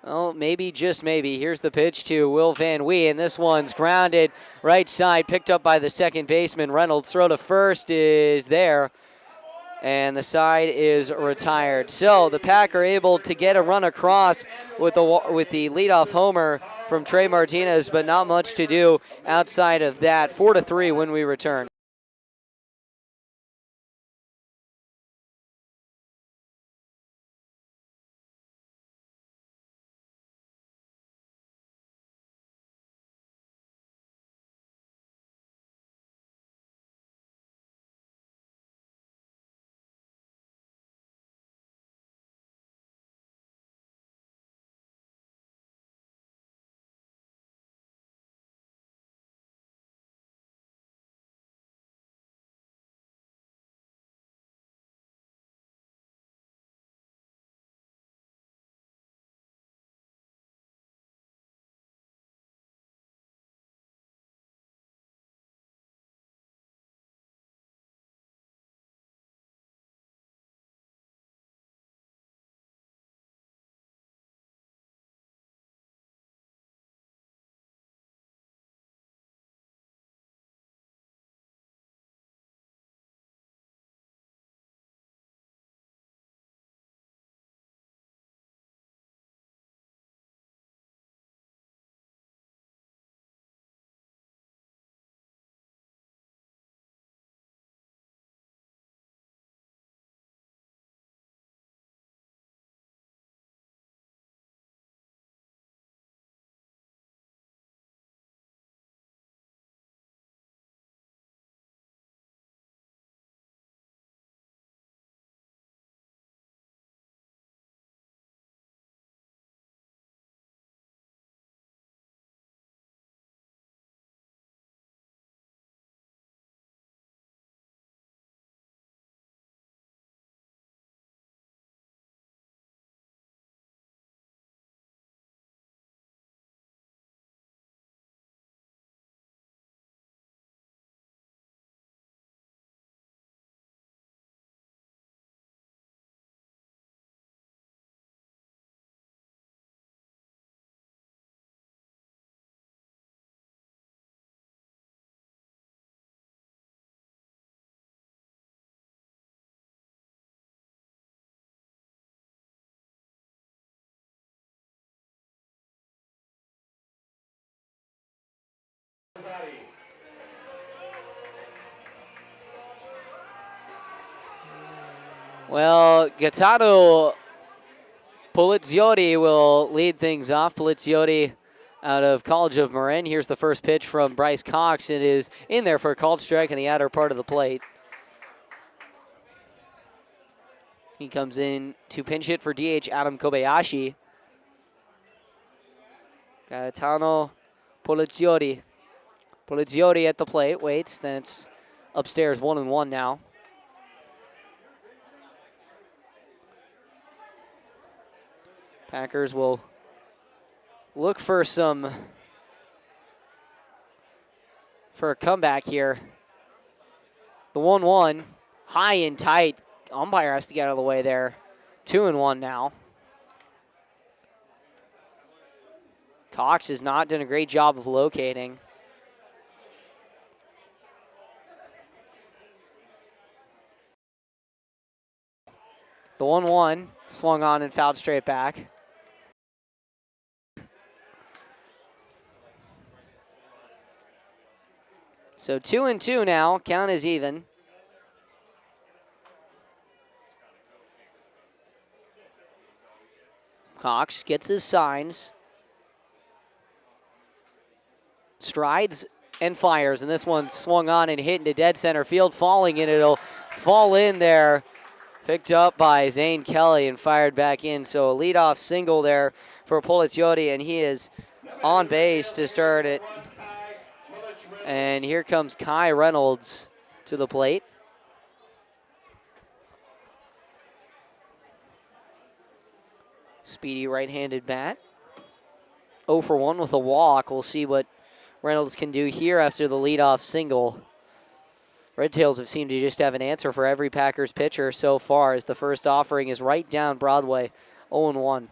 Oh, maybe, just maybe. Here's the pitch to Will Van Wee, and this one's grounded right side, picked up by the second baseman. Reynolds. Throw to first is there, and the side is retired. So the Pack are able to get a run across with the leadoff homer from Trey Martinez, but not much to do outside of that. 4-3 when we return. Well, Gaetano Poliziotti will lead things off. Poliziotti out of College of Marin. Here's the first pitch from Bryce Cox. It is in there for a called strike in the outer part of the plate. He comes in to pinch hit for DH Adam Kobayashi. Gaetano Poliziotti. Poliziotti at the plate, waits, then it's upstairs 1-1 now. Packers will look for a comeback here. The 1-1, high and tight. Umpire has to get out of the way there. 2-1 now. Cox has not done a great job of locating. The 1-1 swung on and fouled straight back. So 2-2 now, count is even. Cox gets his signs. Strides and fires, and this one swung on and hit into dead center field, falling in. It'll fall in there. Picked up by Zane Kelly and fired back in. So a leadoff single there for Poliziotti, and he is on base to start it. And here comes Kai Reynolds to the plate. Speedy right-handed bat. 0 for 1 with a walk. We'll see what Reynolds can do here after the leadoff single. Red Tails have seemed to just have an answer for every Packers pitcher so far, as the first offering is right down Broadway, 0-1.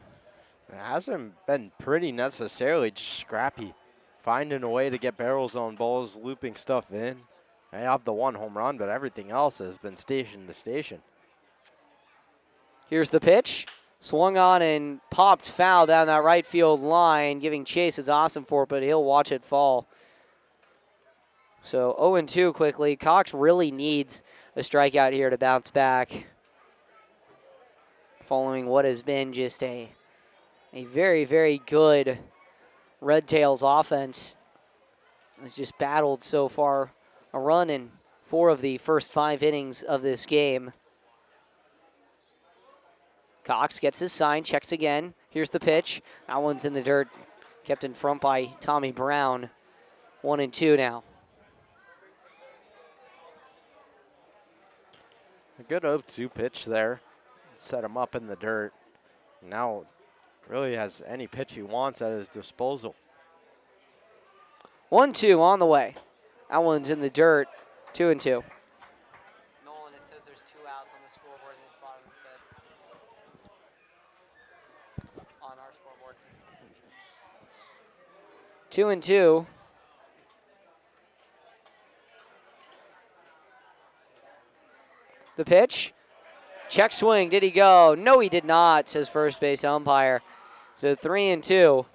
It hasn't been pretty necessarily, just scrappy. Finding a way to get barrels on balls, looping stuff in. They have the one home run, but everything else has been station to station. Here's the pitch. Swung on and popped foul down that right field line. Giving chase is awesome for it, but he'll watch it fall. So 0-2 quickly. Cox really needs a strikeout here to bounce back, following what has been just a very, very good Red Tails offense. It's just battled so far a run in 4 of the first 5 innings of this game. Cox gets his sign, checks again. Here's the pitch. That one's in the dirt, kept in front by Tommy Brown. 1-2 now. A good 0-2 pitch there. Set him up in the dirt. Now really has any pitch he wants at his disposal. 1-2 on the way. That one's in the dirt. 2-2. Nolan, it says there's 2 outs on the scoreboard and it's bottom of the 5th. On our scoreboard. 2-2. The pitch. Check swing. Did he go? No, he did not, says first base umpire. So 3-2.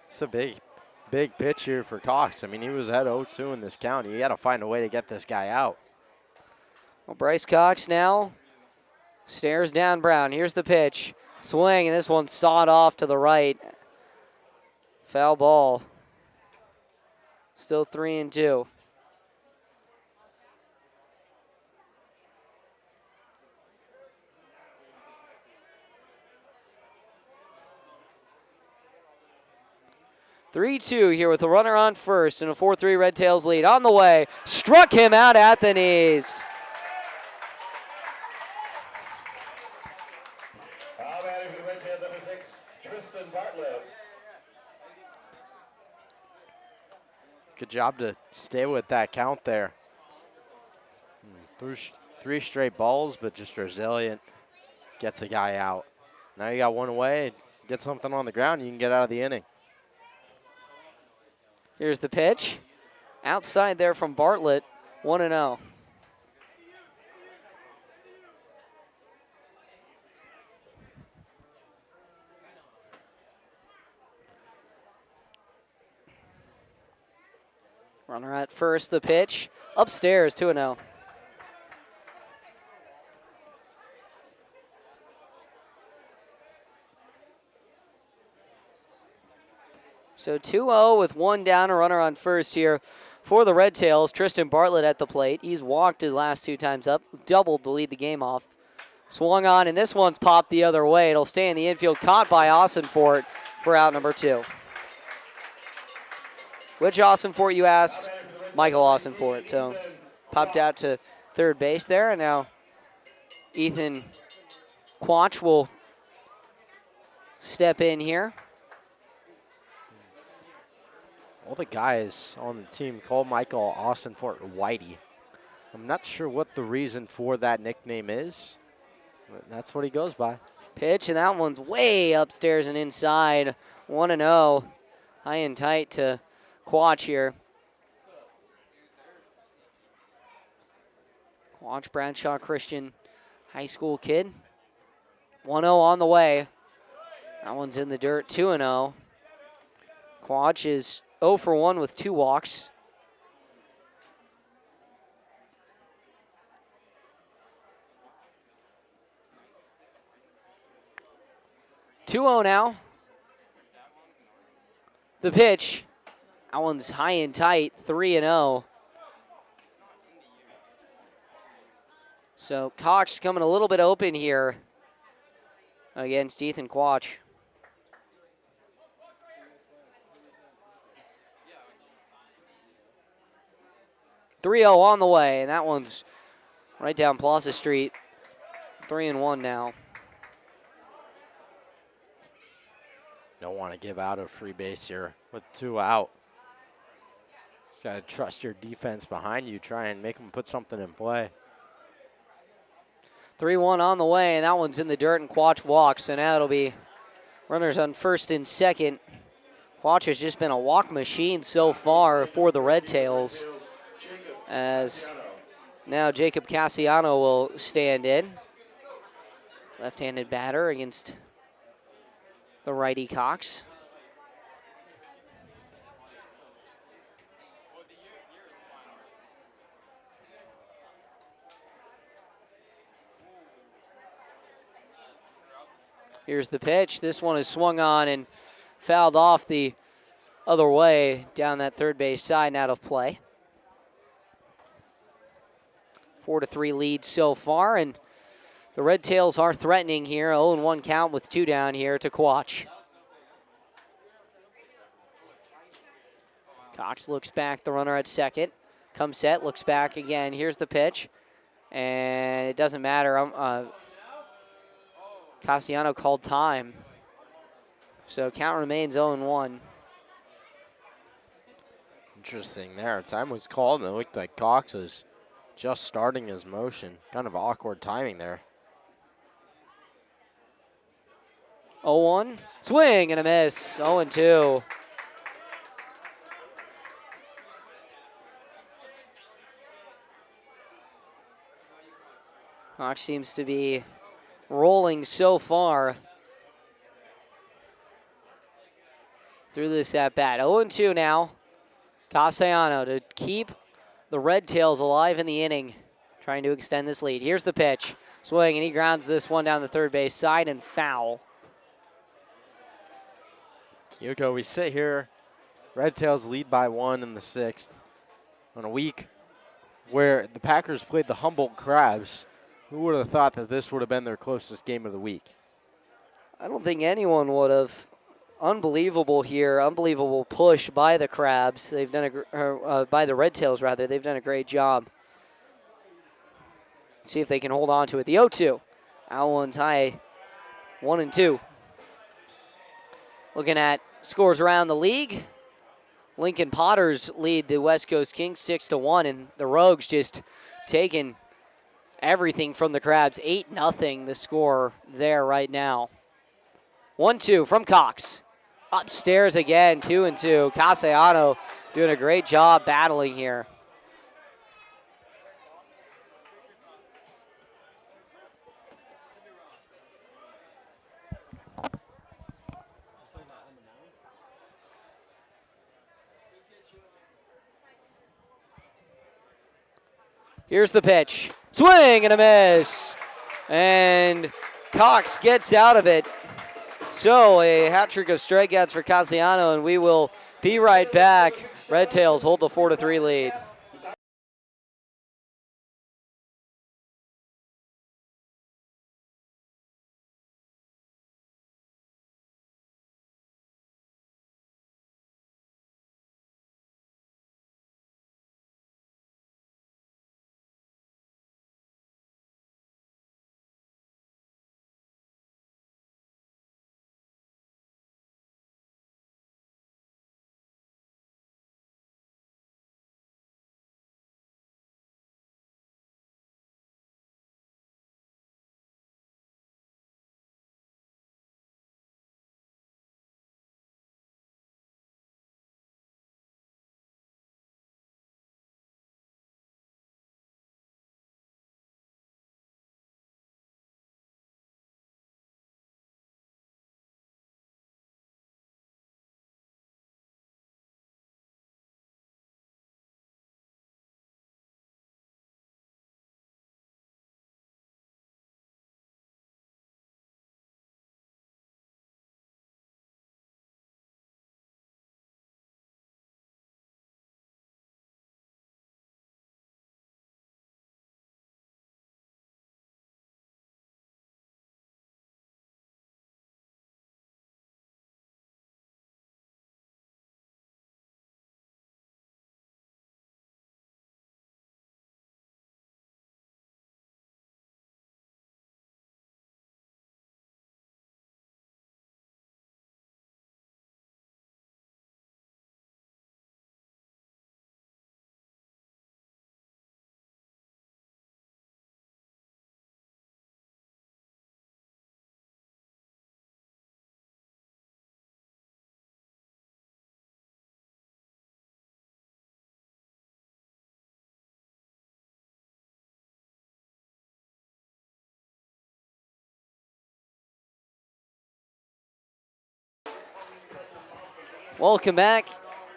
It's a big pitch here for Cox. I mean, he was at 0-2 in this count. You got to find a way to get this guy out. Well, Bryce Cox now stares down Brown. Here's the pitch. Swing, and this one's sawed off to the right. Foul ball. Still 3-2. (3-2) here with a runner on first and a 4-3 Red Tails lead. On the way, struck him out at the knees. Batting for the Red Tail, number 6, Tristan Bartlett. Good job to stay with that count there. Threw 3 straight balls, but just resilient. Gets the guy out. Now you got one away. Get something on the ground, you can get out of the inning. Here's the pitch. Outside there from Bartlett, 1-0. Runner at first, the pitch. Upstairs, 2-0. So 2-0 with one down, a runner on first here for the Red Tails. Tristan Bartlett at the plate. He's walked his last 2 times up, doubled to lead the game off. Swung on, and this one's popped the other way. It'll stay in the infield, caught by Austinfort for out number 2. Which Austinfort, you asked? Michael Austinfort. So popped out to third base there, and now Ethan Quach will step in here. All the guys on the team call Michael Austinfort Whitey. I'm not sure what the reason for that nickname is, but that's what he goes by. Pitch, and that one's way upstairs and inside. 1-0. High and tight to Quach here. Quach, Bradshaw Christian high school kid. 1-0 on the way. That one's in the dirt, 2-0. Quach is 0 for 1 with 2 walks. (2-0) now. The pitch. That one's high and tight, 3-0. So Cox coming a little bit open here against Ethan Quach. (3-0) on the way, and that one's right down Plaza Street. 3-1 now. Don't want to give out a free base here with 2 out. Just got to trust your defense behind you. Try and make them put something in play. 3-1 on the way, and that one's in the dirt, and Quach walks, and now it'll be runners on first and second. Quach has just been a walk machine so far for the Red Tails, as now Jacob Cassiano will stand in. Left-handed batter against the righty Cox. Here's the pitch. This one is swung on and fouled off the other way down that third base side and out of play. 4-3 lead so far, and the Red Tails are threatening here. 0-1 count with 2 down here to Quach. Cox looks back, the runner at second. Comes set, looks back again. Here's the pitch, and it doesn't matter. Cassiano called time. So count remains 0-1. Interesting there. Time was called, and it looked like Cox was just starting his motion. Kind of awkward timing there. 0-1. Swing and a miss. 0-2. Cox seems to be rolling so far through this at-bat. 0-2 now. Cassiano to keep the Red Tails alive in the inning, trying to extend this lead. Here's the pitch. Swing, and he grounds this one down the third base side and foul. Hugo, we sit here. Red Tails lead by 1 in the 6th on a week where the Packers played the Humboldt Crabs. Who would have thought that this would have been their closest game of the week? I don't think anyone would have. Unbelievable here. Unbelievable push by the Crabs. They've done by the Red Tails, rather. They've done a great job. See if they can hold on to it. The 0-2. Out one's high. 1-2. Looking at scores around the league. Lincoln Potters lead the West Coast Kings 6-1, and the Rogues just taking everything from the Crabs. 8-0 the score there right now. 1-2 from Cox. Upstairs again, 2-2. Cassiano doing a great job battling here. Here's the pitch. Swing and a miss. And Cox gets out of it. So a hat trick of strikeouts for Castellano, and we will be right back. Red Tails hold the 4-3 lead. Welcome back.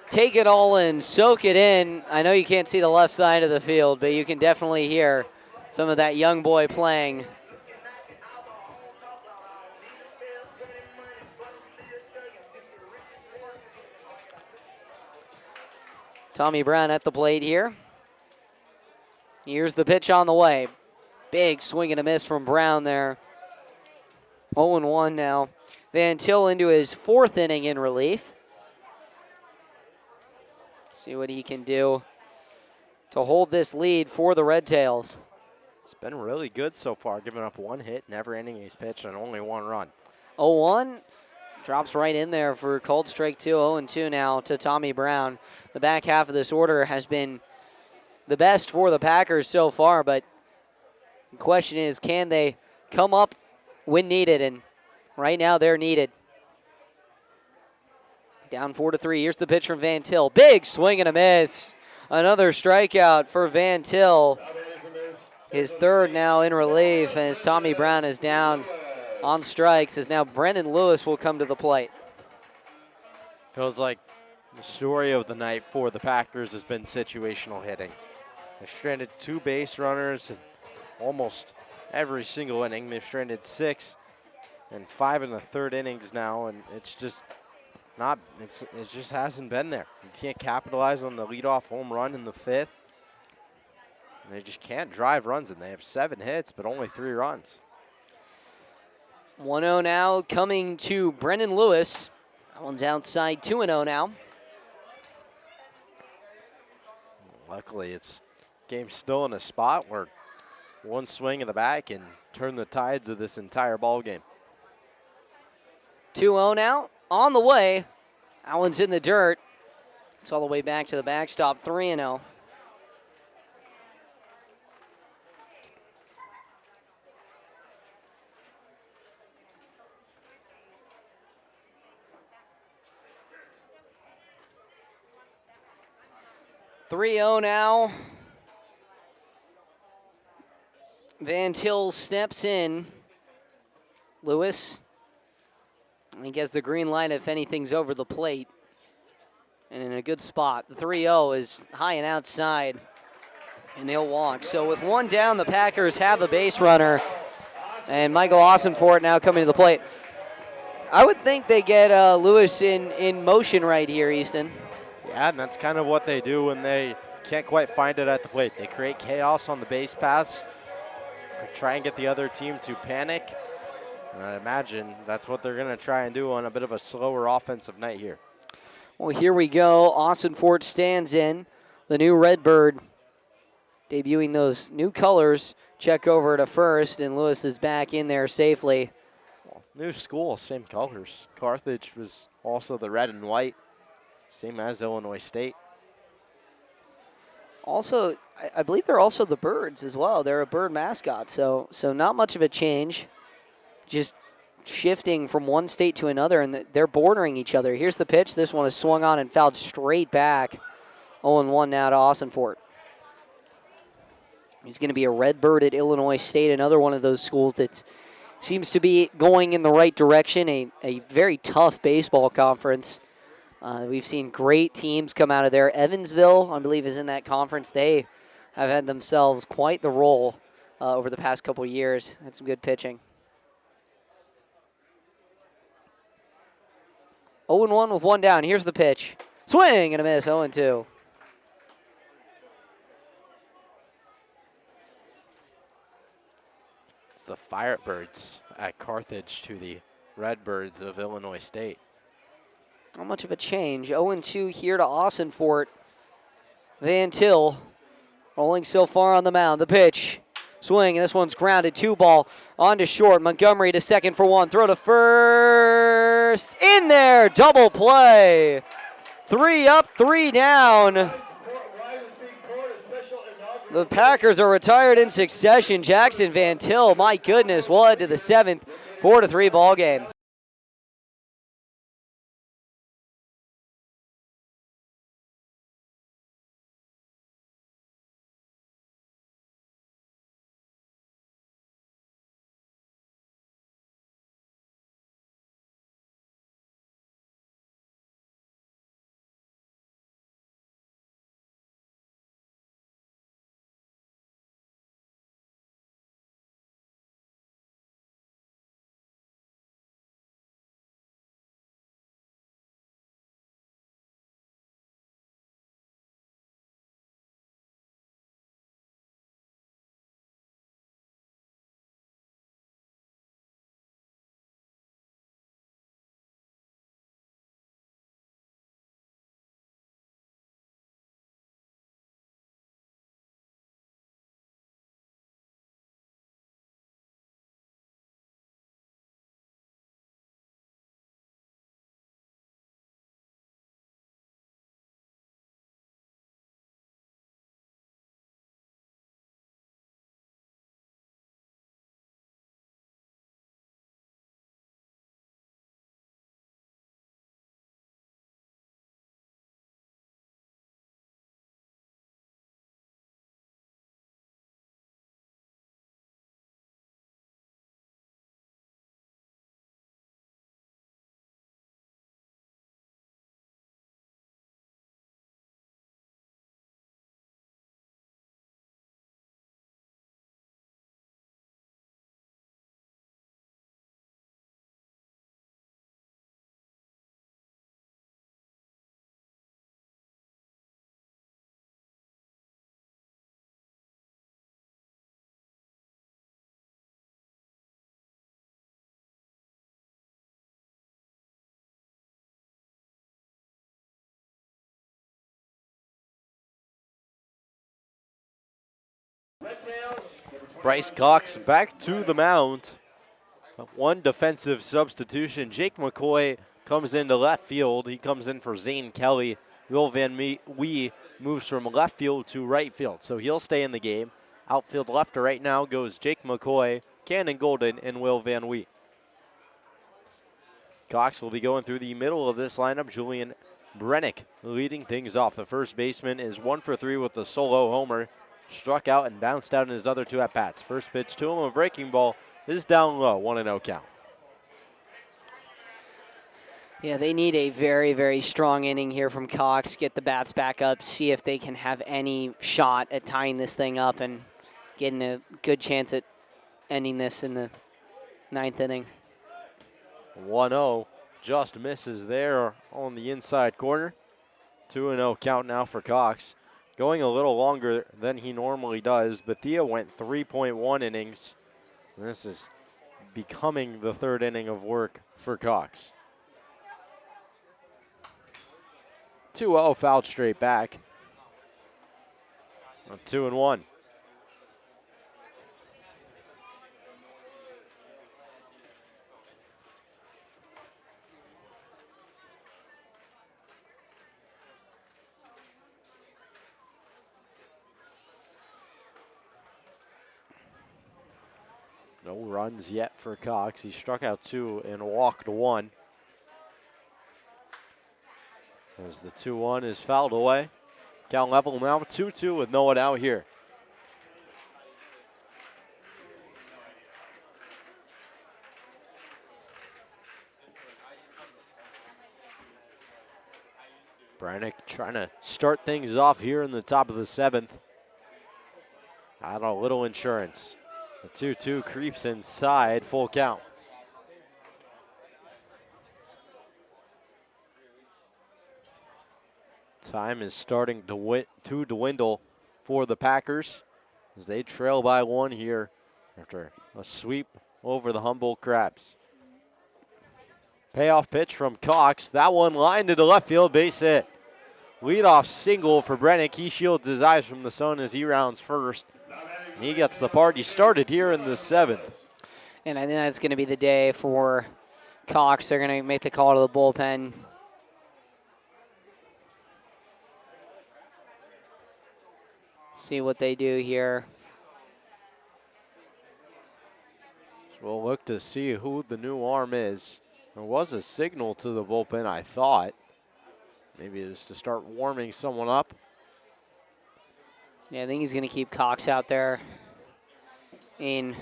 Take it all in, soak it in. I know you can't see the left side of the field, but you can definitely hear some of that young boy playing. Tommy Brown at the plate here. Here's the pitch on the way. Big swing and a miss from Brown there. 0-1 now. Van Til into his 4th inning in relief. See what he can do to hold this lead for the Red Tails. It's been really good so far, giving up 1 hit in every inning he's pitched and only 1 run. 0-1. Drops right in there for called strike 2. 0-2 now to Tommy Brown. The back half of this order has been the best for the Packers so far, but the question is, can they come up when needed? And right now they're needed. Down 4-3. Here's the pitch from Van Til. Big swing and a miss. Another strikeout for Van Til. His 3rd now in relief, as Tommy Brown is down on strikes, as now Brendan Lewis will come to the plate. Feels like the story of the night for the Packers has been situational hitting. They've stranded 2 base runners in almost every single inning. They've stranded 6 and 5 in the 3rd innings now, and it's just it just hasn't been there. You can't capitalize on the leadoff home run in the 5th. And they just can't drive runs, and they have 7 hits, but only 3 runs. 1-0 now coming to Brendan Lewis. That one's outside. 2-0 now. Luckily, it's game still in a spot where one swing in the bat can turn the tides of this entire ball game. 2-0 now. On the way. That one's in the dirt. It's all the way back to the backstop. 3-0. Now. Van Til steps in. Lewis, he gets the green light if anything's over the plate. And in a good spot. The 3-0 is high and outside, and he'll walk. So with 1 down, the Packers have a base runner. And Michael Austin for it now coming to the plate. I would think they get Lewis in motion right here, Easton. Yeah, and that's kind of what they do when they can't quite find it at the plate. They create chaos on the base paths, try and get the other team to panic. And I imagine that's what they're going to try and do on a bit of a slower offensive night here. Well, here we go. Austin Fort stands in. The new Redbird debuting those new colors. Check over to first, and Lewis is back in there safely. New school, same colors. Carthage was also the red and white, same as Illinois State. Also, I believe they're also the Birds as well. They're a bird mascot, so not much of a change. Just shifting from one state to another, and they're bordering each other. Here's the pitch. This one is swung on and fouled straight back. 0-1 now to Austin Fort. He's going to be a Redbird at Illinois State, another one of those schools that seems to be going in the right direction, a very tough baseball conference. We've seen great teams come out of there. Evansville, I believe, is in that conference. They have had themselves quite the role over the past couple years. Had some good pitching. 0-1 with one down. Here's the pitch. Swing and a miss, 0-2. It's the Firebirds at Carthage to the Redbirds of Illinois State. Not much of a change. 0-2 here to Austin Fort. Van Til rolling so far on the mound. The pitch. Swing, and this one's grounded. 2-ball on to short. Montgomery to second for one. Throw to first. In there. Double play. 3 up, 3 down. The Packers are retired in succession. Jackson Van Til, my goodness, will head to the 7th. 4-3 ball game. Bryce Cox back to the mound. One defensive substitution. Jake McCoy comes into left field. He comes in for Zane Kelly. Will Van Wee moves from left field to right field, so he'll stay in the game. Outfield left to right now goes Jake McCoy, Cannon Golden, and Will Van Wee. Cox will be going through the middle of this lineup. Julian Brennick leading things off. The first baseman is 1 for 3 with a solo homer. Struck out and bounced out in his other 2 at-bats. First pitch to him, a breaking ball is down low, 1-0 count. Yeah, they need a very, very strong inning here from Cox. Get the bats back up, see if they can have any shot at tying this thing up and getting a good chance at ending this in the 9th inning. 1-0 just misses there on the inside corner. 2-0 count now for Cox. Going a little longer than he normally does. Bethia went 3.1 innings. This is becoming the third inning of work for Cox. 2-0 fouled straight back. 2-1. No runs yet for Cox. He struck out 2 and walked 1. As the 2-1 is fouled away. Count level now 2-2 with no one out here. Brannick trying to start things off here in the top of the 7th. Add a little insurance. The 2-2 creeps inside, full count. Time is starting to dwindle for the Packers as they trail by 1 here after a sweep over the Humboldt Crabs. Payoff pitch from Cox. That one lined to the left field, base hit. Leadoff single for Brennick. He shields his eyes from the sun as he rounds first. And he gets the party started here in the 7th. And I think that's going to be the day for Cox. They're going to make the call to the bullpen. See what they do here. We'll look to see who the new arm is. There was a signal to the bullpen, I thought. Maybe it was to start warming someone up. Yeah, I think he's going to keep Cox out there. Ari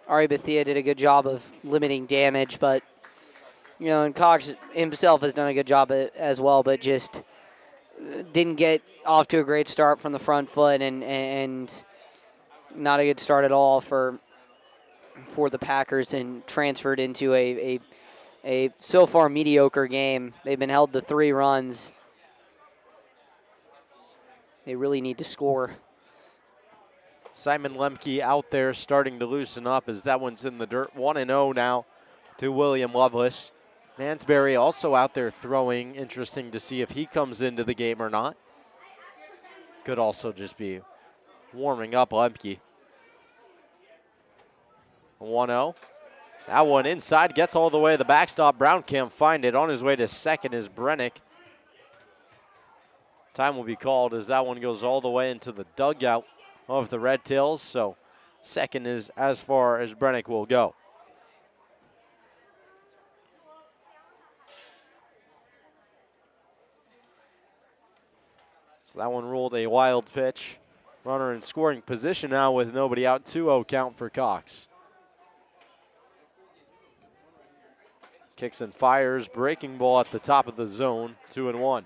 Bethia did a good job of limiting damage, but, you know, and Cox himself has done a good job as well, but just didn't get off to a great start from the front foot and not a good start at all for the Packers and transferred into a so far mediocre game. They've been held to 3 runs. They really need to score. Simon Lemke out there starting to loosen up as that one's in the dirt. 1-0 now to William Lovelace. Mansberry also out there throwing. Interesting to see if he comes into the game or not. Could also just be warming up Lemke. 1-0. That one inside gets all the way to the backstop. Brown can't find it. On his way to second is Brennick. Time will be called as that one goes all the way into the dugout of the Red Tails. So second is as far as Brennick will go. So that one ruled a wild pitch. Runner in scoring position now with nobody out. 2-0 count for Cox. Kicks and fires. Breaking ball at the top of the zone. 2-1.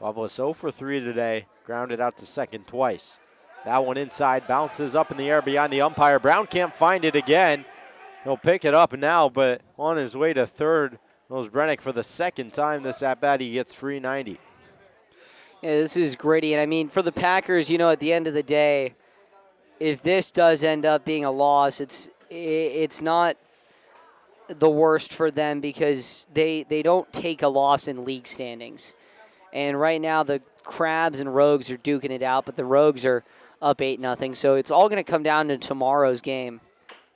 Lovelace 0 for 3 today. Grounded out to second twice. That one inside, bounces up in the air behind the umpire. Brown can't find it again. He'll pick it up now, but on his way to third goes Brennick for the second time this at-bat. He gets free 90. Yeah, this is gritty. And, I mean, for the Packers, you know, at the end of the day, if this does end up being a loss, it's not the worst for them because they don't take a loss in league standings. And right now the Crabs and Rogues are duking it out, but the Rogues are up 8-0. So it's all going to come down to tomorrow's game.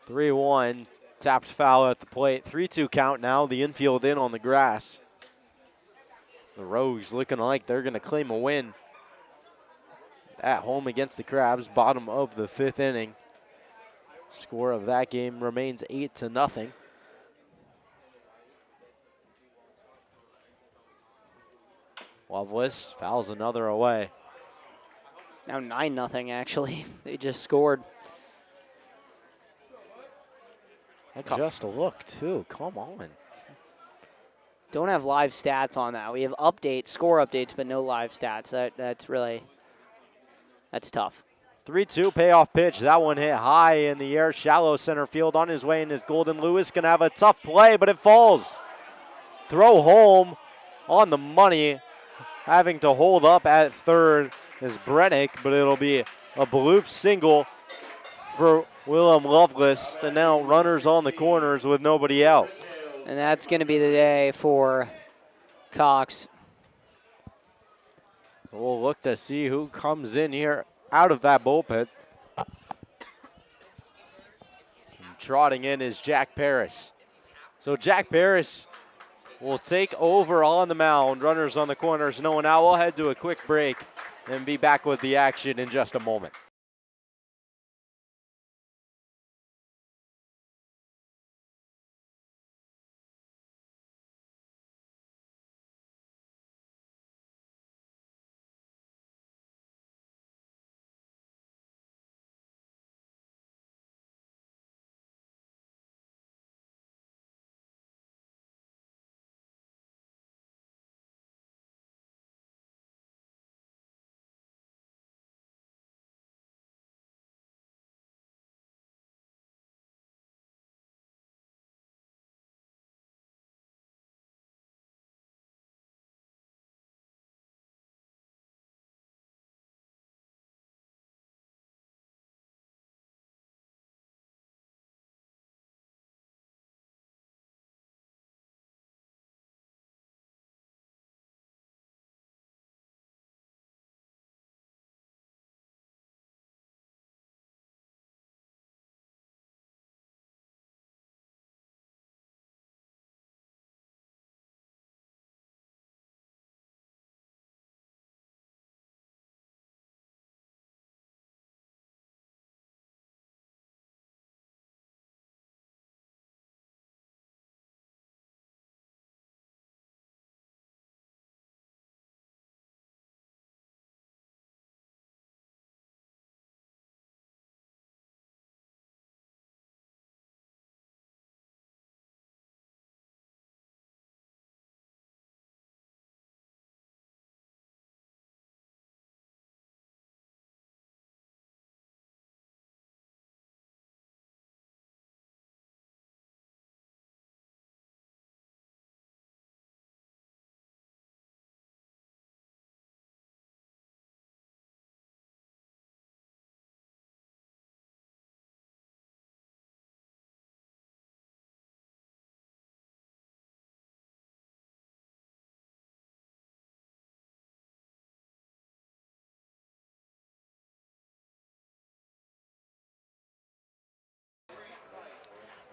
3-1, tapped foul at the plate. 3-2 count now, the infield in on the grass. The Rogues looking like they're going to claim a win at home against the Crabs, bottom of the 5th inning. Score of that game remains 8-0. Lovelace fouls another away. Now 9-0 actually. They just scored. Just a look too, come on. Don't have live stats on that. We have updates, score updates, but no live stats. That's tough. 3-2 payoff pitch. That one hit high in the air, shallow center field. On his way in is Golden. Lewis going to have a tough play, but it falls. Throw home on the money. Having to hold up at third is Brennick, but it'll be a bloop single for Willem Lovelace. And now runners on the corners with nobody out. And that's going to be the day for Cox. We'll look to see who comes in here out of that bullpen. And trotting in is Jack Paris. So Jack Paris will take over on the mound. Runners on the corners, no one out. We'll head to a quick break and be back with the action in just a moment.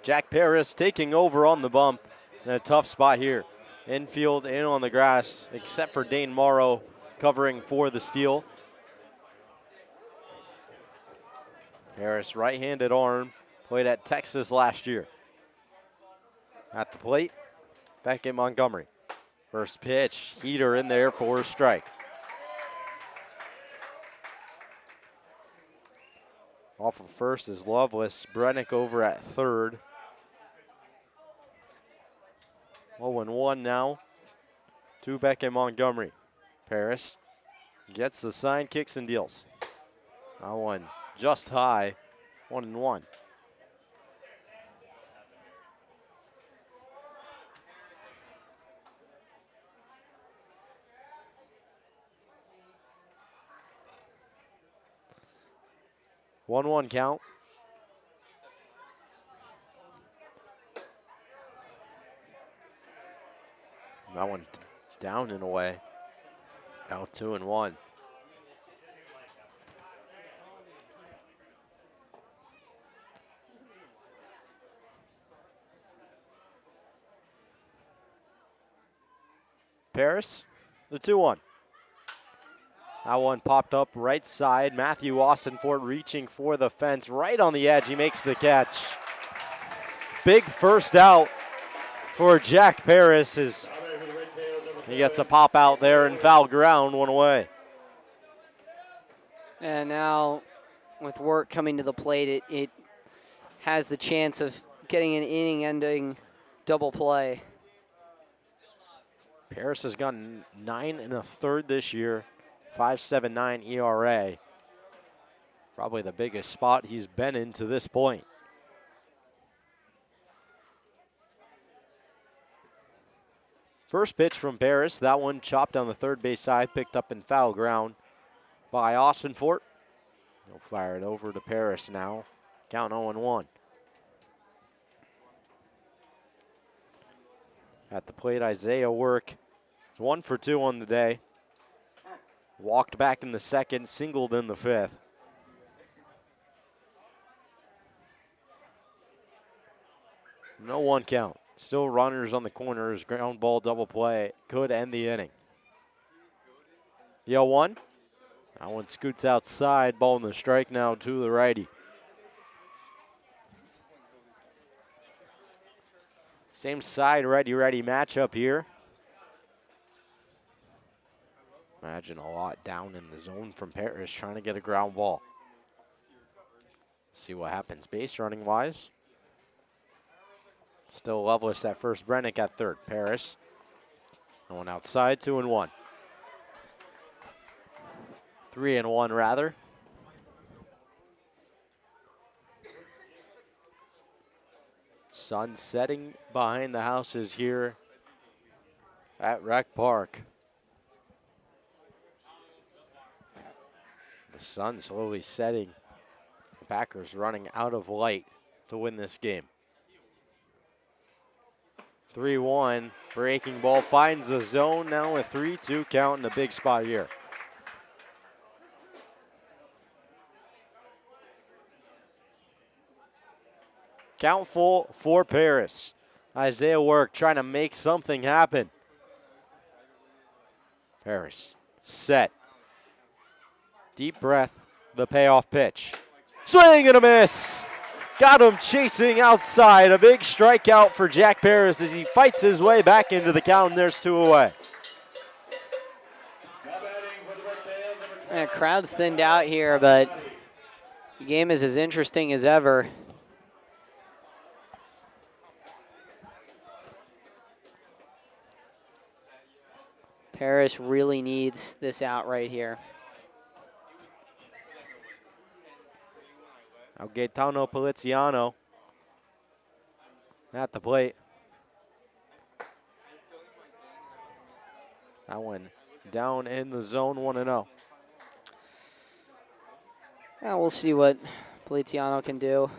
Jack Paris taking over on the bump in a tough spot here. Infield in on the grass, except for Dane Morrow covering for the steal. Paris, right-handed arm, played at Texas last year. At the plate, Beckett Montgomery. First pitch, heater in there for a strike. Off of first is Loveless. Brennick over at third. 0-1 now to Beckett Montgomery. Paris gets the sign, kicks and deals. That one just high, 1-1. One count. That one down and away. Out 2-1. Paris, the 2-1. That one popped up right side. Matthew Austinfort reaching for the fence right on the edge. He makes the catch. Big first out for Jack Paris. He gets a pop out there and foul ground, one away. And now with Work coming to the plate, it has the chance of getting an inning-ending double play. Paris has gotten 9 1/3 this year, 5.79 ERA. Probably the biggest spot he's been in to this point. First pitch from Paris, that one chopped on the third base side, picked up in foul ground by Austin Fort. He'll fire it over to Paris now. Count 0-1. At the plate, Isaiah Work. 1 for 2 on the day. Walked back in the second, singled in the fifth. No 1 count. Still runners on the corners. Ground ball double play could end the inning. The 0-1. That one scoots outside. Ball in the strike now to the righty. Same side righty-righty matchup here. Imagine a lot down in the zone from Paris trying to get a ground ball. See what happens base running wise. Still Loveless at first, Brennick at third. Paris going outside, 2-1. 3-1 rather. Sun setting behind the houses here at Rec Park. The sun slowly setting. The Packers running out of light to win this game. 3-1, breaking ball finds the zone now, a 3-2 count in a big spot here. Count full for Paris. Isaiah Work trying to make something happen. Paris set. Deep breath, the payoff pitch. Swing and a miss. Got him chasing outside. A big strikeout for Jack Paris as he fights his way back into the count, and there's 2 away. Crowd's thinned out here, but the game is as interesting as ever. Paris really needs this out right here. Now Gaetano Poliziano at the plate. That one down in the zone, 1-0. Yeah, we'll see what Poliziano can do.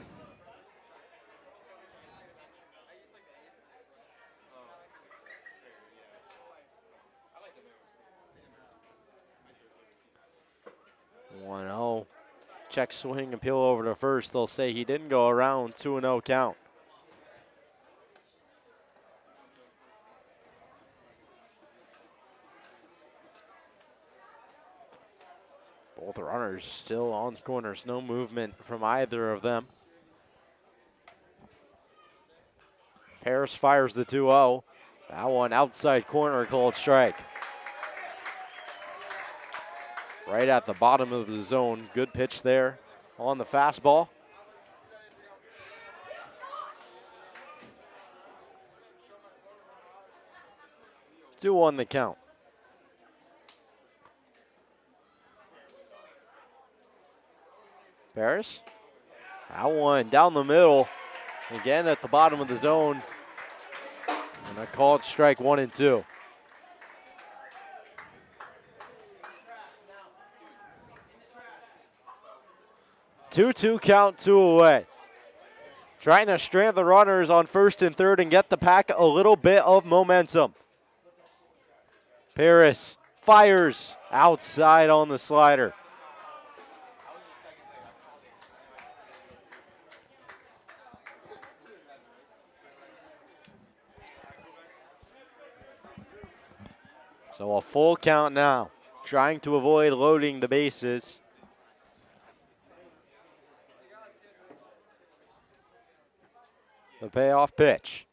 Check swing, appeal over to first. They'll say he didn't go around, 2-0 count. Both runners still on the corners, no movement from either of them. Paris fires the 2-0. That one outside corner, called strike. Right at the bottom of the zone. Good pitch there on the fastball. Two on the count. Paris. That one down the middle. Again at the bottom of the zone. And a called strike, 1-2. Two count, 2 away. Trying to strand the runners on first and third and get the Pack a little bit of momentum. Paris fires outside on the slider. So a full count now, trying to avoid loading the bases. The payoff pitch.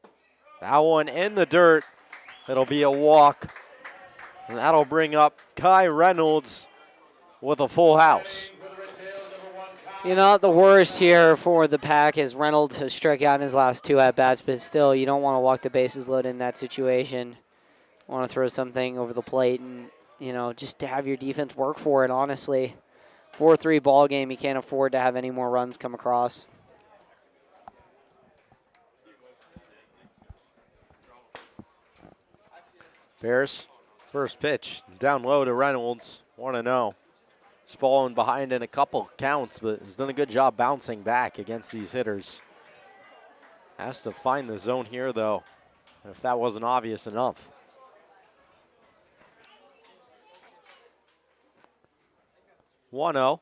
That one in the dirt. It'll be a walk. And that'll bring up Kai Reynolds with a full house. You know, the worst here for the Pack is Reynolds has struck out in his last 2 at-bats, but still, you don't want to walk the bases loaded in that situation. Want to throw something over the plate and, just to have your defense work for it, honestly. 4-3 ball game. You can't afford to have any more runs come across. Bears, first pitch, down low to Reynolds, 1-0. He's fallen behind in a couple counts, but has done a good job bouncing back against these hitters. Has to find the zone here, though, if that wasn't obvious enough. One zero.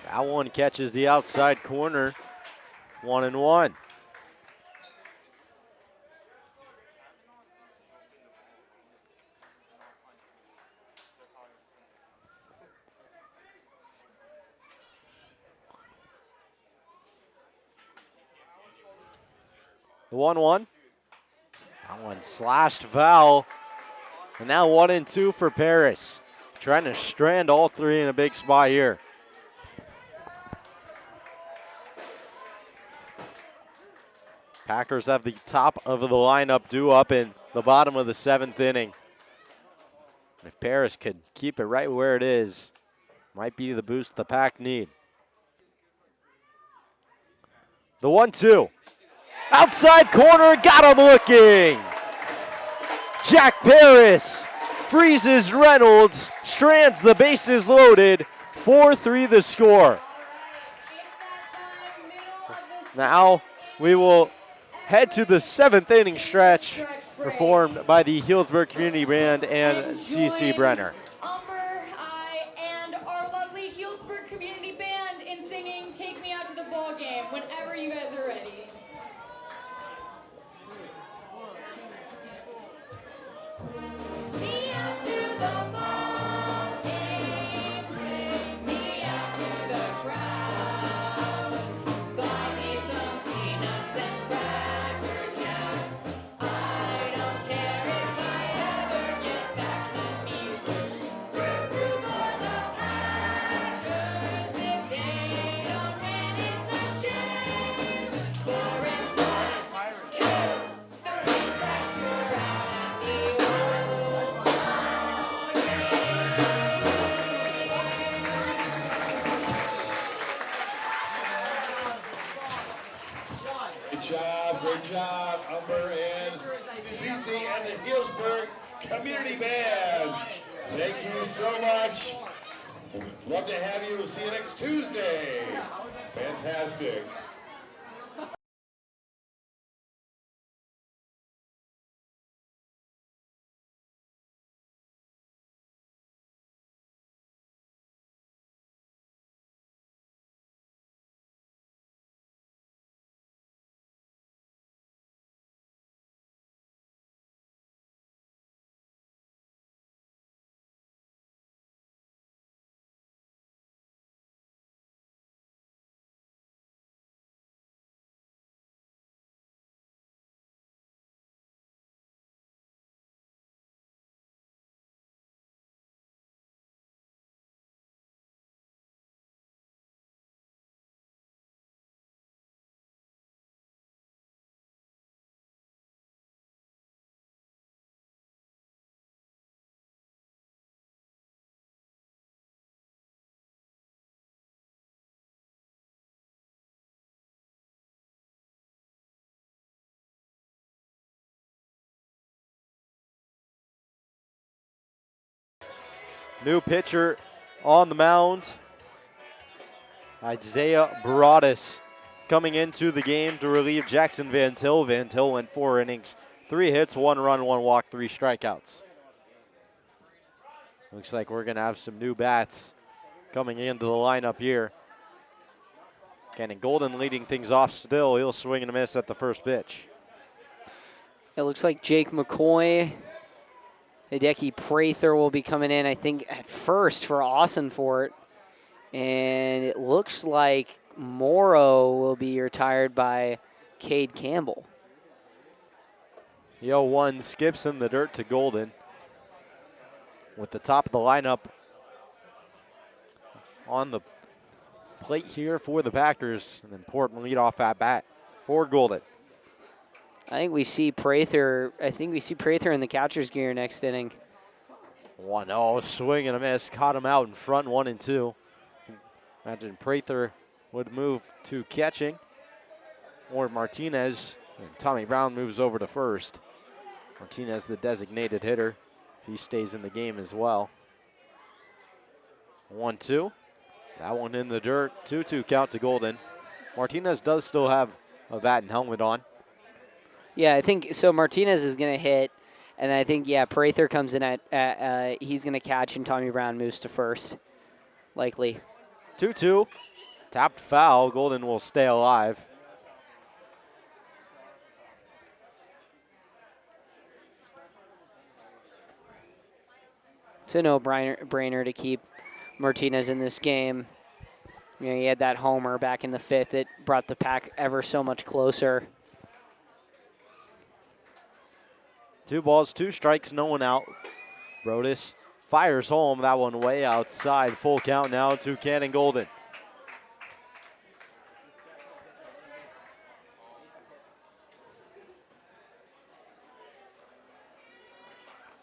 That one catches the outside corner. 1-1. The 1-1. That one slashed foul. And now 1-2 for Paris. Trying to strand all three in a big spot here. Packers have the top of the lineup due up in the bottom of the 7th inning. If Paris could keep it right where it is, might be the boost the Pack need. The 1-2. Outside corner, got him looking. Jack Paris freezes Reynolds, strands the bases loaded. 4-3 the score. Now we will head to the 7th inning stretch performed by the Healdsburg Community Band and CC Brenner. And our lovely Healdsburg Community Band in singing Take Me Out to the Ball Game whenever you guys are ready. Me out to the ball game, bring me out to the crowd. Buy me some peanuts and cracker jack. I don't care if I ever get back. Let me root for the Packers. If they don't win, it's a shame. For it's 1, 2, 3 strikes, you're out at the old ball Great job, Umber and CC and the Healdsburg Community Band. Thank you so much. Love to have you. We'll see you next Tuesday. Fantastic. New pitcher on the mound, Isaiah Broadus, coming into the game to relieve Jackson Van Til. Van Til went 4 innings, 3 hits, 1 run, 1 walk, 3 strikeouts. Looks like we're going to have some new bats coming into the lineup here. Cannon Golden leading things off still. He'll swing and a miss at the first pitch. It looks like Jake McCoy, Hideki Prather will be coming in, I think, at first for Austinfort. And it looks like Morrow will be retired by Cade Campbell. The 0-1 skips in the dirt to Golden. With the top of the lineup on the plate here for the Packers. An important leadoff at bat for Golden. I think we see Prather. I think we see Prather in the catcher's gear next inning. 1-0, swing and a miss. Caught him out in front, 1-2. Imagine Prather would move to catching, or Martinez, and Tommy Brown moves over to first. Martinez, the designated hitter, he stays in the game as well. 1-2. That one in the dirt. 2-2 count to Golden. Martinez does still have a bat and helmet on. Yeah, I think so. Martinez is going to hit, and I think, yeah, Prather comes in at he's going to catch, and Tommy Brown moves to first, likely. 2-2. Tapped foul. Golden will stay alive. It's a no-brainer to keep Martinez in this game. You know, he had that homer back in the fifth. It brought the Pack ever so much closer. 2 balls, 2 strikes, no one out. Brodus fires home. That one way outside. Full count now to Cannon Golden.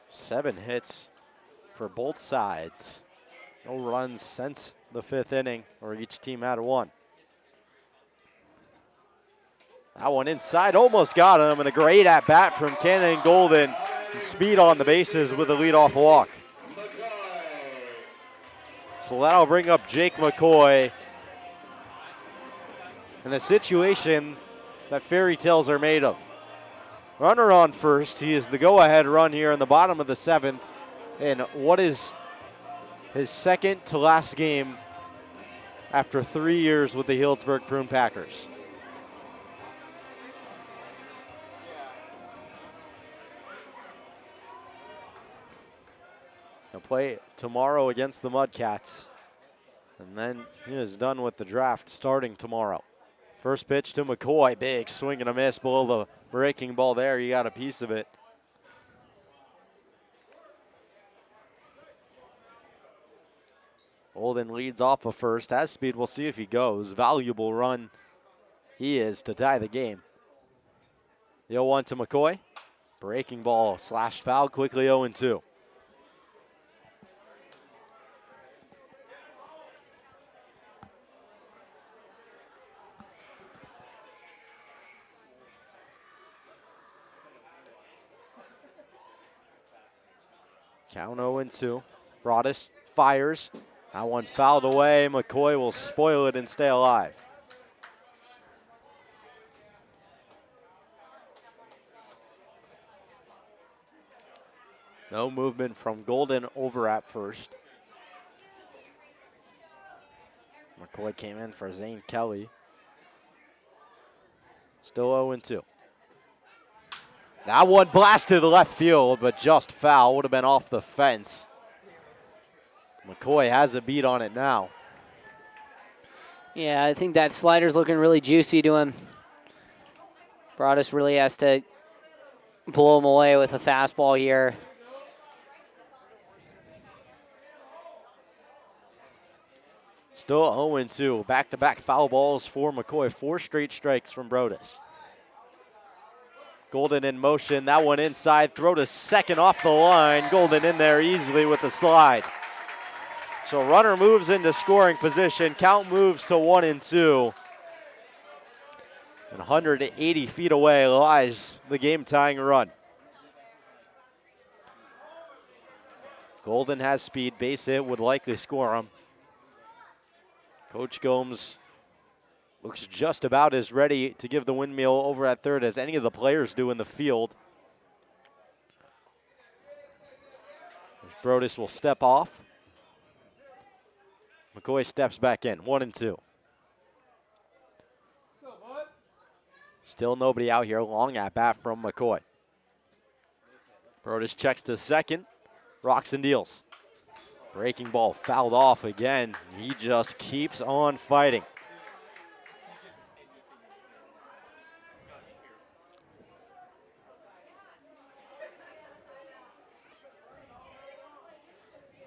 Seven hits for both sides. No runs since the 5th inning, or each team had one. That one inside, almost got him, and a great at-bat from Cannon Golden. And speed on the bases with a leadoff walk. So that'll bring up Jake McCoy. And the situation that fairy tales are made of. Runner on first. He is the go-ahead run here in the bottom of the 7th. And what is his second to last game after 3 years with the Healdsburg Prune Packers. He'll play tomorrow against the Mudcats. And then he is done with the draft starting tomorrow. First pitch to McCoy, big swing and a miss below the breaking ball there. You got a piece of it. Golden leads off of first, has speed. We'll see if he goes. Valuable run he is to tie the game. The 0-1 to McCoy. Breaking ball slash foul, quickly 0-2. Count 0-2. Broadus fires. That one fouled away. McCoy will spoil it and stay alive. No movement from Golden over at first. McCoy came in for Zane Kelly. Still 0-2. That one blasted left field, but just foul. Would have been off the fence. McCoy has a beat on it now. Yeah, I think that slider's looking really juicy to him. Broadus really has to blow him away with a fastball here. Still 0-2. Back-to-back foul balls for McCoy. 4 straight strikes from Broadus. Golden in motion. That one inside. Throw to second off the line. Golden in there easily with the slide. So runner moves into scoring position. Count moves to 1-2. And 180 feet away lies the game-tying run. Golden has speed. Base hit would likely score him. Coach Gomes looks just about as ready to give the windmill over at third as any of the players do in the field. Broadus will step off. McCoy steps back in, 1-2. Still nobody out here. Long at bat from McCoy. Broadus checks to second. Rocks and deals. Breaking ball fouled off again. He just keeps on fighting.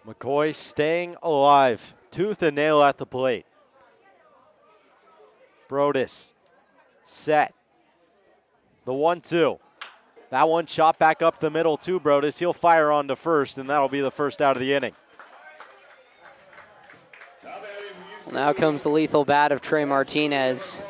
McCoy staying alive. Tooth and nail at the plate. Broadus set. The 1-2. That one shot back up the middle to Brodus. He'll fire on to first, and that'll be the first out of the inning. Well, now comes the lethal bat of Trey Martinez.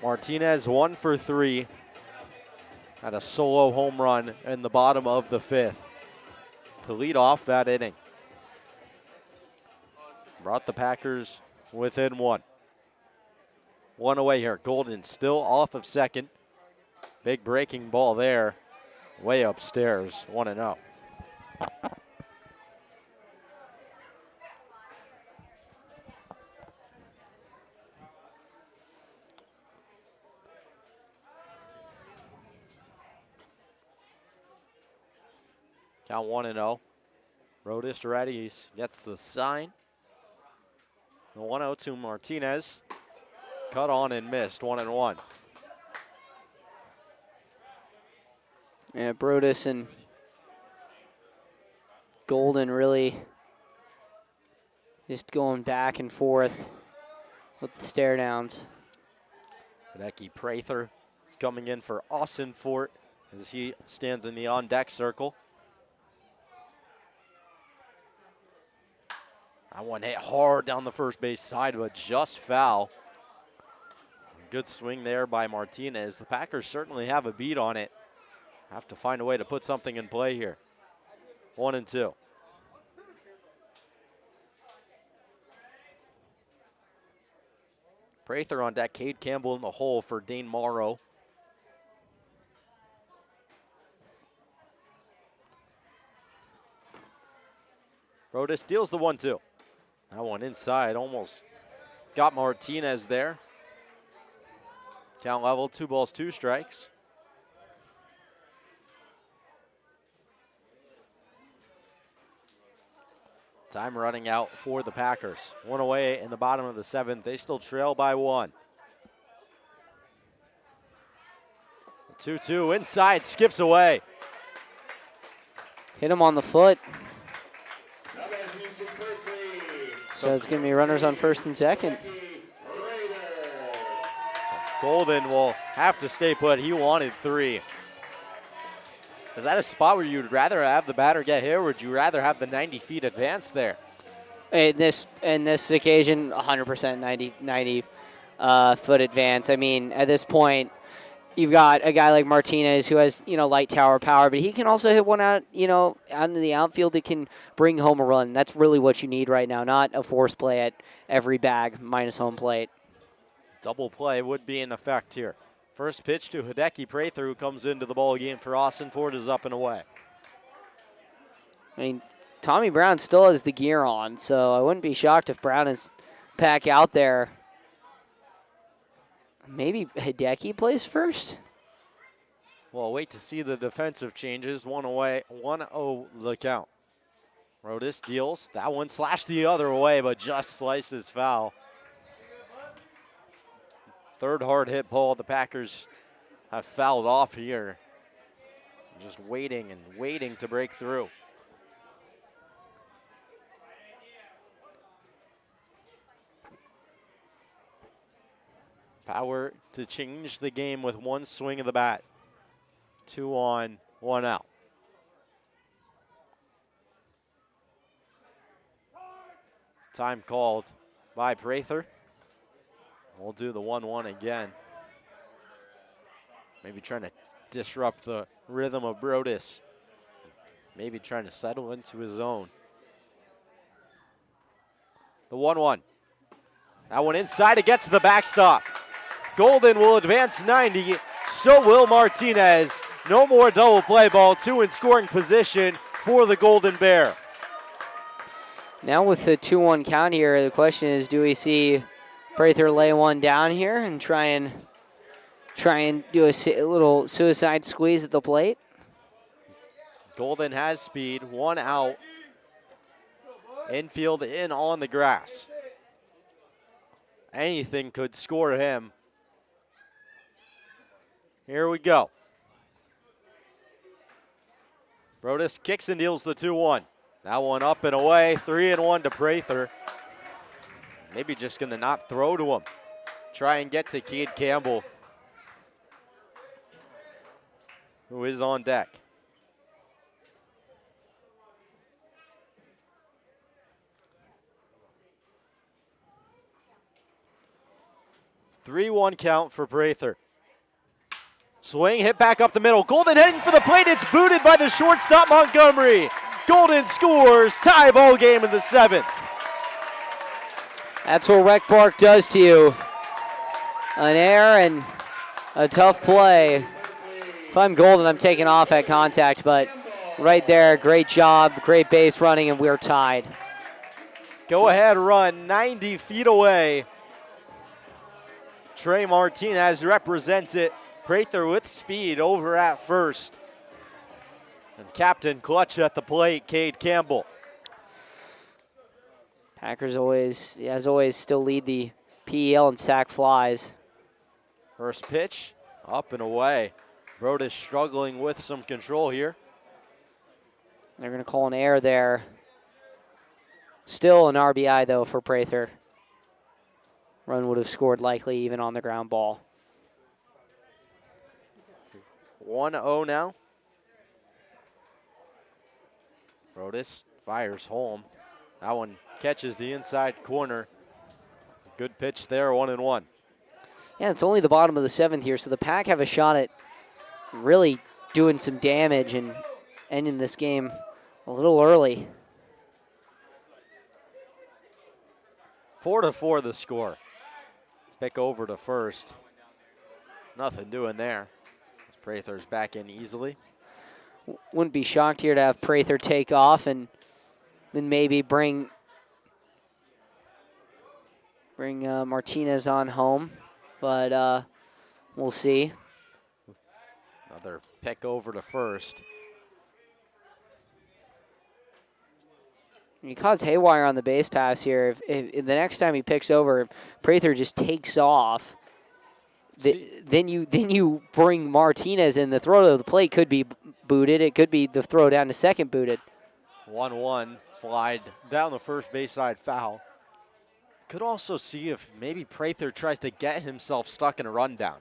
Martinez 1 for 3. Had a solo home run in the bottom of the 5th to lead off that inning. Brought the Packers within 1. 1 away here. Golden still off of second. Big breaking ball there. Way upstairs. 1-0. Count 1-0. Brodus ready. He gets the sign. The 1-0 to Martinez. Cut on and missed. 1-1. Yeah, Brodus and Golden really just going back and forth with the stare downs. Hideki Prather coming in for Austin Fort as he stands in the on-deck circle. That one hit hard down the first base side, but just foul. Good swing there by Martinez. The Packers certainly have a beat on it. Have to find a way to put something in play here. 1-2. Prather on deck. Cade Campbell in the hole for Dane Morrow. Brodus steals the 1-2. That one inside, almost got Martinez there. Count level, 2 balls, 2 strikes. Time running out for the Packers. 1 away in the bottom of the 7th. They still trail by 1. 2-2 inside, skips away. Hit him on the foot. So it's going to be runners on first and second. Golden will have to stay put. He wanted 3. Is that a spot where you'd rather have the batter get hit, or would you rather have the 90 feet advance there? In this occasion, 100% 90 foot advance. I mean, at this point, you've got a guy like Martinez who has, light tower power, but he can also hit one out, out in the outfield that can bring home a run. That's really what you need right now, not a force play at every bag minus home plate. Double play would be in effect here. First pitch to Hideki Prather, who comes into the ball game for Austin Ford, is up and away. I mean, Tommy Brown still has the gear on, so I wouldn't be shocked if Brown is back out there. Maybe Hideki plays first? Well, wait to see the defensive changes. 1 away, 1-0 the count. Brodus deals. That one slashed the other way, but just slices foul. Third hard hit ball. The Packers have fouled off here. Just waiting and waiting to break through. Power to change the game with 1 swing of the bat. 2 on, 1 out. Time called by Prather. We'll do the 1-1 again. Maybe trying to disrupt the rhythm of Brodus. Maybe trying to settle into his zone. The 1-1. That one inside, it gets to the backstop. Golden will advance 90, so will Martinez. No more double play ball, 2 in scoring position for the Golden Bear. Now with the 2-1 count here, the question is, do we see Prather lay one down here and try and do a little suicide squeeze at the plate? Golden has speed, 1 out. Infield in on the grass. Anything could score him. Here we go. Brodus kicks and deals the 2-1. That one up and away, 3-1 to Prather. Maybe just gonna not throw to him. Try and get to Cade Campbell, who is on deck. Three-one count for Prather. Swing, hit back up the middle. Golden heading for the plate. It's booted by the shortstop Montgomery. Golden scores, tie ball game in the 7th. That's what Rec Park does to you. An error and a tough play. If I'm Golden, I'm taking off at contact, but right there, great job, great base running, and we're tied. Go ahead run 90 feet away. Trey Martinez represents it. Prather with speed over at first. And Captain clutch at the plate, Cade Campbell. Packers always, as always, still lead the PEL in sack flies. First pitch, up and away. Brodus struggling with some control here. They're going to call an error there. Still an RBI, though, for Prather. Run would have scored likely even on the ground ball. 1-0 now. Brodus fires home. That one catches the inside corner. Good pitch there, 1-1. Yeah, it's only the bottom of the 7th here, so the Pack have a shot at really doing some damage and ending this game a little early. 4-4 the score. Pick over to first. Nothing doing there. Prather's back in easily. Wouldn't be shocked here to have Prather take off and then maybe bring Martinez on home, but we'll see. Another pick over to first. He caused haywire on the base pass here. If the next time he picks over, Prather just takes off. Then you bring Martinez in. The throw to the plate could be booted. It could be the throw down to second booted. 1-1, flied down the first base side foul. Could also see if maybe Prather tries to get himself stuck in a rundown.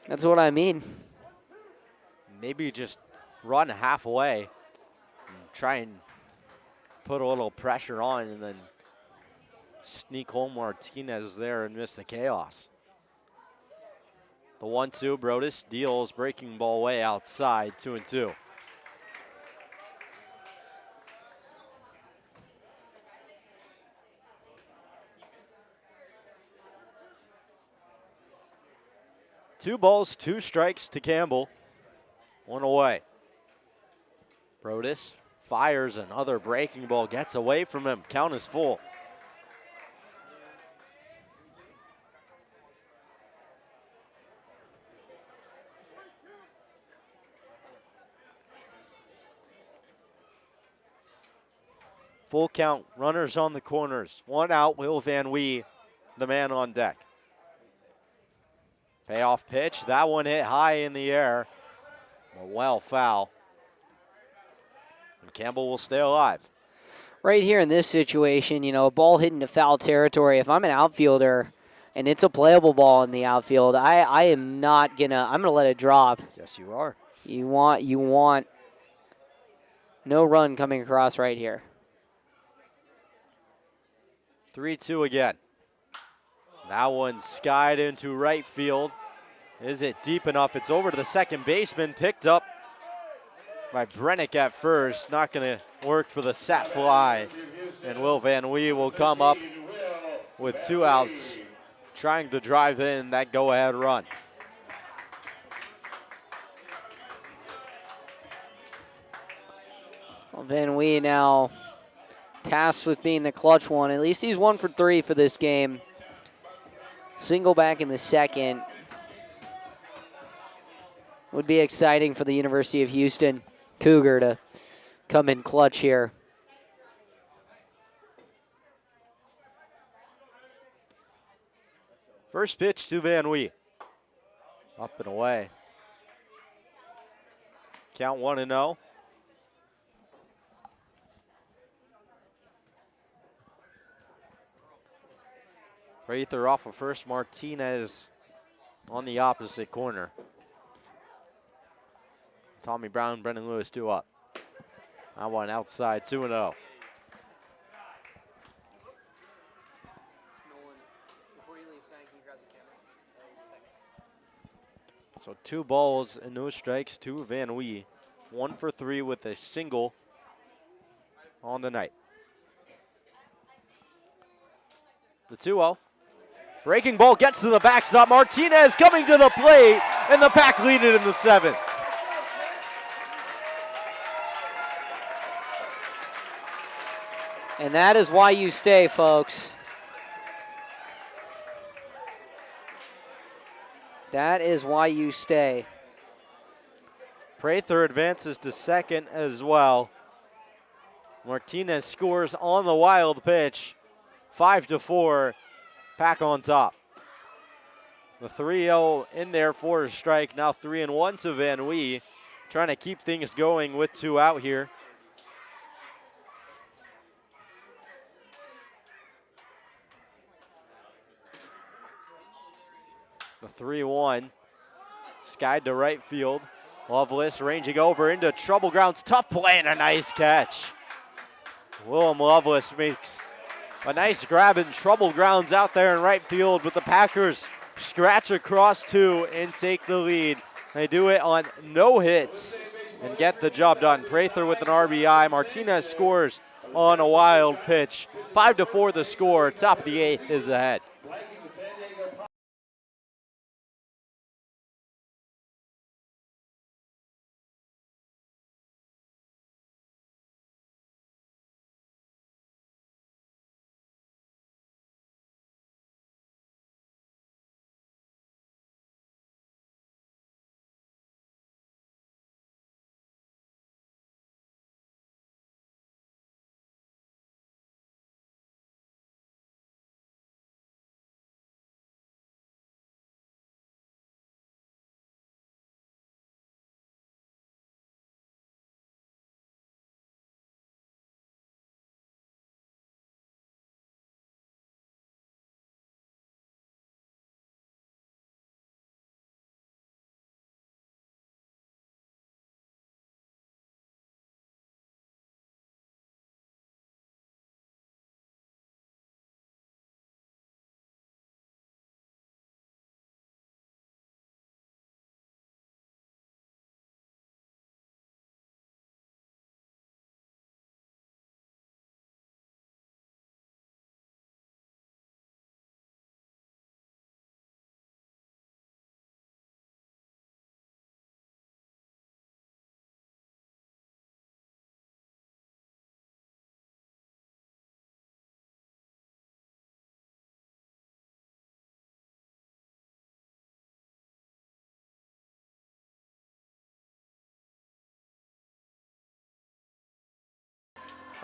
That's what I mean. Maybe just run halfway and try and put a little pressure on and then sneak home Martinez there and miss the chaos. The 1-2, Brodus deals, breaking ball way outside, 2-2. Two balls, 2 strikes to Campbell. 1 away. Brodus fires another breaking ball, gets away from him. Count is full. Full count, runners on the corners. 1 out, Will Van Wee, the man on deck. Payoff pitch, that one hit high in the air. Well, foul. And Campbell will stay alive. Right here in this situation, you know, a ball hit into foul territory. If I'm an outfielder and it's a playable ball in the outfield, I am not gonna, I'm gonna let it drop. Yes, you are. You want no run coming across right here. 3-2 again. That one skied into right field. Is it deep enough? It's over to the second baseman, picked up by Brennick at first. Not gonna work for the set fly. And Will Van Wee will come up with 2 outs, trying to drive in that go-ahead run. Well, Van Wee now tasked with being the clutch one. At least he's 1 for 3 for this game. Single back in the second. Would be exciting for the University of Houston Cougar to come in clutch here. First pitch to Van Wee. Up and away. Count 1-0. Prather off of first. Martinez on the opposite corner. Tommy Brown, Brendan Lewis 2 up. That one outside, 2-0. So 2 balls and no strikes to Van Wee. 1 for 3 with a single on the night. The 2-0. Breaking ball gets to the backstop. Martinez coming to the plate, and the Pack lead it in the 7th. And that is why you stay, folks. That is why you stay. Prather advances to second as well. Martinez scores on the wild pitch. 5-4, Pack on top. The 3-0 in there for a strike. Now 3-1 to Van Wee. Trying to keep things going with 2 out here. The 3-1, skied to right field. Lovelace ranging over into trouble grounds. Tough play and a nice catch. Willem Lovelace makes a nice grab in trouble grounds out there in right field, but the Packers scratch across 2 and take the lead. They do it on no hits and get the job done. Prather with an RBI. Martinez scores on a wild pitch. 5-4 the score. Top of the 8th is ahead.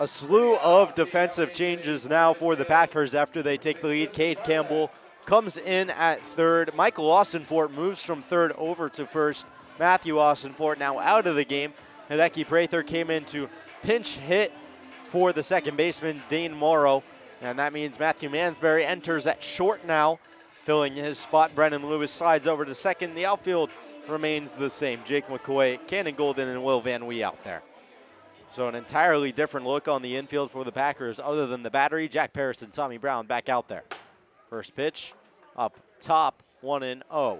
A slew of defensive changes now for the Packers after they take the lead. Cade Campbell comes in at third. Michael Austinfort moves from third over to first. Matthew Austinfort now out of the game. Hideki Prather came in to pinch hit for the second baseman, Dane Morrow. And that means Matthew Mansberry enters at short now, filling his spot. Brennan Lewis slides over to second. The outfield remains the same. Jake McCoy, Cannon Golden, and Will Van Wee out there. So an entirely different look on the infield for the Packers other than the battery. Jack Paris and Tommy Brown back out there. First pitch up top, 1-0.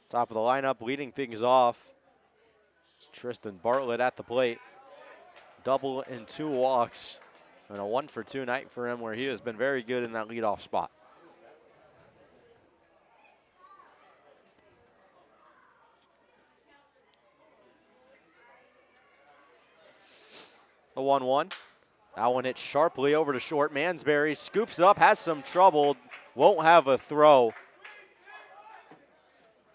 Top of the lineup leading things off. It's Tristan Bartlett at the plate. Double and 2 walks. And a 1-for-2 night for him where he has been very good in that leadoff spot. The 1-1. That one hit sharply over to short. Mansberry scoops it up, has some trouble, won't have a throw.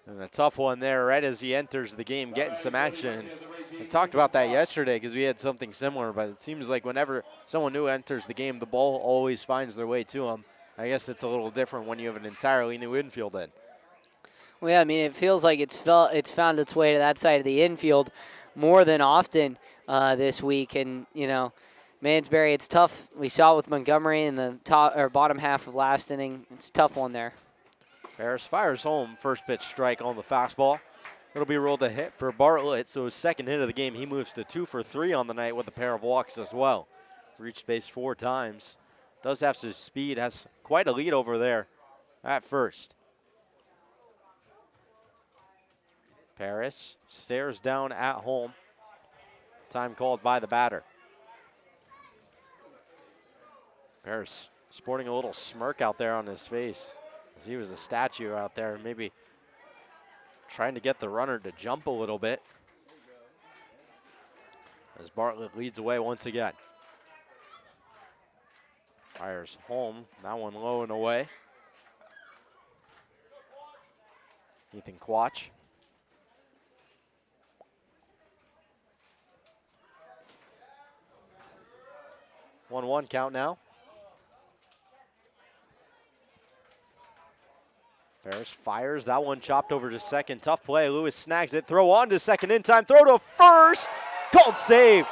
And a tough one there right as he enters the game, getting some action. We talked about that yesterday because we had something similar, but it seems like whenever someone new enters the game, the ball always finds their way to him. I guess it's a little different when you have an entirely new infield in. Well, yeah, I mean, it feels like it's found its way to that side of the infield more than often this week. And, you know, Mansbury, it's tough. We saw it with Montgomery in the top or bottom half of last inning. It's a tough one there. Paris fires home. First pitch strike on the fastball. It'll be rolled a hit for Bartlett, so his second hit of the game. He moves to 2 for 3 on the night with a pair of walks as well. Reached base 4 times. Does have some speed, has quite a lead over there at first. Paris stares down at home. Time called by the batter. Paris sporting a little smirk out there on his face as he was a statue out there, maybe trying to get the runner to jump a little bit. As Bartlett leads away once again. Fires home, that one low and away. Ethan Quach. One count now. Paris fires, that one chopped over to second. Tough play, Lewis snags it, throw on to second in time, throw to first, called save.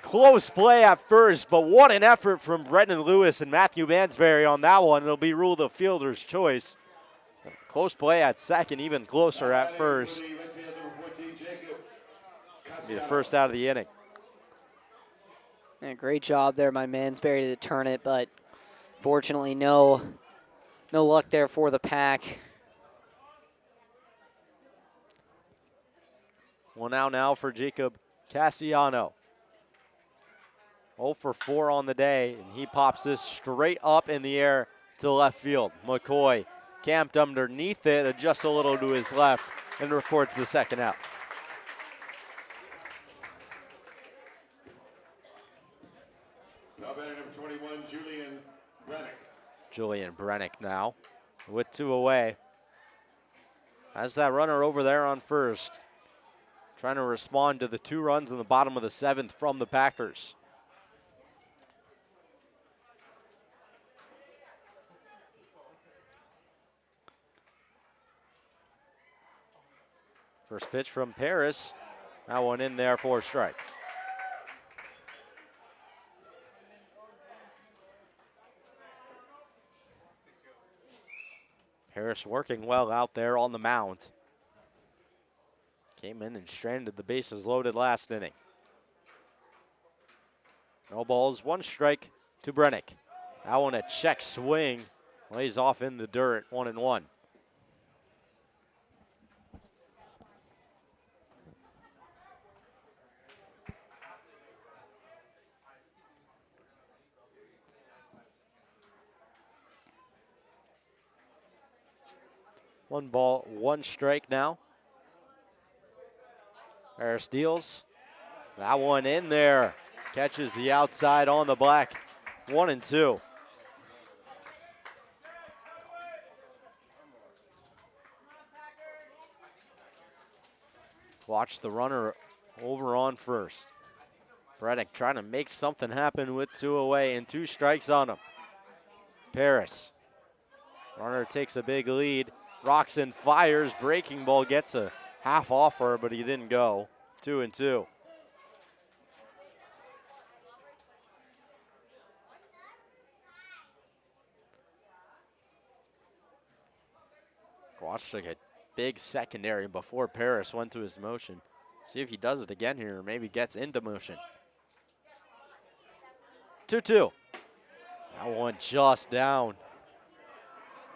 Close play at first, but what an effort from Brendan Lewis and Matthew Mansbury on that one. It'll be ruled a fielder's choice. Close play at second, even closer at first. Be the first out of the inning. Yeah, great job there by Mansbury to turn it, but fortunately no luck there for the Pack. One out now for Jacob Cassiano. 0 for 4 on the day, and he pops this straight up in the air to left field. McCoy camped underneath it, adjusts a little to his left, and records the second out. Now batting number 21, Julian Brennick. Julian Brennick now with 2 away. Has that runner over there on first, trying to respond to the 2 runs in the bottom of the 7th from the Packers. First pitch from Paris. That one in there for a strike. Paris working well out there on the mound. Came in and stranded the bases loaded last inning. No balls, 1 strike to Brennick. That one a check swing. Lays off in the dirt, 1-1. One ball, 1 strike now. Paris deals. That one in there. Catches the outside on the black. 1-2. Watch the runner over on first. Brennick trying to make something happen with 2 away and 2 strikes on him. Paris. Runner takes a big lead. Rocks and fires. Breaking ball gets a half offer, but he didn't go. 2-2. Watch like a big secondary before Paris went to his motion. See if he does it again here, or maybe gets into motion. 2-2. That one just down.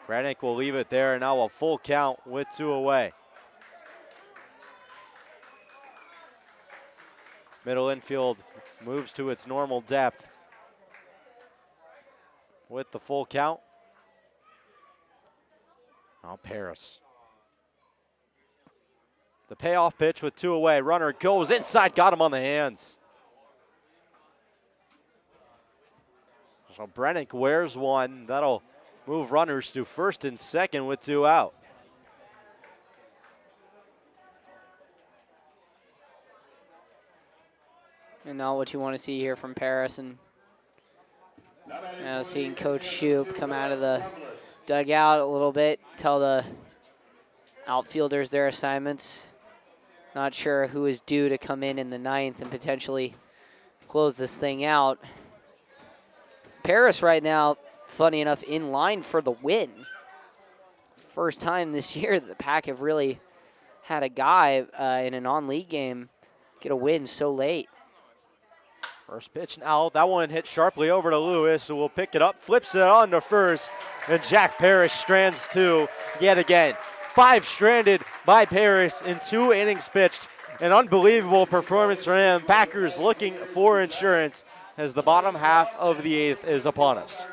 Brennick will leave it there, and now a full count with 2 away. Middle infield moves to its normal depth with the full count. Now Paris. The payoff pitch with 2 away. Runner goes inside, got him on the hands. So Brennick wears 1. That'll move runners to first and second with 2 out. And now what you want to see here from Paris, and Now seeing Coach Shoup come out of the dugout a little bit, tell the outfielders their assignments. Not sure who is due to come in the ninth and potentially close this thing out. Paris right now, funny enough, in line for the win. First time this year that the Pack have really had a guy in a non-league game get a win so late. First pitch now, that one hit sharply over to Lewis, who will pick it up, flips it on to first, and Jack Parrish strands two yet again. 5 stranded by Paris in 2 innings pitched. An unbelievable performance for him. Packers looking for insurance as the bottom half of the 8th is upon us.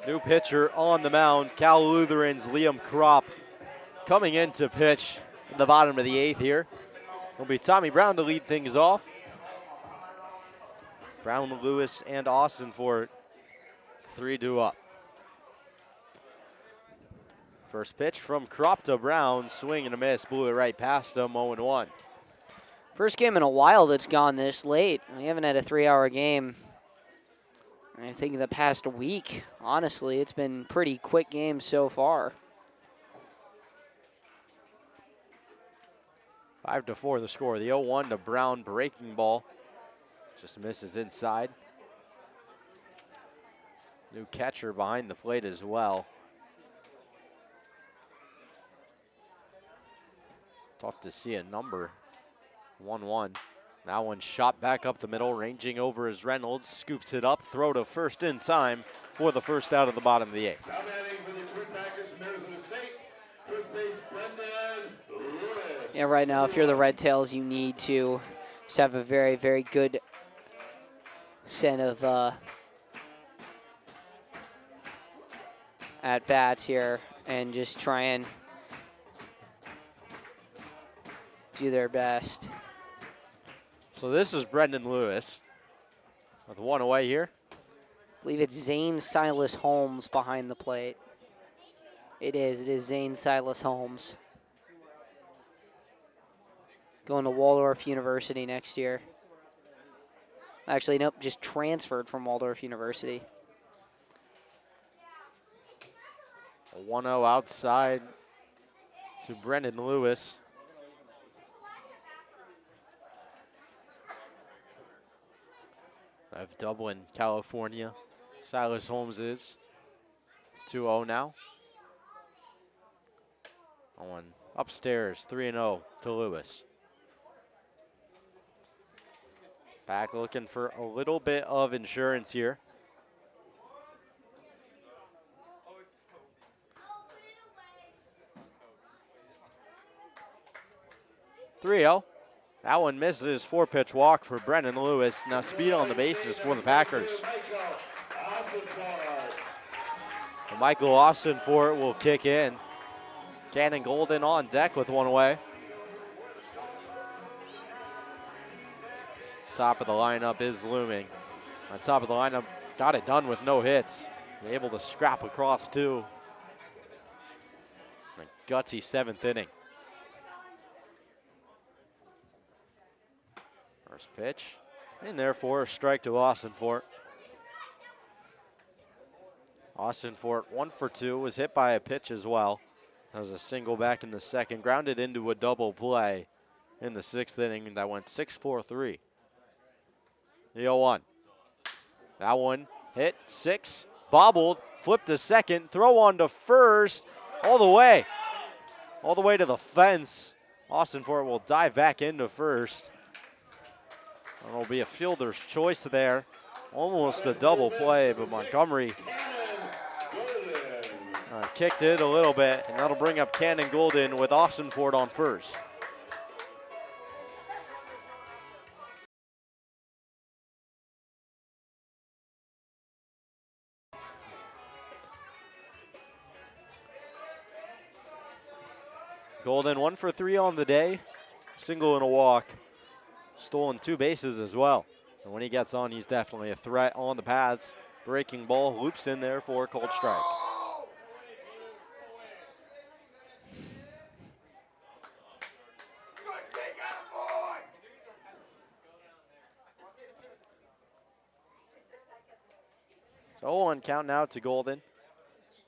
New pitcher on the mound, Cal Lutheran's Liam Kropp coming in to pitch in the bottom of the 8th here. It'll be Tommy Brown to lead things off. Brown, Lewis, and Austin for 3-2 up. First pitch from Kropp to Brown, swing and a miss, blew it right past him, 0-1. First game in a while that's gone this late. We haven't had a 3-hour game. I think the past week, honestly, it's been pretty quick games so far. 5-4 the score. The 0-1 to Brown, breaking ball. Just misses inside. New catcher behind the plate as well. Tough to see a number. 1-1. That one shot back up the middle, ranging over as Reynolds scoops it up, throw to first in time for the first out of the bottom of the 8th. Now batting for the Prune Packers from Arizona State, first base Brendan Lewis. Yeah, right now, if you're the Red Tails, you need to just have a very, very good set of at-bats here and just try and do their best. So this is Brendan Lewis with one away here. I believe it's Zane Silas Holmes behind the plate. It is Zane Silas Holmes. Going to Waldorf University next year. Actually, nope, just transferred from Waldorf University. A 1-0 outside to Brendan Lewis. Of Dublin, California. Silas Holmes is 2-0 now. On upstairs, 3-0 to Lewis. Back looking for a little bit of insurance here. 3-0. That one misses. 4-pitch walk for Brennan Lewis. Now speed on the bases for the Packers. Michael Austin for it will kick in. Cannon Golden on deck with one away. Top of the lineup is looming. On top of the lineup, got it done with no hits. Able to scrap across two. A gutsy 7th inning. First pitch in there for a strike to Austin Fort. Austin Fort 1 for 2, was hit by a pitch as well. That was a single back in the second, grounded into a double play in the 6th inning that went 6-4-3. The 0-1. That one hit 6, bobbled, flipped to second, throw on to first, all the way to the fence. Austin Fort will dive back into first. It'll be a fielder's choice there. Almost a double play, but Montgomery kicked it a little bit, and that'll bring up Cannon Golden with Austin Fort on first. Golden 1 for 3 on the day, single and a walk, stolen 2 bases as well. And when he gets on, he's definitely a threat on the pads. Breaking ball, loops in there for a cold strike. So 0-1 count now to Golden.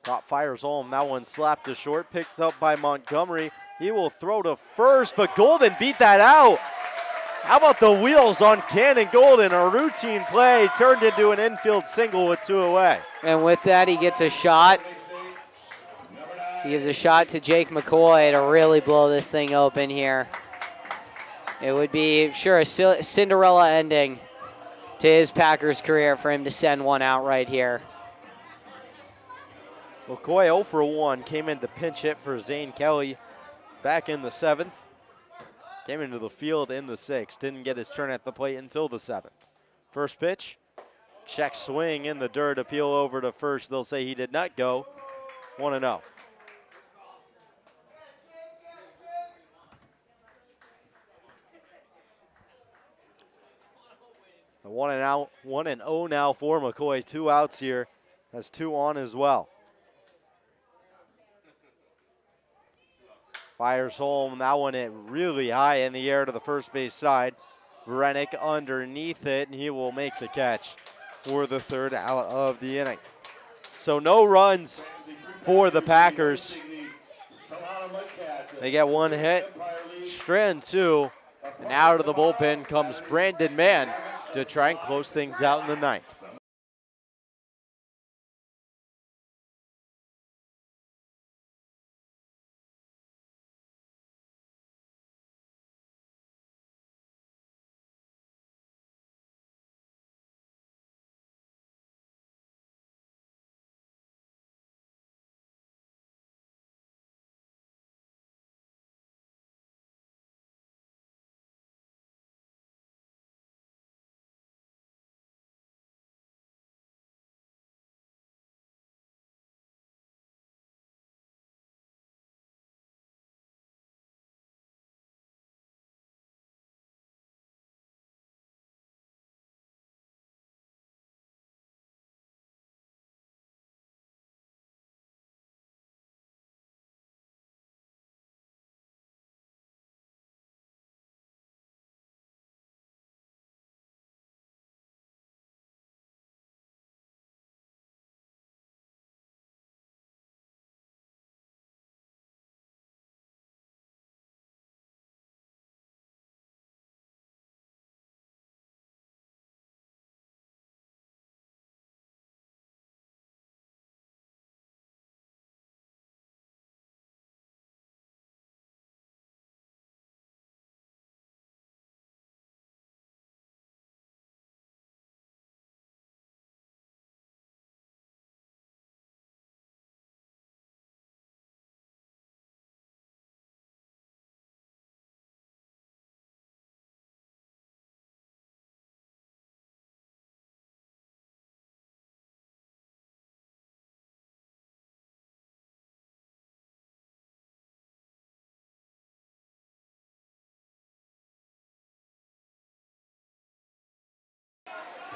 Top fires home. That one slapped to short, picked up by Montgomery. He will throw to first, but Golden beat that out. How about the wheels on Cannon Golden? A routine play turned into an infield single with 2 away. And with that, he gets a shot. He gives a shot to Jake McCoy to really blow this thing open here. It would be, sure, a Cinderella ending to his Packers career for him to send one out right here. McCoy 0 for 1, came in to pinch hit for Zane Kelly back in the 7th. Came into the field in the 6th, didn't get his turn at the plate until the 7th. First pitch, check swing in the dirt, appeal over to first. They'll say he did not go. 1-0. The 1-0 now for McCoy. 2 outs here. Has 2 on as well. Fires home. That one hit really high in the air to the first base side. Brennick underneath it, and he will make the catch for the 3rd out of the inning. So no runs for the Packers. They get 1 hit, strand 2, and out of the bullpen comes Brandon Mann to try and close things out in the 9th.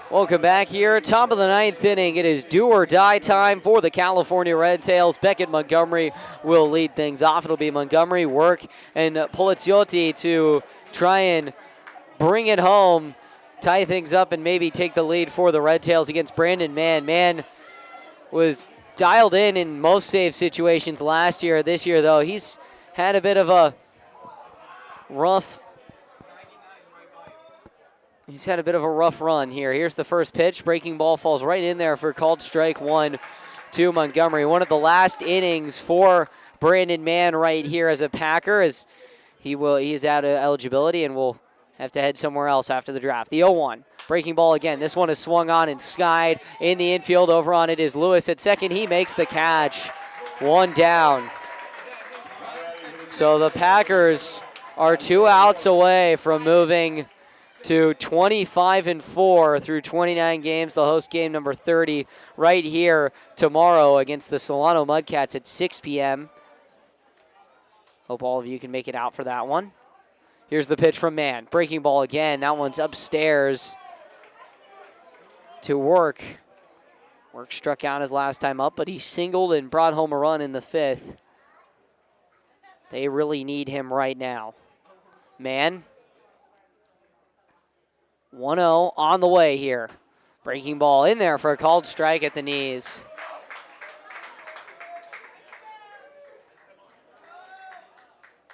Welcome back here. Top of the 9th inning. It is do or die time for the California Red Tails. Beckett Montgomery will lead things off. It'll be Montgomery, Work, and Poliziotti to try and bring it home, tie things up, and maybe take the lead for the Red Tails against Brandon Mann. Mann was dialed in most save situations last year. This year, though, he's had a bit of a rough run here. Here's the first pitch. Breaking ball falls right in there for called strike one to Montgomery. One of the last innings for Brandon Mann right here as a Packer, as he is out of eligibility and will have to head somewhere else after the draft. The 0-1. Breaking ball again. This one is swung on and skied in the infield. Over on it is Lewis at second. He makes the catch. One down. So the Packers are 2 outs away from moving to 25-4 through 29 games. They'll host game number 30 right here tomorrow against the Solano Mudcats at 6 p.m. Hope all of you can make it out for that one. Here's the pitch from Mann. Breaking ball again. That one's upstairs to Work. Work struck out his last time up, but he singled and brought home a run in the 5th. They really need him right now. Mann. 1-0 on the way here. Breaking ball in there for a called strike at the knees.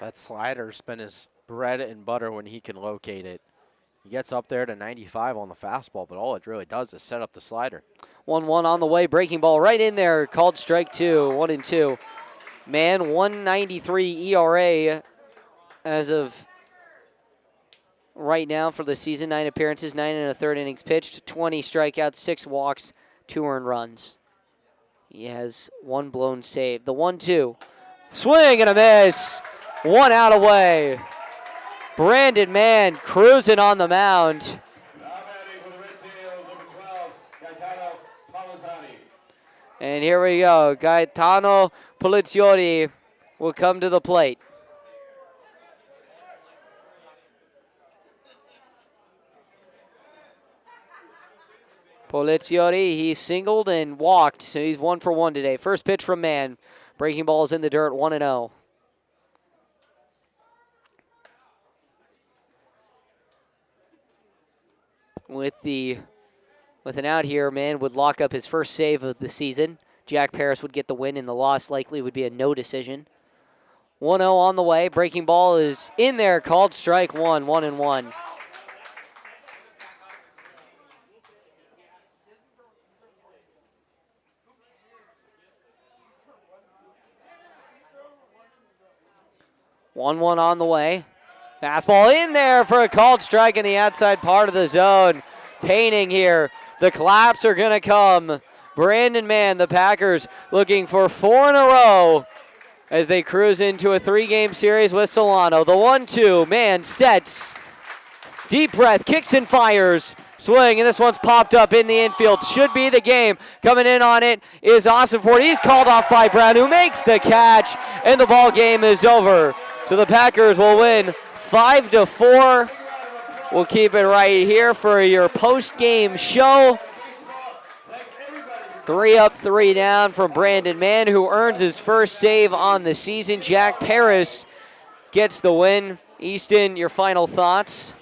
That slider's been his bread and butter when he can locate it. He gets up there to 95 on the fastball, but all it really does is set up the slider. 1-1 on the way. Breaking ball right in there. Called strike two. 1-2. Mann, 193 ERA as of right now for the season. 9 appearances, 9 1/3 innings pitched, 20 strikeouts, 6 walks, 2 earned runs. He has 1 blown save. The 1-2. Swing and a miss. 1 out away. Brandon Mann cruising on the mound. And here we go. Gaetano Poliziotti will come to the plate. Poliziotti, he singled and walked, so he's 1 for 1 today. First pitch from Mann. Breaking ball is in the dirt, 1-0. With an out here, Mann would lock up his first save of the season. Jack Paris would get the win, and the loss likely would be a no decision. 1-0 on the way. Breaking ball is in there, called strike one, 1-1. One on the way. Fastball in there for a called strike in the outside part of the zone. Painting here. The claps are going to come. Brandon Mann, the Packers, looking for 4 in a row as they cruise into a 3-game series with Solano. The 1-2. Mann sets. Deep breath. Kicks and fires. Swing, and this one's popped up in the infield. Should be the game. Coming in on it is Austin Ford. He's called off by Brown, who makes the catch, and the ball game is over. So the Packers will win 5-4. We'll keep it right here for your post-game show. 3 up, 3 down from Brandon Mann, who earns his first save on the season. Jack Paris gets the win. Easton, your final thoughts?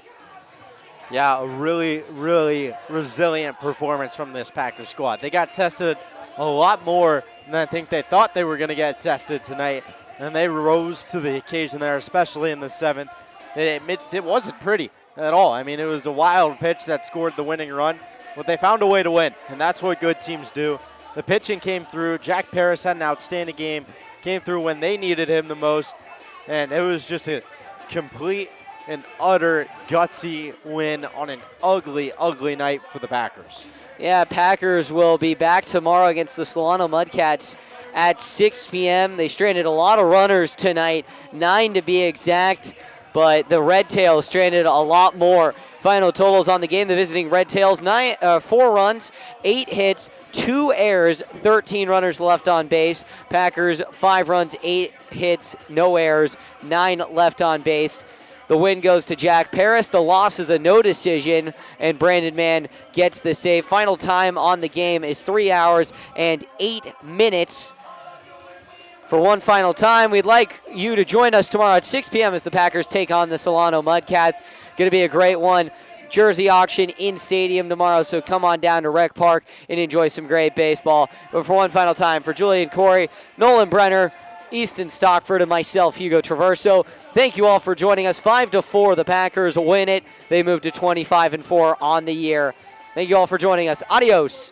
Yeah, a really, really resilient performance from this Packers squad. They got tested a lot more than I think they thought they were going to get tested tonight. And they rose to the occasion there, especially in the 7th. It wasn't pretty at all. I mean, it was a wild pitch that scored the winning run, but they found a way to win, and that's what good teams do. The pitching came through. Jack Paris had an outstanding game, came through when they needed him the most, and it was just a complete and utter gutsy win on an ugly, ugly night for the Packers. Yeah, Packers will be back tomorrow against the Solano Mudcats at 6 p.m. They stranded a lot of runners tonight, 9 to be exact, but the Red Tails stranded a lot more. Final totals on the game, the visiting Red Tails, 4 runs, 8 hits, 2 errors, 13 runners left on base. Packers, 5 runs, 8 hits, no errors, 9 left on base. The win goes to Jack Paris. The loss is a no decision, and Brandon Mann gets the save. Final time on the game is 3 hours and 8 minutes. For one final time, we'd like you to join us tomorrow at 6 p.m. as the Packers take on the Solano Mudcats. Going to be a great one. Jersey auction in stadium tomorrow, so come on down to Rec Park and enjoy some great baseball. But for one final time, for Julian Corey, Nolan Brenner, Easton Stockford, and myself, Hugo Traverso, thank you all for joining us. 5-4, the Packers win it. They move to 25-4 on the year. Thank you all for joining us. Adios.